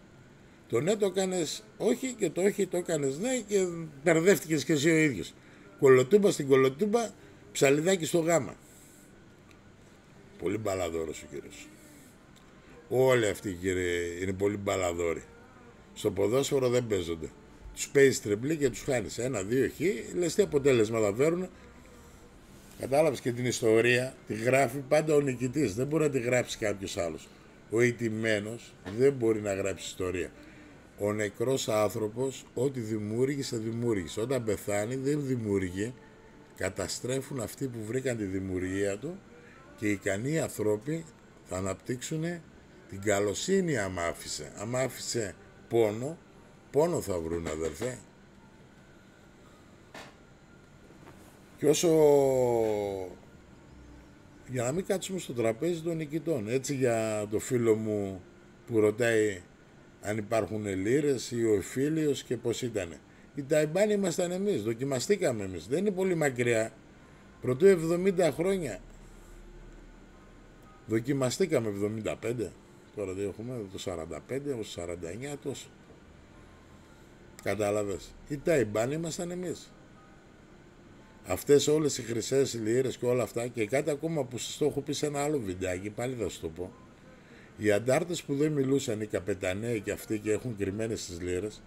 Το ναι το έκανες όχι και το όχι το έκανες ναι και μπερδεύτηκες και εσύ ο ίδιος. Κολοτούμπα στην κολοτούμπα, ψαλιδάκι στο γάμα. Πολύ μπαλαδόρος ο κύριος. Όλοι αυτοί, κύριε, είναι πολύ μπαλαδόροι. Στο ποδόσφαιρο δεν παίζονται. Τους παίζεις τριπλή και τους χάνεις. 1-2 χ, λες τι αποτέλεσμα θα φέρουν. Κατάλαβες και την ιστορία, τη γράφει πάντα ο νικητής. Δεν μπορεί να τη γράψει κάποιος άλλος. Ο ηττημένος δεν μπορεί να γράψει ιστορία. Ο νεκρός άνθρωπος, ό,τι δημιούργησε, δημιούργησε. Όταν πεθάνει, δεν δημιουργεί. Καταστρέφουν αυτοί που βρήκαν τη δημιουργία του και οι ικανοί ανθρώποι θα αναπτύξουν την καλοσύνη άμα άφησε. Άμα άφησε πόνο, πόνο θα βρουν, αδερφέ. Και όσο... για να μην κάτσουμε στο τραπέζι των νικητών. Έτσι για το φίλο μου που ρωτάει αν υπάρχουν λίρες ή ο Εφήλιος και πώς ήτανε. Οι Ταϊμπάνοι ήμασταν εμείς, δοκιμαστήκαμε εμείς. Δεν είναι πολύ μακριά. Πρωτού 70 χρόνια. Δοκιμαστήκαμε 75. Τώρα δεν έχουμε το 45, το 49 τόσο. Κατάλαβες. Οι Ταϊμπάνοι ήμασταν εμείς. Αυτές όλες οι χρυσές λίρες και όλα αυτά και κάτι ακόμα που σας το έχω πει σε ένα άλλο βιντεάκι, πάλι θα σου το πω. Οι αντάρτες που δεν μιλούσαν, οι καπεταναίοι και αυτοί και έχουν κρυμμένες τις λίρες,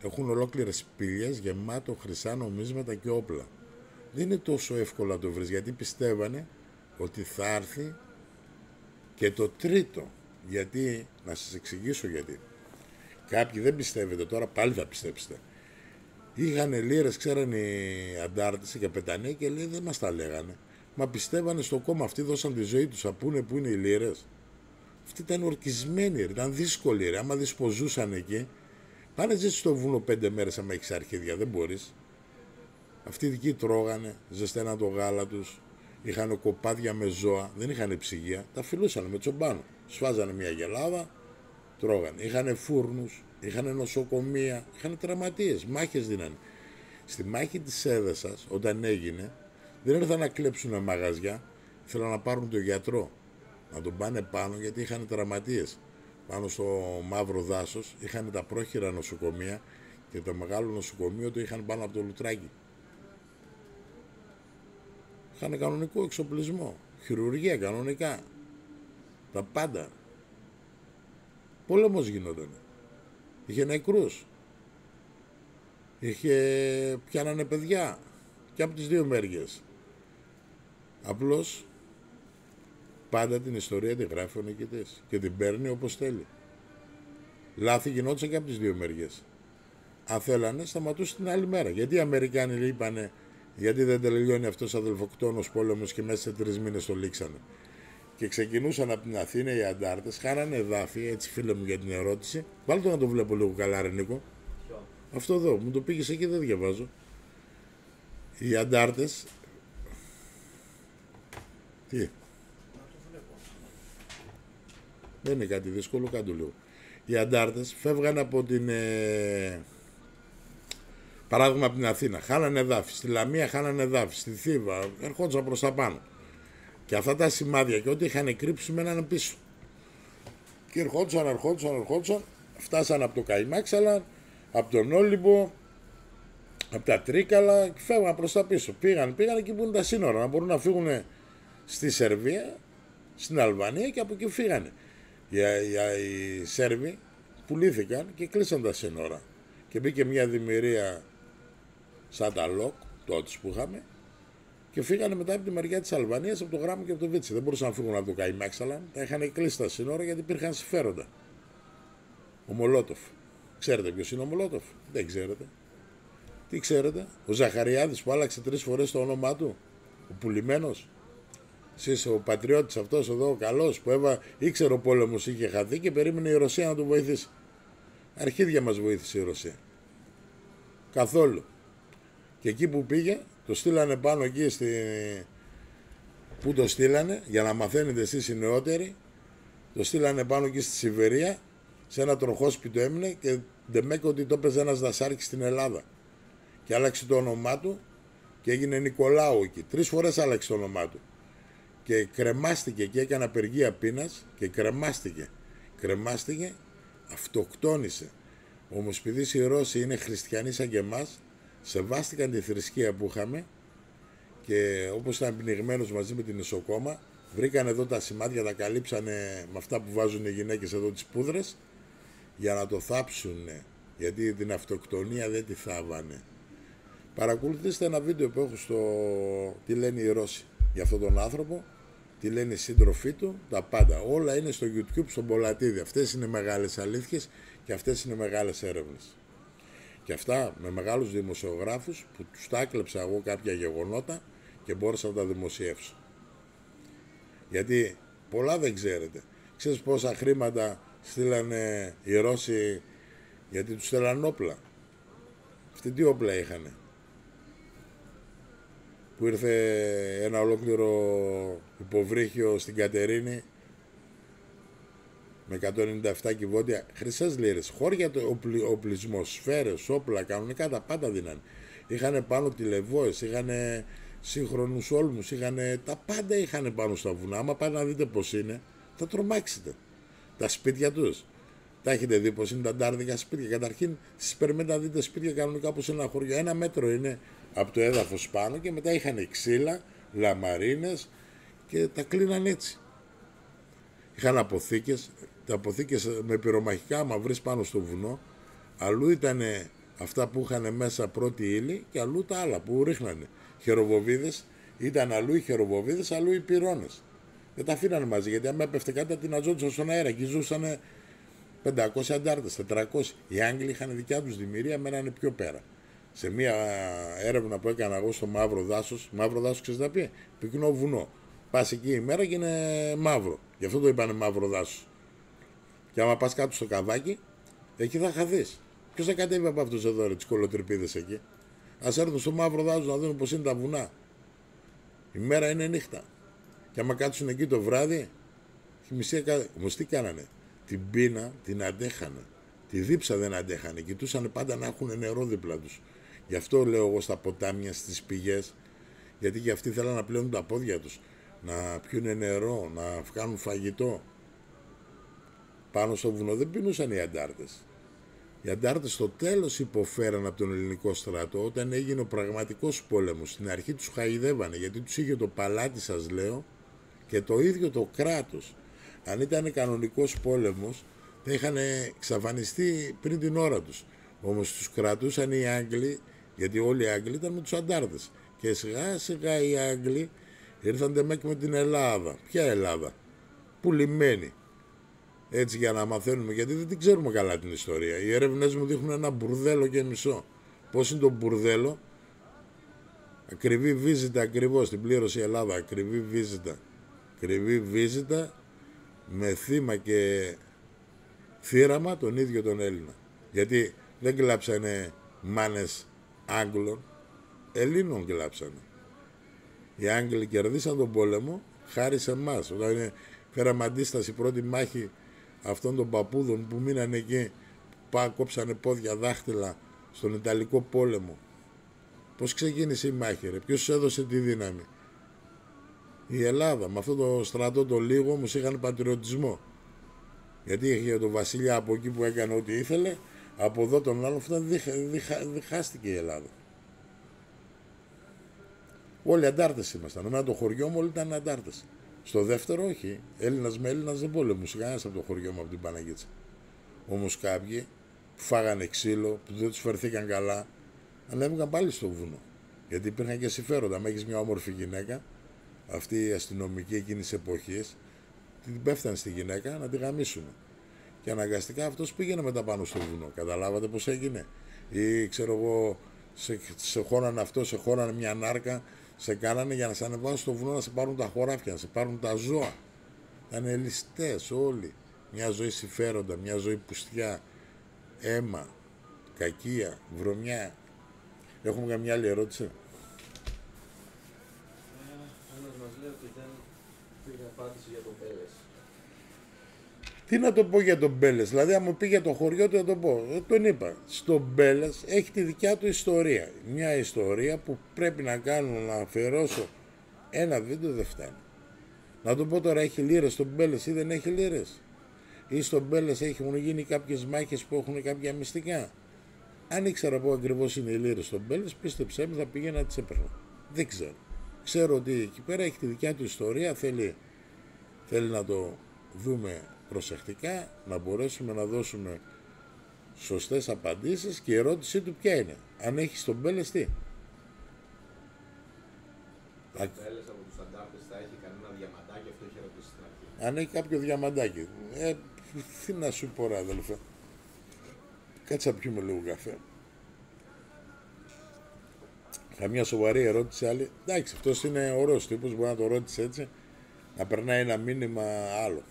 έχουν ολόκληρες πύλες γεμάτο χρυσά νομίσματα και όπλα. Δεν είναι τόσο εύκολο να το βρεις, γιατί πιστεύανε ότι θα έρθει και το τρίτο. Γιατί, να σας εξηγήσω γιατί. Κάποιοι δεν πιστεύετε, τώρα πάλι θα πιστέψετε. Είχαν λίρες, ξέρανε οι αντάρτες, οι καπεταναίοι και λέει δεν μας τα λέγανε. Μα πιστεύανε στο κόμμα, αυτοί δώσαν τη ζωή τους, απούνε που είναι οι λίρες. Αυτοί ήταν ορκισμένοι, ήταν δύσκολοι, ρε. Άμα δεις πως ζούσαν εκεί, πάνε ζήσεις στο βουνό 5 μέρες άμα έχεις αρχίδια, δεν μπορείς. Αυτοί δικοί τρώγανε, ζεσταίναν το γάλα τους, είχαν κοπάδια με ζώα, δεν είχαν ψυγεία, τα φιλούσαν με τσομπάνο. Σφάζανε μια γελάδα, τρώγανε. Είχαν φούρνους, είχαν νοσοκομεία, είχαν τραυματίες, μάχες δίνανε. Στη μάχη της Έδεσας, όταν έγινε, δεν ήρθαν να κλέψουν μαγαζιά, ήθελαν να πάρουν τον γιατρό, να τον πάνε πάνω γιατί είχαν τραυματίες. Πάνω στο μαύρο δάσος είχαν τα πρόχειρα νοσοκομεία και το μεγάλο νοσοκομείο το είχαν πάνω από το λουτράκι. Είχαν κανονικό εξοπλισμό, χειρουργία κανονικά, τα πάντα. Πόλεμος γινόταν. Είχε νεκρούς. Πιάνανε παιδιά και από τις δύο μέριες. Απλώς πάντα την ιστορία τη γράφει ο νικητής και την παίρνει όπως θέλει. Λάθη γινόντουσαν και από τις δύο μεριές. Αν θέλανε, σταματούσε την άλλη μέρα. Γιατί οι Αμερικάνοι είπανε, γιατί δεν τελειώνει αυτός ο αδελφοκτόνος πόλεμος και μέσα σε 3 μήνες το λήξανε. Και ξεκινούσαν από την Αθήνα οι αντάρτες, χάνανε εδάφη, έτσι φίλε μου για την ερώτηση. Βάλτε να το βλέπω λίγο καλά, ρε Νίκο. Αυτό εδώ, μου το πήγες εκεί, δεν διαβάζω. Οι αντάρτες. Τι. Δεν είναι κάτι δύσκολο, κάτω λίγο. Οι αντάρτες φεύγαν από την. Παράδειγμα από την Αθήνα, χάνανε εδάφη. Στη Λαμία χάνανε εδάφη. Στη Θήβα, ερχόντουσαν προς τα πάνω. Και αυτά τα σημάδια και ό,τι είχαν κρύψει μένανε πίσω. Και ερχόντουσαν. Φτάσαν από το Καϊμάξαλα, από τον Όλυμπο, από τα Τρίκαλα και φεύγαν προς τα πίσω. Πήγαν εκεί που είναι τα σύνορα, να μπορούν να φύγουν στη Σερβία, στην Αλβανία και από εκεί φύγανε. Οι Σέρβοι πουλήθηκαν και κλείσαν τα σύνορα. Και μπήκε μια δημιουργία σαν τα ΛΟΚ, τότε που είχαμε, και φύγανε μετά από τη μεριά της Αλβανίας, από το Γράμμο και από το Βίτσι. Δεν μπορούσαν να φύγουν από το Καϊμάξαλα, τα είχαν κλείσει τα σύνορα γιατί υπήρχαν συμφέροντα. Ο Μολότοφ. Ξέρετε ποιος είναι ο Μολότοφ? Δεν ξέρετε. Τι ξέρετε? Ο Ζαχαριάδης που άλλαξε 3 φορές το όνομά του, ο πουλημένος. Εσείς ο πατριώτης αυτός εδώ, ο καλός, που ήξερε ο πόλεμος είχε χαθεί και περίμενε η Ρωσία να τον βοηθήσει. Αρχίδια μας βοήθησε η Ρωσία. Καθόλου. Και εκεί που πήγε, το στείλανε πάνω εκεί Πού το στείλανε, για να μαθαίνετε εσείς οι νεότεροι, το στείλανε πάνω εκεί στη Σιβερία, σε ένα τροχόσπιτο έμεινε και ντεμέκο ότι το έπαιζε ένας δασάρκης στην Ελλάδα. Και άλλαξε το όνομά του και έγινε Νικολάου εκεί. 3 φορές άλλαξε το όνομά του. Και κρεμάστηκε και έκανε απεργία πείνας και κρεμάστηκε, αυτοκτόνησε. Όμως επειδή οι Ρώσοι είναι χριστιανοί σαν και εμάς, σεβάστηκαν τη θρησκεία που είχαμε και όπως ήταν πνιγμένος μαζί με την νοσοκόμα, βρήκαν εδώ τα σημάδια, τα καλύψανε με αυτά που βάζουν οι γυναίκες εδώ τις πούδρες για να το θάψουν, γιατί την αυτοκτονία δεν τη θάβανε. Παρακολουθήστε ένα βίντεο που έχω στο τι λένε οι Ρώσοι για αυτόν τον άνθρωπο, τι λένε οι σύντροφοί του, τα πάντα. Όλα είναι στο YouTube, στον Πολατίδη. Αυτές είναι μεγάλες αλήθειες και αυτές είναι μεγάλες έρευνες. Και αυτά με μεγάλους δημοσιογράφους που τους τα έκλεψα εγώ κάποια γεγονότα και μπόρεσα να τα δημοσιεύσω. Γιατί πολλά δεν ξέρετε. Ξέρεις πόσα χρήματα στείλανε οι Ρώσοι γιατί τους στέλναν όπλα? Αυτοί τι όπλα είχανε? Που ήρθε ένα ολόκληρο υποβρύχιο στην Κατερίνη με 197 κυβότια, χρυσές λίρες, χώρια οπλισμός, σφαίρες, όπλα, κανονικά τα πάντα δίνανε. Είχανε πάνω τηλεβόες, είχανε σύγχρονους όλμους, τα πάντα είχανε πάνω στα βουνά. Άμα πάτε να δείτε πως είναι, θα τρομάξετε. Τα σπίτια τους. Τα έχετε δει πως είναι τα ντάρδικα σπίτια? Καταρχήν, στις περιμένετε να δείτε σπίτια κανονικά όπως ένα χωριό. 1 μέτρο είναι από το έδαφος πάνω και μετά είχαν ξύλα, λαμαρίνες και τα κλείναν έτσι. Είχαν αποθήκες, τα αποθήκες με πυρομαχικά, άμα βρεις πάνω στο βουνό, αλλού ήταν αυτά που είχαν μέσα πρώτη ύλη και αλλού τα άλλα που ρίχνανε. Χεροβοβίδες, ήταν αλλού οι χεροβοβίδες, αλλού οι πυρώνες. Δεν τα αφήνανε μαζί, γιατί άμα έπεφτε κάτι την αζόντουσαν στον αέρα και ζούσαν 500 αντάρτες, 400. Οι Άγγλοι είχαν δικιά τους δημιουργία, μένανε πιο πέρα. Σε μια έρευνα που έκανα εγώ στο Μαύρο Δάσος, ξέρεις να πει, πυκνό βουνό. Πας εκεί η μέρα και είναι μαύρο. Γι' αυτό το είπανε Μαύρο Δάσος. Και άμα πας κάτω στο καβάκι, εκεί θα χαθείς. Ποιος θα κατέβει από αυτούς εδώ, τις κολοτρυπίδες εκεί? Ας έρθουν στο Μαύρο Δάσος να δουν πως είναι τα βουνά. Η μέρα είναι νύχτα. Και άμα κάτσουν εκεί το βράδυ, όμως τι κάνανε? Την πείνα την αντέχανε. Τη δίψα δεν αντέχανε. Κοιτούσαν πάντα να έχουν νερό δίπλα τους. Γι' αυτό λέω εγώ στα ποτάμια, στις πηγές, γιατί και αυτοί θέλαν να πλένουν τα πόδια τους, να πιούνε νερό, να κάνουν φαγητό. Πάνω στο βουνό δεν πεινούσαν οι αντάρτες. Οι αντάρτες στο τέλος υποφέραν από τον ελληνικό στρατό όταν έγινε ο πραγματικός πόλεμος. Στην αρχή τους χαϊδεύανε γιατί τους είχε το παλάτι, σας λέω, και το ίδιο το κράτος. Αν ήταν κανονικός πόλεμος θα είχαν εξαφανιστεί πριν την ώρα τους. Όμως τους κρατούσαν οι Άγγλοι, γιατί όλοι οι Άγγλοι ήταν με τους αντάρτες. Και σιγά σιγά οι Άγγλοι ήρθαν με την Ελλάδα. Ποια Ελλάδα? Πουλημένη. Έτσι για να μαθαίνουμε, γιατί δεν την ξέρουμε καλά την ιστορία. Οι έρευνες μου δείχνουν ένα μπουρδέλο και μισό. Πώς είναι το μπουρδέλο? Ακριβή βίζιτα, ακριβώς την πλήρωσε η Ελλάδα. Ακριβή βίζιτα. Ακριβή βίζιτα με θύμα και θύραμα τον ίδιο τον Έλληνα. Γιατί δεν κλάψανε μάνες Άγγλων, Ελλήνων κλάψανε. Οι Άγγλοι κερδίσαν τον πόλεμο χάρη σε εμάς. Όταν φέραμε αντίσταση πρώτη μάχη αυτών των παππούδων που μείνανε εκεί, κόψανε πόδια, δάχτυλα στον Ιταλικό πόλεμο. Πώς ξεκίνησε η μάχη, ρε? Ποιος έδωσε τη δύναμη? Η Ελλάδα. Με αυτό το στρατό το λίγο όμως είχαν πατριωτισμό. Γιατί είχε τον βασιλιά από εκεί που έκανε ό,τι ήθελε, από εδώ τον άλλο, αυτό διχάστηκε η Ελλάδα. Όλοι αντάρτες ήμασταν. Εμένα το χωριό μου όλοι ήταν αντάρτες. Στο δεύτερο όχι. Έλληνας με Έλληνας δεν πόλεμούσε κανένας από το χωριό μου, από την Παναγίτσα. Όμως κάποιοι που φάγανε ξύλο, που δεν τους φερθήκαν καλά, ανέβηκαν πάλι στο βουνό. Γιατί υπήρχαν και συμφέροντα. Αν έχεις μια όμορφη γυναίκα, αυτή η αστυνομική εκείνης εποχής, την πέφτανε στη γυναίκα να τη γαμίσουν. Και αναγκαστικά αυτός πήγαινε μετά πάνω στο βουνό. Καταλάβατε πώς έγινε? Ή ξέρω εγώ, σε χώραν αυτό, σε χώραν μια νάρκα, σε κάνανε για να σε ανεβάσουν στο βουνό να σε πάρουν τα χωράφια, να σε πάρουν τα ζώα. Ήταν ληστές όλοι. Μια ζωή συμφέροντα, μια ζωή πουστιά, αίμα, κακία, βρωμιά. Έχουμε καμιά άλλη ερώτηση? Ένας μας λέει ότι δεν πήγε απάντηση για τον Μπέλες. Τι να το πω για τον Μπέλες? Δηλαδή, αν μου πει για το χωριό του, να το πω. Τον είπα. Στον Μπέλες έχει τη δικιά του ιστορία. Μια ιστορία που πρέπει να κάνω, να αφιερώσω ένα βίντεο, δεν φτάνει. Να το πω τώρα, έχει λίρες στον Μπέλες ή δεν έχει λίρες? Ή στον Μπέλες έχουν γίνει κάποιες μάχες που έχουν κάποια μυστικά? Αν ήξερα πού ακριβώς είναι οι λίρες στον Μπέλες, πίστεψέ με, θα πήγαινα να τις έπαιρνα. Δεν ξέρω. Ξέρω ότι εκεί πέρα έχει τη δικιά του ιστορία, θέλει να το δούμε προσεκτικά, να μπορέσουμε να δώσουμε σωστές απαντήσεις. Και η ερώτησή του ποια είναι? Αν έχει στον Μπέλες τι? Ο Μπέλες από τους αντάρτες θα έχει κανένα διαμαντάκι? Αυτό είχε ρωτήσει στην αρχή. Αν έχει κάποιο διαμαντάκι. Τι να σου πω ρε αδελφέ. Κάτσε να πιούμε λίγο καφέ. Καμιά σοβαρή ερώτηση άλλη? Εντάξει, αυτός είναι ωραίος τύπος, μπορεί να το ρώτησε έτσι, να περνάει ένα μήνυμα άλλο.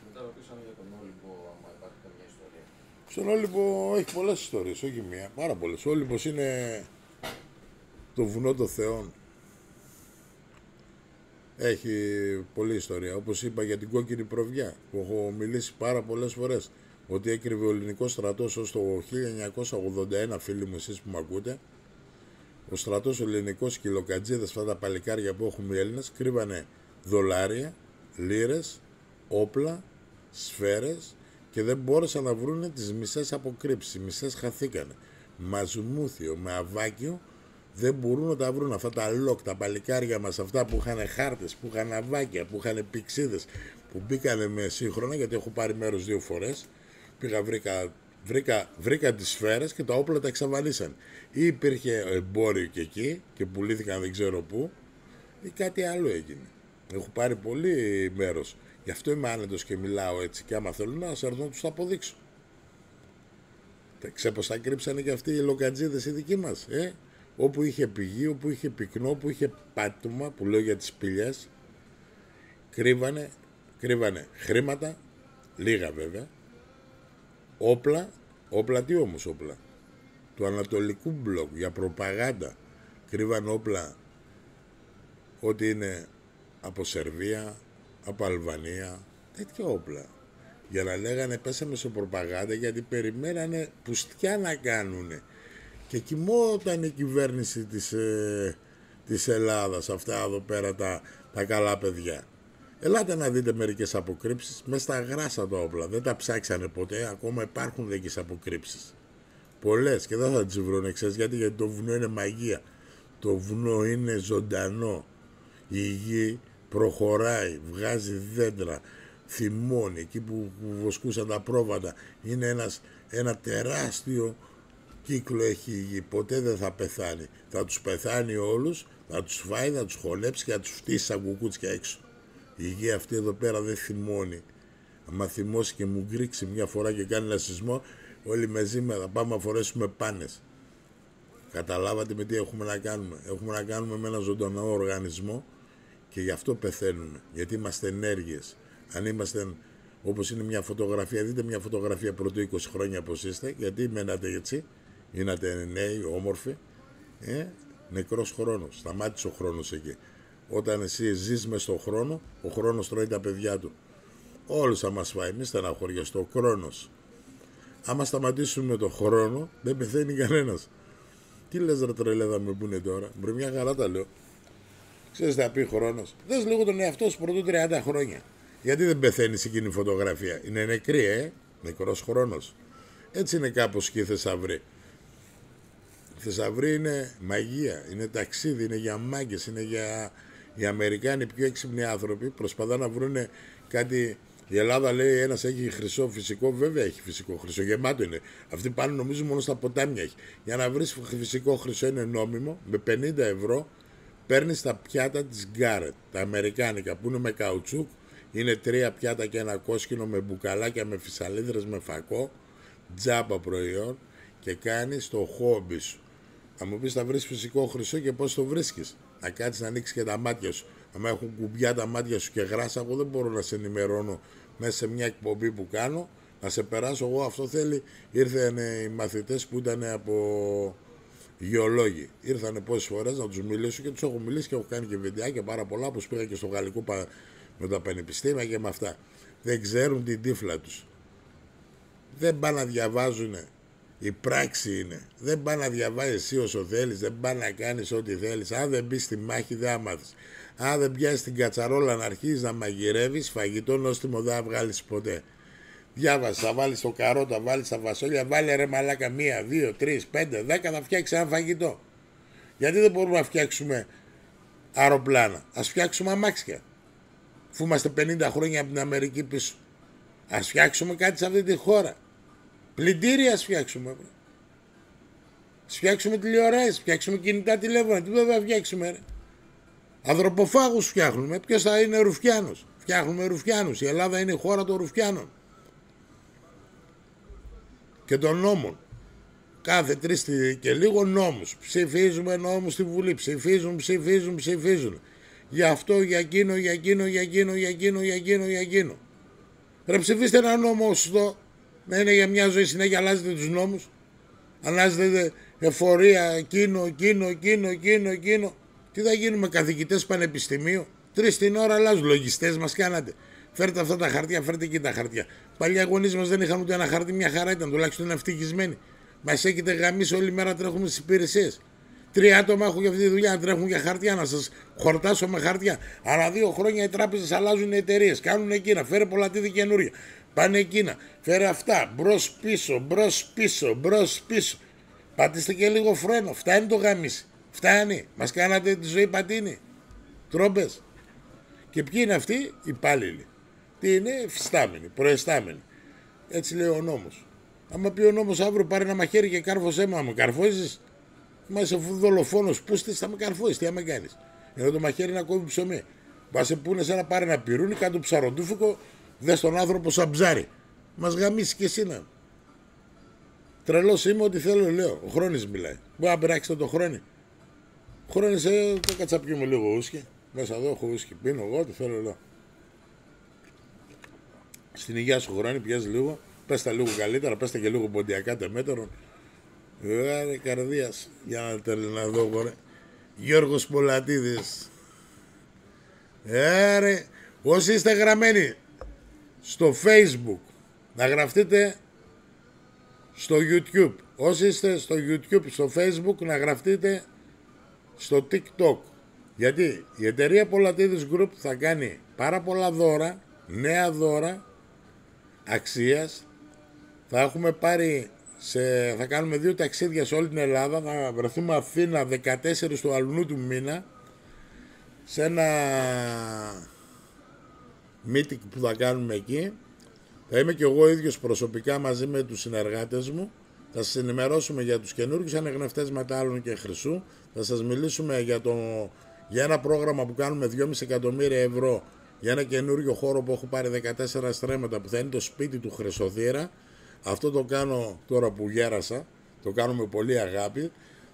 Μετά ρωτήσαμε για τον Όλυμπο, άμα υπάρχει καμιά ιστορία. Στον Όλυμπο έχει πολλές ιστορίες, όχι μία, πάρα πολλές. Ο Όλυμπος είναι το βουνό των θεών. Έχει πολλή ιστορία. Όπως είπα για την κόκκινη προβιά, που έχω μιλήσει πάρα πολλές φορές, ότι έκρυβε ο ελληνικός στρατός ως το 1981, φίλοι μου εσείς που με ακούτε. Ο στρατός ο ελληνικός και οι λοκατζίδες, αυτά τα παλικάρια που έχουμε οι Έλληνες, κρύβανε δολάρια, λίρες, όπλα, σφαίρες και δεν μπόρεσαν να βρούνε τις μισές αποκρύψεις. Οι μισές χαθήκανε. Μαζουμούθιο, με αβάκιο, δεν μπορούν να τα βρουν. Αυτά τα λοκ, τα παλικάρια μας, αυτά που είχαν χάρτες, που είχαν αβάκια, που είχαν πηξίδες, που μπήκανε με σύγχρονα, γιατί έχω πάρει μέρος 2 φορές. Πήγα, βρήκα τις σφαίρες και τα όπλα τα εξαφανίσαν. Ή υπήρχε εμπόριο και εκεί και πουλήθηκαν δεν ξέρω πού, ή κάτι άλλο έγινε. Έχω πάρει πολύ μέρος. Γι' αυτό είμαι άνετος και μιλάω έτσι. Και άμα θέλουν να σε έρθω να τους τα αποδείξω. Ξέρω πως τα κρύψανε και αυτοί οι λοκατζίδες οι δικοί μας. Όπου είχε πηγή, όπου είχε πυκνό, όπου είχε πάτωμα, που λέω για τις σπηλιές, κρύβανε χρήματα, λίγα βέβαια, όπλα τι όμως όπλα? Του Ανατολικού μπλοκ, για προπαγάνδα. Κρύβανε όπλα ό,τι είναι από Σερβία, από Αλβανία, τέτοια όπλα. Για να λέγανε πέσαμε σε προπαγάνδα, γιατί περιμένανε πουστιά να κάνουνε. Και κοιμόταν η κυβέρνηση της Ελλάδας, αυτά εδώ πέρα τα καλά παιδιά. Ελάτε να δείτε μερικές αποκρύψεις μέσα στα γράσα τα όπλα. Δεν τα ψάξανε ποτέ, ακόμα υπάρχουν τέτοιες αποκρύψεις. Πολλές και δεν θα τις βρουν, ξέρεις γιατί το βουνό είναι μαγεία. Το βουνό είναι ζωντανό. Η γη προχωράει, βγάζει δέντρα, θυμώνει. Εκεί που βοσκούσαν τα πρόβατα είναι ένα τεράστιο κύκλο έχει η γη. Ποτέ δεν θα πεθάνει. Θα τους πεθάνει όλους, θα τους φάει, θα τους χωνέψει και θα τους φτύσει σαν κουκούτσια έξω. Η γη αυτή εδώ πέρα δεν θυμώνει. Άμα θυμώσει και μου γκρίξει μια φορά και κάνει ένα σεισμό, όλοι μαζί θα πάμε να φορέσουμε πάνες. Καταλάβατε με τι έχουμε να κάνουμε. Έχουμε να κάνουμε με ένα ζωντανό οργανισμό και γι' αυτό πεθαίνουμε. Γιατί είμαστε ενέργειες. Αν είμαστε όπως είναι μια φωτογραφία, δείτε μια φωτογραφία πρωτού 20 χρόνια πως είστε, γιατί μένατε έτσι, είσαστε νέοι, όμορφοι. Νεκρός χρόνος. Σταμάτησε ο χρόνος εκεί. Όταν εσύ ζεις μες στον χρόνο, ο χρόνος τρώει τα παιδιά του. Όλους θα μας φάει, μη στεναχωριαστώ, ο χρόνος. Άμα σταματήσουμε τον χρόνο, δεν πεθαίνει κανένας. Τι λες ρε τρελέδα με πούνε τώρα, μπρε μια χαρά τα λέω. Ξέρεις θα πει χρόνος. Δες λίγο τον εαυτό σου πρωτού 30 χρόνια. Γιατί δεν πεθαίνεις εκείνη η φωτογραφία. Είναι νεκρή, νεκρός χρόνος. Έτσι είναι κάπως και η Θεσσαυρή. Η Θεσσαυρή είναι μαγεία, είναι ταξίδι, είναι για μάγκες, είναι για... Οι Αμερικάνοι πιο έξυπνοι άνθρωποι προσπαθούν να βρουν κάτι. Η Ελλάδα λέει ένας έχει χρυσό φυσικό, βέβαια έχει φυσικό χρυσό, γεμάτο είναι. Αυτοί πάνε νομίζω μόνο στα ποτάμια έχει. Για να βρεις φυσικό χρυσό είναι νόμιμο, με 50 ευρώ παίρνεις τα πιάτα της Γκάρετ, τα αμερικάνικα που είναι με καουτσούκ, είναι 3 πιάτα και ένα κόσκινο με μπουκαλάκια, με φυσαλίδρες, με φακό, τζάμπα προϊόν και κάνεις το χόμπι σου. Θα μου πεις θα βρεις φυσικό χρυσό και πώς το βρίσκεις. Να κάτσεις να ανοίξεις και τα μάτια σου. Αν έχουν κουμπιά τα μάτια σου και γράσα, εγώ δεν μπορώ να σε ενημερώνω μέσα σε μια εκπομπή που κάνω. Να σε περάσω εγώ, αυτό θέλει. Ήρθαν οι μαθητές που ήταν από γεωλόγοι. Ήρθανε πόσες φορές να τους μιλήσω και τους έχω μιλήσει και έχω κάνει και βιντεάκια πάρα πολλά. Όπως πήγα και στο γαλλικό με τα πανεπιστήμια και με αυτά. Δεν ξέρουν την τύφλα τους. Δεν πάνε να διαβάζουν. Η πράξη είναι. Δεν πάει να διαβάζεις εσύ όσο θέλεις, δεν πάει να κάνεις ό,τι θέλεις. Αν δεν μπεις στη μάχη, δεν θα μάθεις. Αν δεν πιάσεις την κατσαρόλα να αρχίσεις να μαγειρεύεις, φαγητό νόστιμο δεν θα βγάλεις ποτέ. Διάβασε, θα βάλεις το καρότα, θα βάλεις τα φασόλια, βάλε ρε μαλάκα 1, 2, 3, 5, 10 θα φτιάξεις ένα φαγητό. Γιατί δεν μπορούμε να φτιάξουμε αεροπλάνα? Ας φτιάξουμε αμάξια. Αφού είμαστε 50 χρόνια από την Αμερική πίσω. Ας φτιάξουμε κάτι σε αυτή τη χώρα. Πλυντήρια ας φτιάξουμε. Ας φτιάξουμε τηλεοράσεις, φτιάξουμε κινητά τηλέφωνα. Τι βέβαια φτιάξουμε ρε. Ανθρωποφάγους φτιάχνουμε. Ποιος θα είναι Ρουφιάνος? Φτιάχνουμε Ρουφιάνους. Η Ελλάδα είναι η χώρα των Ρουφιάνων. Και των νόμων. Κάθε 3 και λίγο νόμους. Ψηφίζουμε νόμους στη Βουλή. Ψηφίζουν. Για αυτό, για εκείνο, για εκείνο. Ρε ψηφίστε ένα νόμο σωστό. Να είναι για μια ζωή συνέχεια, αλλάζετε τους νόμους. Αλλάζετε εφορία, εκείνο. Τι θα γίνουμε καθηγητές πανεπιστημίου? 3 την ώρα αλλάζουν. Λογιστές μας κάνατε. Φέρτε αυτά τα χαρτιά, φέρτε εκεί τα χαρτιά. Παλιά γονείς μας δεν είχαν ούτε ένα χαρτί, μια χαρά ήταν. Τουλάχιστον είναι ευτυχισμένοι. Μας έχετε γαμίσει όλη μέρα, τρέχουμε στις υπηρεσίες. 3 άτομα έχω για αυτή τη δουλειά να τρέχουν για χαρτιά, να σας χορτάσω με χαρτιά. Ανά 2 χρόνια οι τράπεζες αλλάζουν οι εταιρείες. Κάνουν εκείνα, φέρε πολλατίδη καινούρια. Πάνε εκείνα, φέρε αυτά, μπρος πίσω. Πατήστε και λίγο φρένο, φτάνει το γαμίσι. Φτάνει, μας κάνατε τη ζωή πατίνη. Τρόμπες. Και ποιοι είναι αυτοί? Οι υπάλληλοι. Τι είναι? Φυστάμενοι, προεστάμενοι. Έτσι λέει ο νόμος. Άμα πει ο νόμος αύριο πάρε ένα μαχαίρι και κάρφωσέ με, με καρφώσεις. Μα είσαι δολοφόνος, πούστης, θα με καρφώσεις, τι θα με κάνεις? Ενώ το μαχαίρι να κόβει ψωμί. Μα σε πούνε σαν να πάρει ένα πυρούνι, κάτω ψαροντούφικο, δες τον άνθρωπο σαν ψάρι. Μας γαμίσει και εσύ να. Τρελός είμαι, ό,τι θέλω λέω. Ο Χρόνης μιλάει. Μπορεί να πειράξετε το Χρόνη. Χρόνης, το κατσαπιούμε λίγο ούσκι. Μέσα εδώ έχω ούσκι, πίνω εγώ, ό,τι θέλω λέω. Στην υγεία σου Χρόνη, πιέζει λίγο. Πες τα λίγο καλύτερα, πες τα και λίγο ποντιακά τεμέτερον. Ρε καρδίας, για να δω εγώ ρε. Γιώργος Πολατίδης. Ρε, όσοι είστε γραμμένοι στο Facebook, να γραφτείτε στο YouTube. Όσοι είστε στο YouTube, στο Facebook, να γραφτείτε στο TikTok. Γιατί η εταιρεία Πολατίδης Group θα κάνει πάρα πολλά δώρα, νέα δώρα αξίας. Θα έχουμε πάρει, θα κάνουμε 2 ταξίδια σε όλη την Ελλάδα. Θα βρεθούμε Αθήνα 14 του αλουνού του μήνα, σε ένα meeting που θα κάνουμε εκεί. Θα είμαι και εγώ ίδιος προσωπικά μαζί με τους συνεργάτες μου. Θα σας ενημερώσουμε για τους καινούργιους ανεγνευτές μετάλλων και χρυσού. Θα σας μιλήσουμε για ένα πρόγραμμα που κάνουμε 2,5 εκατομμύρια ευρώ για ένα καινούργιο χώρο που έχω πάρει 14 στρέμματα, που θα είναι το σπίτι του Χρυσοδύρα. Αυτό το κάνω τώρα που γέρασα, το κάνω με πολύ αγάπη.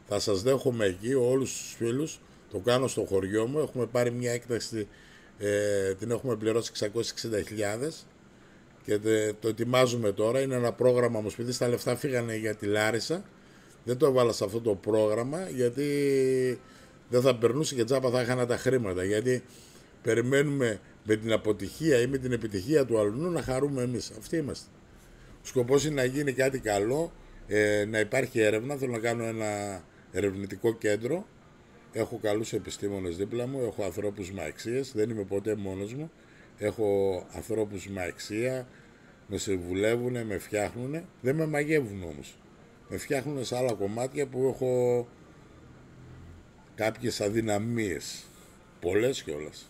Θα σας δέχομαι εκεί όλους τους φίλους. Το κάνω στο χωριό μου. Έχουμε πάρει μια έκταση, την έχουμε πληρώσει 660.000 και το ετοιμάζουμε τώρα. Είναι ένα πρόγραμμα μου, επειδή τα λεφτά φύγανε για τη Λάρισα. Δεν το έβαλα σε αυτό το πρόγραμμα γιατί δεν θα περνούσε και τσάπα θα έχανα τα χρήματα. Γιατί περιμένουμε με την αποτυχία ή με την επιτυχία του αλουνού να χαρούμε εμείς. Αυτοί είμαστε. Ο σκοπός είναι να γίνει κάτι καλό, να υπάρχει έρευνα. Θέλω να κάνω ένα ερευνητικό κέντρο. Έχω καλούς επιστήμονες δίπλα μου, έχω ανθρώπους με αξίες, δεν είμαι ποτέ μόνος μου. Έχω ανθρώπους με αξία, με συμβουλεύουνε, με φτιάχνουνε. Δεν με μαγεύουν όμως. Με φτιάχνουνε σε άλλα κομμάτια που έχω κάποιες αδυναμίες. Πολλές κιόλας.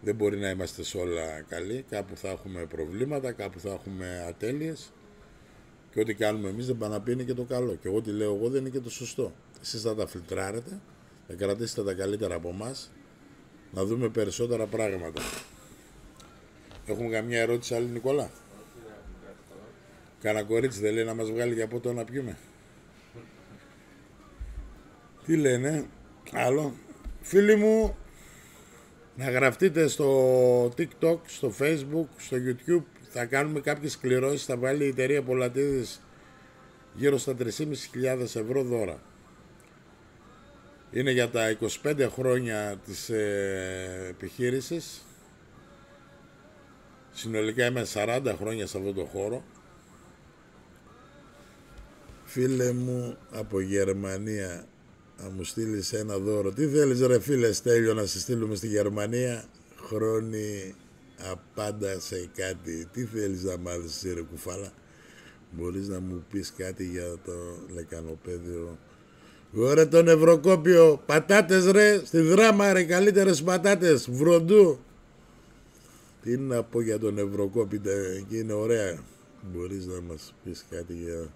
Δεν μπορεί να είμαστε σε όλα καλοί. Κάπου θα έχουμε προβλήματα, κάπου θα έχουμε ατέλειες. Και ό,τι κάνουμε εμείς δεν πάει να πει είναι και το καλό. Και ό,τι λέω εγώ δεν είναι και το σωστό. Εσείς θα τα φιλτράρετε, θα κρατήσετε τα καλύτερα από εμάς, να δούμε περισσότερα πράγματα. Έχουμε καμιά ερώτηση άλλη, Νικόλα? Κάνα κορίτσι δεν λέει να μας βγάλει για ποτό να πιούμε? Τι λένε άλλο? Φίλοι μου, να γραφτείτε στο TikTok, στο Facebook, στο YouTube. Θα κάνουμε κάποιες κληρώσεις. Θα βάλει η εταιρεία Πολατίδης γύρω στα 3.500 ευρώ δώρα. Είναι για τα 25 χρόνια της επιχείρησης. Συνολικά είμαι 40 χρόνια σε αυτό το χώρο. Φίλε μου από Γερμανία, να μου στείλεις ένα δώρο. Τι θέλεις ρε φίλε Στέλιο να σε στείλουμε στη Γερμανία? Χρόνη απάντα σε κάτι. Τι θέλεις να μάθεις ρε κουφάλα? Μπορείς να μου πεις κάτι για το λεκανοπέδιο? Ωραία, τον Ευρωκόπιο. Πατάτες ρε, στη Δράμα ρε, καλύτερες πατάτες, βροντού. Τι να πω για τον Ευρωκόπιο, εκεί είναι ωραία. Μπορείς να μας πεις κάτι για...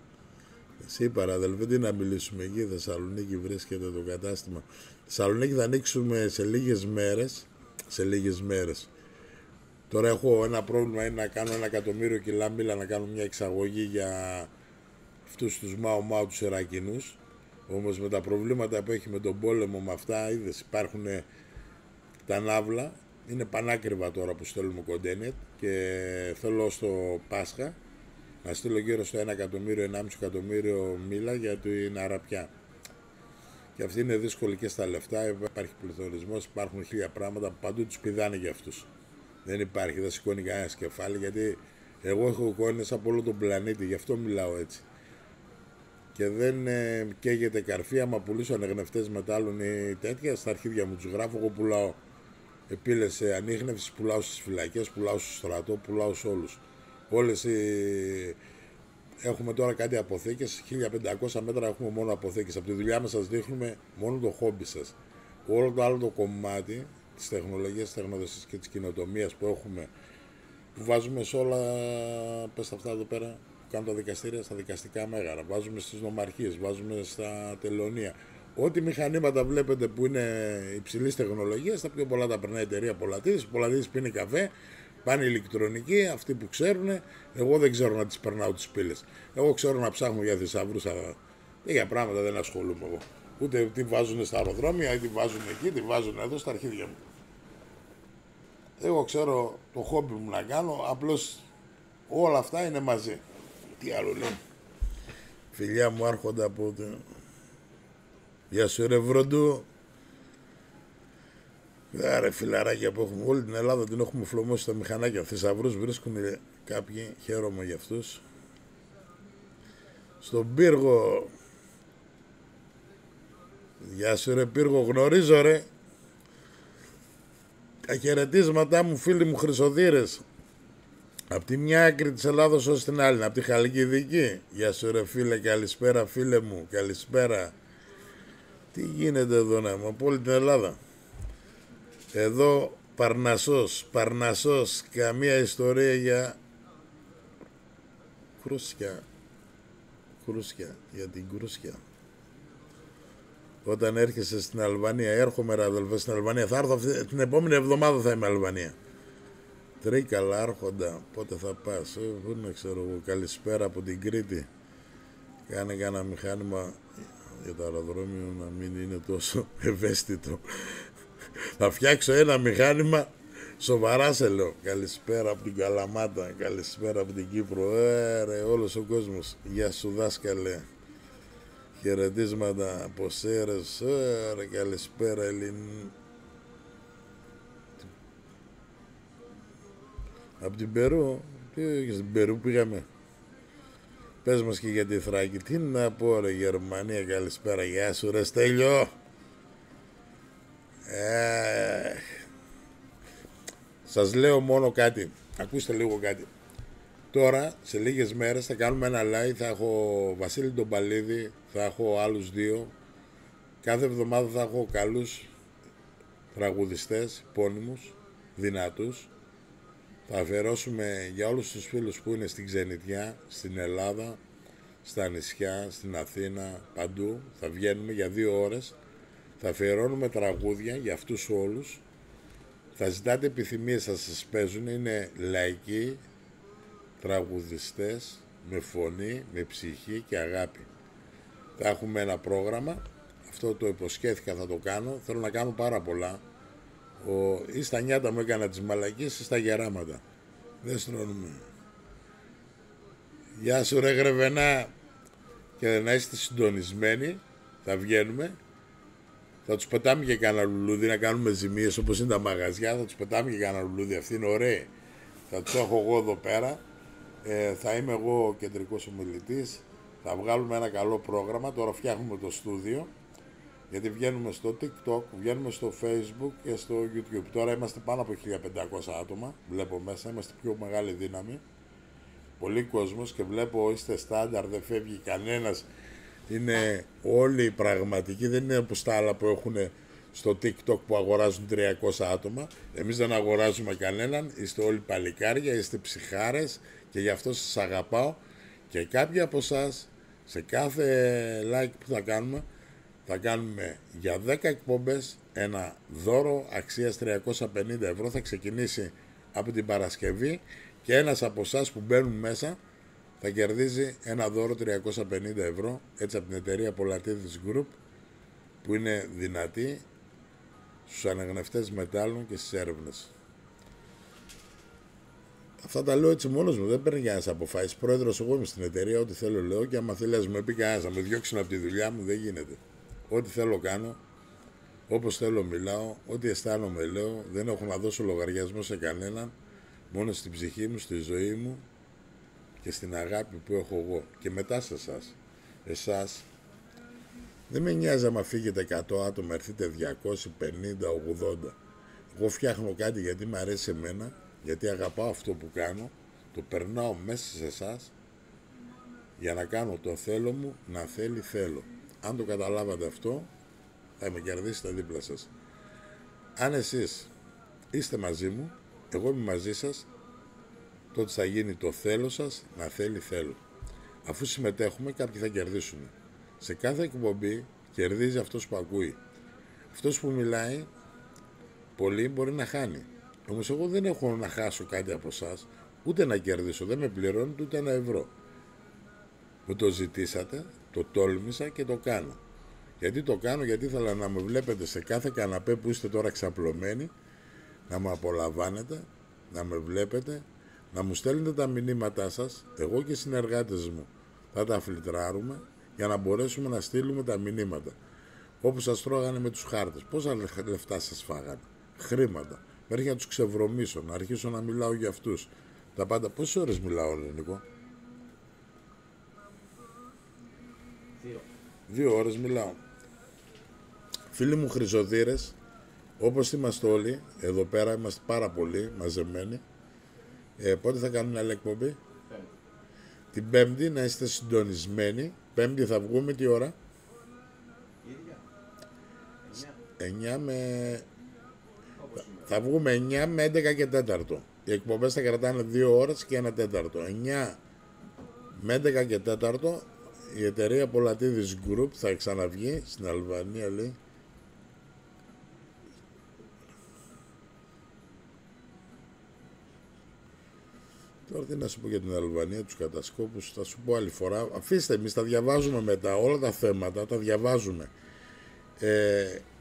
Εσύ παραδελφέ, τι να μιλήσουμε εκεί, Θεσσαλονίκη βρίσκεται το κατάστημα. Θεσσαλονίκη θα ανοίξουμε σε λίγες μέρες. Τώρα έχω ένα πρόβλημα, είναι να κάνω 1 εκατομμύριο κιλά μήλα, να κάνω μια εξαγωγή για αυτούς τους Μάου τους Ιρακινούς. Όμως με τα προβλήματα που έχει με τον πόλεμο, με αυτά, είδες, υπάρχουν τα ναύλα, είναι πανάκριβα τώρα που στέλνουμε κοντένετ και θέλω στο Πάσχα να στείλω γύρω στο 1 εκατομμύριο, 1,5 εκατομμύριο μήλα για την Αραπιά. Και αυτή είναι δύσκολη και στα λεφτά, υπάρχει πληθωρισμός, υπάρχουν 1000 πράγματα, παντού τους πηδάνε για αυτούς. Δεν υπάρχει, δεν σηκώνει κανένα κεφάλι, γιατί εγώ έχω εικόνες από όλο τον πλανήτη, γι' αυτό μιλάω έτσι. Και δεν καίγεται καρφί. Άμα πουλήσω ανεγνευτές μετάλλων ή τέτοια, στα αρχίδια μου τους γράφω. Εγώ πουλάω πύλες ανίχνευσης, πουλάω στις φυλακές, πουλάω στο στρατό, πουλάω σε όλους. Έχουμε τώρα κάτι αποθήκες, 1500 μέτρα έχουμε μόνο αποθήκες. Από τη δουλειά μας σας δείχνουμε μόνο το χόμπι σας. Όλο το άλλο το κομμάτι της τεχνολογίας, της τεχνοδοσίας και της κοινοτομίας που έχουμε, που βάζουμε σε όλα, πες αυτά εδώ πέρα, κάνουν τα δικαστήρια, στα δικαστικά μέγαρα, βάζουμε στις νομαρχίες, βάζουμε στα τελωνία. Ό,τι μηχανήματα βλέπετε που είναι υψηλής τεχνολογίας, τα πιο πολλά τα περνάει η εταιρεία Πολατίδης. Ο Πολατίδης πίνει καφέ, πάνε ηλεκτρονικοί, αυτοί που ξέρουν. Εγώ δεν ξέρω να τις περνάω τις πύλες. Εγώ ξέρω να ψάχνω για θησαυρούς, για πράγματα δεν ασχολούμαι εγώ. Ούτε τι βάζουν στα αεροδρόμια, ή τι βάζουν εκεί, τι βάζουν εδώ στα αρχίδια μου. Εγώ ξέρω το χόμπι μου να κάνω, απλώς όλα αυτά είναι μαζί. Τι άλλο λέει. Φιλιά μου άρχοντα από το... Γεια σου ρε βροντού. Άρα φιλαράκια που έχουμε όλη την Ελλάδα την έχουμε φλωμώσει στα μηχανάκια. Θησαυρούς βρίσκουν κάποιοι, χαίρομαι για αυτούς. Στον Πύργο. Γεια σου ρε Πύργο, γνωρίζω ρε. Τα χαιρετίσματά μου, φίλοι μου Χρυσοδύρες. Απ' τη μια άκρη της Ελλάδος ως την άλλη, απ' τη Χαλκιδική. Γεια σου ρε φίλε, καλησπέρα φίλε μου, καλησπέρα. Τι γίνεται εδώ να είμαι, από όλη την Ελλάδα. Εδώ Παρνασσός, καμία ιστορία για Κρούσια, για την Κρούσια. Όταν έρχεσαι στην Αλβανία, έρχομαι ρε αδελφέ στην Αλβανία, θα έρθω την επόμενη εβδομάδα θα είμαι Αλβανία. Τρίκαλα, Άρχοντα, πότε θα πας, πού να ξέρω εγώ, καλησπέρα από την Κρήτη. Κάνε κάνα μηχάνημα για το αεροδρόμιο να μην είναι τόσο ευαίσθητο. Θα φτιάξω ένα μηχάνημα, σοβαρά σε λέω. Καλησπέρα από την Καλαμάτα, καλησπέρα από την Κύπρο, ρε, όλος ο κόσμος. Γεια σου δάσκαλε. Χαιρετίσματα από Σέρες, ρε, καλησπέρα Από την Περού, στην Περού πήγαμε. Πες μας και για τη Θράκη. Τι να πω ρε Γερμανία, καλησπέρα. Γεια σου ρε Στέλιο. Σας λέω μόνο κάτι. Ακούστε λίγο κάτι. Τώρα σε λίγες μέρες θα κάνουμε ένα live. Θα έχω Βασίλη τον Παλίδη, θα έχω άλλους δύο. Κάθε εβδομάδα θα έχω καλούς τραγουδιστές, επώνυμους, δυνατούς. Θα αφιερώσουμε για όλους τους φίλους που είναι στην ξενιτιά, στην Ελλάδα, στα νησιά, στην Αθήνα, παντού. Θα βγαίνουμε για 2 ώρες. Θα αφιερώνουμε τραγούδια για αυτούς όλους. Θα ζητάτε επιθυμίες, θα σας παίζουν. Είναι λαϊκοί τραγουδιστές με φωνή, με ψυχή και αγάπη. Θα έχουμε ένα πρόγραμμα. Αυτό το υποσχέθηκα, θα το κάνω. Θέλω να κάνω πάρα πολλά. Ή στα νιάτα μου έκανα τις μαλακίες ή στα γεράματα. Δεν στρώνουμε. Γεια σου ρε Γρεβενά. Και να είστε συντονισμένοι. Θα βγαίνουμε. Θα τους πετάμε και κανένα λουλούδι να κάνουμε ζημίες όπως είναι τα μαγαζιά. Θα τους πετάμε και κανένα λουλούδι. Αυτοί είναι ωραίοι. Θα τους έχω εγώ εδώ πέρα. Θα είμαι εγώ ο κεντρικός ομιλητής. Θα βγάλουμε ένα καλό πρόγραμμα. Τώρα φτιάχνουμε το στούντιο. Γιατί βγαίνουμε στο TikTok, βγαίνουμε στο Facebook και στο YouTube. Τώρα είμαστε πάνω από 1500 άτομα, βλέπω μέσα, είμαστε πιο μεγάλη δύναμη. Πολύ κόσμος και βλέπω είστε στάνταρ, δεν φεύγει κανένας. Είναι όλοι πραγματικοί, δεν είναι όπως τα άλλα που έχουν στο TikTok που αγοράζουν 300 άτομα. Εμείς δεν αγοράζουμε κανέναν, είστε όλοι παλικάρια, είστε ψυχάρες και γι' αυτό σας αγαπάω. Και κάποιοι από εσάς, σε κάθε like που θα κάνουμε για 10 εκπομπές ένα δώρο αξίας 350 ευρώ. Θα ξεκινήσει από την Παρασκευή και ένας από εσάς που μπαίνουν μέσα θα κερδίζει ένα δώρο 350 ευρώ, έτσι από την εταιρεία Πολατίδης Group, που είναι δυνατή στους αναγνευτές μετάλλων και στις έρευνες. Αυτά τα λέω έτσι μόνος μου, δεν παίρνει κανένας αποφάσεις. Πρόεδρος εγώ είμαι στην εταιρεία, ό,τι θέλω λέω και άμα θέλει να μου πει κανένας να με διώξουν από τη δουλειά μου, δεν γίνεται. Ό,τι θέλω κάνω, όπως θέλω μιλάω, ό,τι αισθάνομαι λέω, δεν έχω να δώσω λογαριασμό σε κανέναν, μόνο στην ψυχή μου, στη ζωή μου και στην αγάπη που έχω εγώ. Και μετά σε εσάς, δεν με νοιάζει άμα φύγετε 100 άτομα, έρθετε 250, 80. Εγώ φτιάχνω κάτι γιατί μου αρέσει εμένα, γιατί αγαπάω αυτό που κάνω, το περνάω μέσα σε εσάς για να κάνω το θέλω μου να θέλει θέλω. Αν το καταλάβατε αυτό, θα με κερδίσετε δίπλα σας. Αν εσείς είστε μαζί μου, εγώ είμαι μαζί σας, τότε θα γίνει το θέλω σας να θέλει θέλω. Αφού συμμετέχουμε, κάποιοι θα κερδίσουν. Σε κάθε εκπομπή κερδίζει αυτός που ακούει. Αυτός που μιλάει, πολύ μπορεί να χάνει. Όμως εγώ δεν έχω να χάσω κάτι από εσάς, ούτε να κερδίσω, δεν με πληρώνει ούτε ένα ευρώ. Μου το ζητήσατε, το τόλμησα και το κάνω. Γιατί το κάνω, γιατί ήθελα να με βλέπετε σε κάθε καναπέ που είστε τώρα ξαπλωμένοι, να με απολαμβάνετε, να με βλέπετε, να μου στέλνετε τα μηνύματά σας, εγώ και οι συνεργάτες μου θα τα φιλτράρουμε για να μπορέσουμε να στείλουμε τα μηνύματα. Όπως σας τρώγανε με τους χάρτες. Πόσα λεφτά σας φάγανε? Χρήματα. Μέχρι να τους ξεβρωμίσω, να αρχίσω να μιλάω για αυτούς. Τα πάντα. Πόσες ώρες μιλάω, Νίκο? 2 ώρες μιλάω. Φίλοι μου Χρυσοδύρες, όπως είμαστε όλοι, εδώ πέρα είμαστε πάρα πολλοί μαζεμένοι. Πότε θα κάνουμε άλλη εκπομπή? Την Πέμπτη να είστε συντονισμένοι. Πέμπτη θα βγούμε τι ώρα? 9 με... Θα βγούμε 9 με 11 και 4. Οι εκπομπές θα κρατάνε 2 ώρες και 1 τέταρτο. 9 με 11 και 4 η εταιρεία Πολατίδης Group θα ξαναβγεί στην Αλβανία, λέει. Τώρα τι να σου πω για την Αλβανία, τους κατασκόπους, θα σου πω άλλη φορά. Αφήστε, εμείς τα διαβάζουμε μετά, όλα τα θέματα τα διαβάζουμε.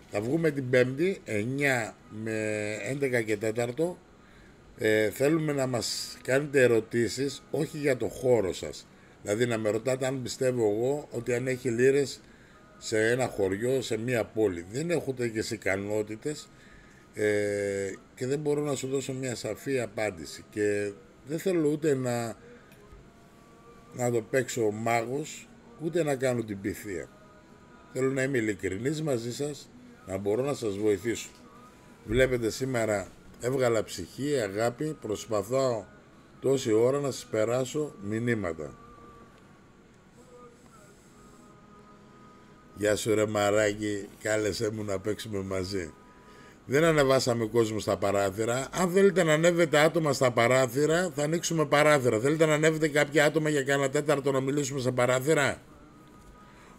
Θα βγούμε την Πέμπτη, 9 με 11 και 4. Θέλουμε να μας κάνετε ερωτήσεις, όχι για το χώρο σας. Δηλαδή να με ρωτάτε αν πιστεύω εγώ ότι αν έχει λίρες σε ένα χωριό, σε μία πόλη. Δεν έχω τέτοιες ικανότητες και δεν μπορώ να σου δώσω μια σαφή απάντηση. Και δεν θέλω ούτε να το παίξω μάγος, ούτε να κάνω την πυθία. Θέλω να είμαι ειλικρινής μαζί σας, να μπορώ να σας βοηθήσω. Βλέπετε σήμερα έβγαλα ψυχή, αγάπη, προσπαθώ τόση ώρα να σας περάσω μηνύματα. Γεια σου ρε μαράκι, κάλεσέ μου να παίξουμε μαζί. Δεν ανεβάσαμε κόσμο στα παράθυρα. Αν θέλετε να ανέβετε άτομα στα παράθυρα, θα ανοίξουμε παράθυρα. Θέλετε να ανέβετε κάποια άτομα για κάνα τέταρτο να μιλήσουμε στα παράθυρα?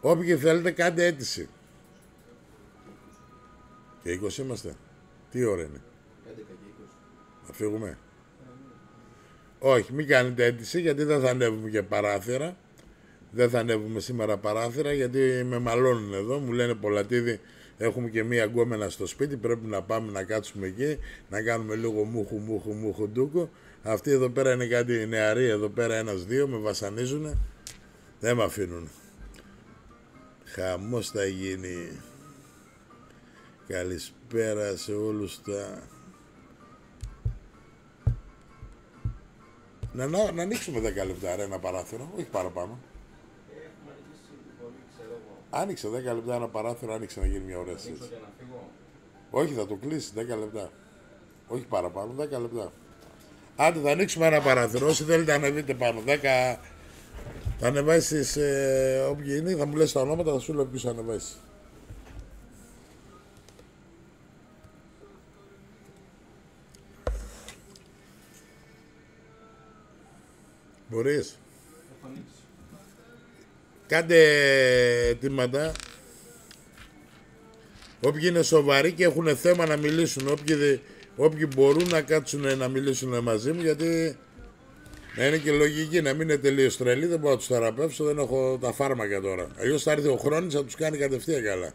Όποιοι θέλετε, κάντε αίτηση. Και 20 είμαστε. Τι ώρα είναι? 11 και 20. Θα φύγουμε? Όχι, μην κάνετε αίτηση, γιατί δεν θα ανέβουμε και παράθυρα. Δεν θα ανέβουμε σήμερα παράθυρα, γιατί με μαλώνουν εδώ. Μου λένε Πολατίδη, έχουμε και μία γκόμενα στο σπίτι, πρέπει να πάμε να κάτσουμε εκεί, να κάνουμε λίγο μούχου ντούκο. Αυτοί εδώ πέρα είναι κάτι νεαροί, εδώ πέρα ένας-δύο, με βασανίζουνε. Δεν με αφήνουν. Χαμός θα γίνει. Καλησπέρα σε όλους τα... Να ανοίξουμε 10 λεπτά ρε, ένα παράθυρο, όχι παραπάνω. Έχουμε ανοίξει πολύ, ξέρω εγώ. Άνοιξε 10 λεπτά ένα παράθυρο, άνοιξε να γίνει μια ωραία Ανοίξω συζήτηση. και να φύγω. Όχι, θα το κλείσει 10 λεπτά. Όχι παραπάνω, 10 λεπτά. Άντε, θα ανοίξουμε ένα παράθυρο. Όσοι θέλετε ανεβείτε πάνω. 10. Θα ανεβάσεις όποιοι είναι, θα μου λες τα ονόματα, θα σου λέω ποιος θα ανεβάσει. Μπορείς. Έχω ανοίξει. Κάντε αιτήματα. Όποιοι είναι σοβαροί και έχουν θέμα να μιλήσουν, όποιοι μπορούν να κάτσουν να μιλήσουν μαζί μου, γιατί να είναι και λογική, να μην είναι τελείως τρελή, δεν μπορώ να τους θεραπεύσω, δεν έχω τα φάρμακα τώρα. Αλλιώς θα έρθει ο χρόνος, θα τους κάνει κατευθείαν καλά.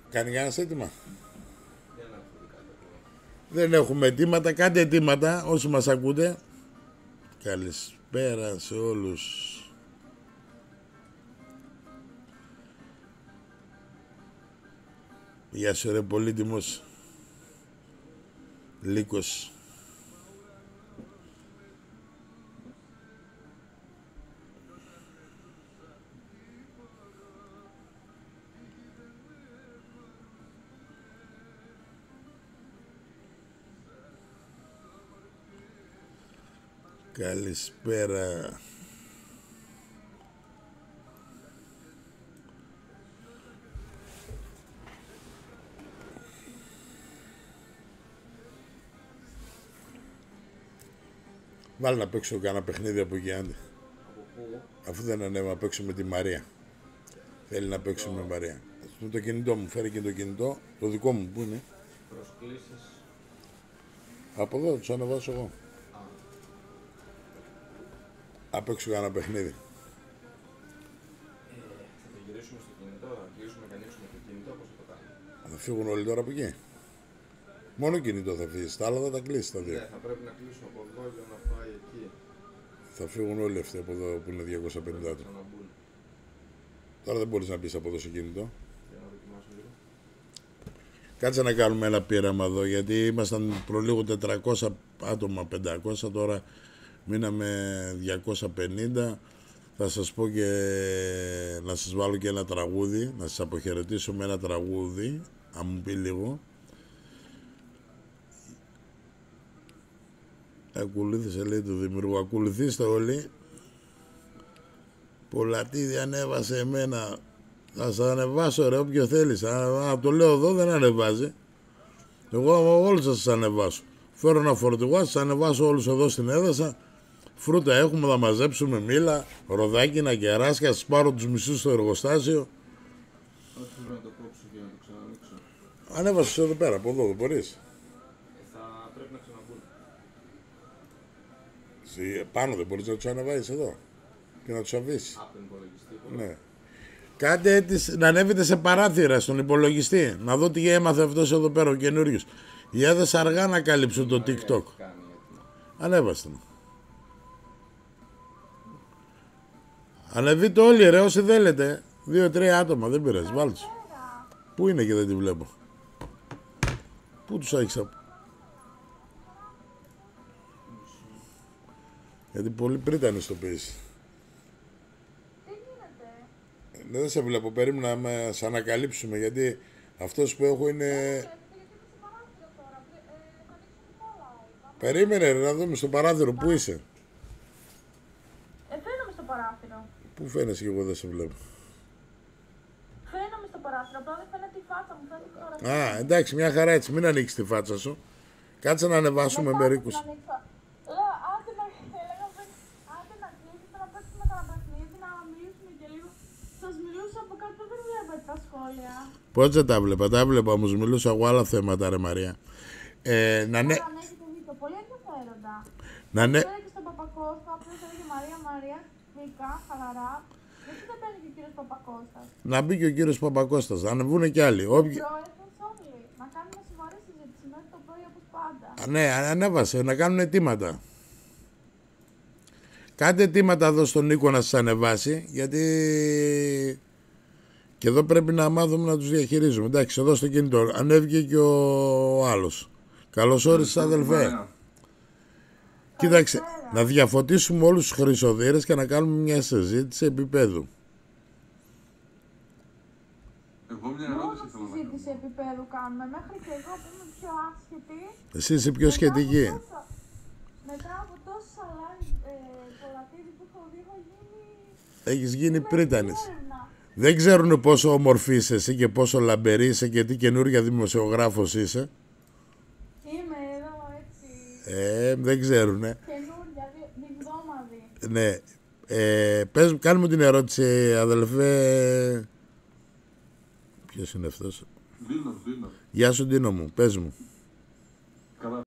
Κάνει κανένας αίτημα? Δεν έχουμε αιτήματα, κάντε αιτήματα όσοι μας ακούτε. Καλησπέρα σε όλους. Γεια σου ρε πολύτιμος Λύκος. Καλησπέρα. Βάλε να παίξω κάνα παιχνίδι από εκεί, άντε. Αφού δεν ανέβα να παίξω με τη Μαρία. Θέλει να παίξω με Μαρία. Με το κινητό μου, φέρει και το κινητό. Το δικό μου, πού είναι? Προσκλήσεις. Από εδώ, τους ανεβάσω εγώ. Να παίξω κάνα παιχνίδι. Θα το γυρίσουμε στο κινητό, θα κλείσουμε και ανοίξουμε το κινητό, πώς θα το κάνουμε? Θα φύγουν όλοι τώρα από εκεί. Μόνο κινητό θα φύγει, τα άλλα θα τα κλείσει τα δύο. Ναι, θα πρέπει να κλείσουμε από εδώ για να πάει εκεί. Θα φύγουν όλοι αυτοί από εδώ που είναι 250 άτομα. Να μπουν. Τώρα δεν μπορείς να πεις από εδώ στο κινητό. Για να δοκιμάσω λίγο. Κάτσε να κάνουμε ένα πείραμα εδώ, γιατί ήμασταν προλίγο 400 άτομα, 500, τώρα μείναμε 250. Θα σας πω και να σας βάλω και ένα τραγούδι, να σας αποχαιρετήσω με ένα τραγούδι, αν μου πει λίγο. Ακολούθησε, λέει, του δημιουργού. Ακολουθήστε όλοι. Πολλατίδη ανέβασε εμένα. Θα σας ανεβάσω, ρε, όποιο θέλεις. Το λέω εδώ, δεν ανεβάζει. Εγώ όλους θα σας ανεβάσω. Φέρω ένα φορτηγό, θα σας ανεβάσω όλους εδώ στην έδασα. Φρούτα έχουμε, θα μαζέψουμε μήλα, ροδάκινα, κεράσια, θα σας πάρω τους μισούς στο εργοστάσιο. Όχι, πρέπει να το κόψω για να το ξανανοίξω. Ανέβασες εδώ πέρα, από εδώ, δεν μπορείς. Θα πρέπει να ξαναμπούν. Πάνω δεν μπορείς να τους ανεβάσεις εδώ και να τους αφήσεις. Από τον υπολογιστή. Ναι. Κάντε έτσι, να ανέβετε σε παράθυρα στον υπολογιστή. Να δω τι έμαθε αυτός εδώ πέρα ο καινούριος. Για έδες αργά να καλύψω το TikTok. Ανέβαστε. Ανεβείτε όλοι, ρε, όσοι θέλετε. 2-3 άτομα, δεν πειράζει, βάλτε. Πού είναι και δεν τη βλέπω. Πού τους έχεις από. Γιατί πολύ πρίτανη στο πεις. Δεν σε βλέπω, περίμενα να μας ανακαλύψουμε, γιατί αυτός που έχω είναι... Περίμενε, ρε, να δούμε στο παράθυρο, πού είσαι. Φαίνομαι στο παράθυρο. Πού φαίνεσαι και εγώ δεν σε βλέπω. Φαίνομαι στο παράθυρο, απλά δεν φαίνεται η φάτσα μου, φαίνεται τώρα. Α, εντάξει, μια χαρά έτσι, μην ανοίξεις τη φάτσα σου. Κάτσε να ανεβάσουμε μερικούς. Άντε να κλείσετε, να παίξουμε κανένα παιχνίδι, να μιλήσουμε και λίγο. Σας μιλούσα από κάτω, δεν βλέπετε τα σχόλια. Πώς δεν τα βλέπα, τα βλέπα όμως, μιλούσα εγώ άλλα θέματα, ρε Μαρία. Να ναι. Αν έχετε δει το πολύ ενδιαφέροντα. Να ναι. Πέρα και στον Παπακώστα, απλώς έλεγε Μαρία, γλυκά, χαλαρά. Γιατί δεν παίρνει και ο κύριος Παπακώστας. Να μπει και ο κύριος Παπακώστας, να ανεβούνε κι άλλοι. Πρόεδρος όλοι, να κάνουμε σοβαρή συζήτηση μέχρι το πρωί όπως πάντα. Ναι, ανέβασε, να κάνουν αιτήματα. Κάντε αιτήματα εδώ στον Νίκο να σας ανεβάσει, γιατί και εδώ πρέπει να μάθουμε να τους διαχειρίζουμε. Εντάξει, εδώ στο κινητό ανέβηκε και ο άλλος. Καλώς όρισες, αδελφέ. Κοίταξε, να διαφωτίσουμε όλους τους χρυσοδύρες και να κάνουμε μια συζήτηση επίπεδου. Εγώ μια Μόνο ερώτηση θέλω να κάνω. συζήτηση επίπεδου κάνουμε, μέχρι και εγώ που είμαι πιο άσχετη. Εσύ είσαι πιο σχετική. Μετά από τόσα live πολλατίδι που έχω δει, έχω γίνει... Έχεις γίνει πρίτανης. έρευνα. Δεν ξέρουν πόσο όμορφη είσαι εσύ και πόσο λαμπερή είσαι και τι καινούργια δημοσιογράφος είσαι. Είμαι εδώ έτσι, Δεν ξέρουνε. καινούρια, διβδόμαδη. Ναι. Πες, κάνε μου την ερώτηση, αδελφέ. Ποιος είναι αυτός? Δίνω. Γεια σου, Ντίνο μου. Πες μου. Καλά.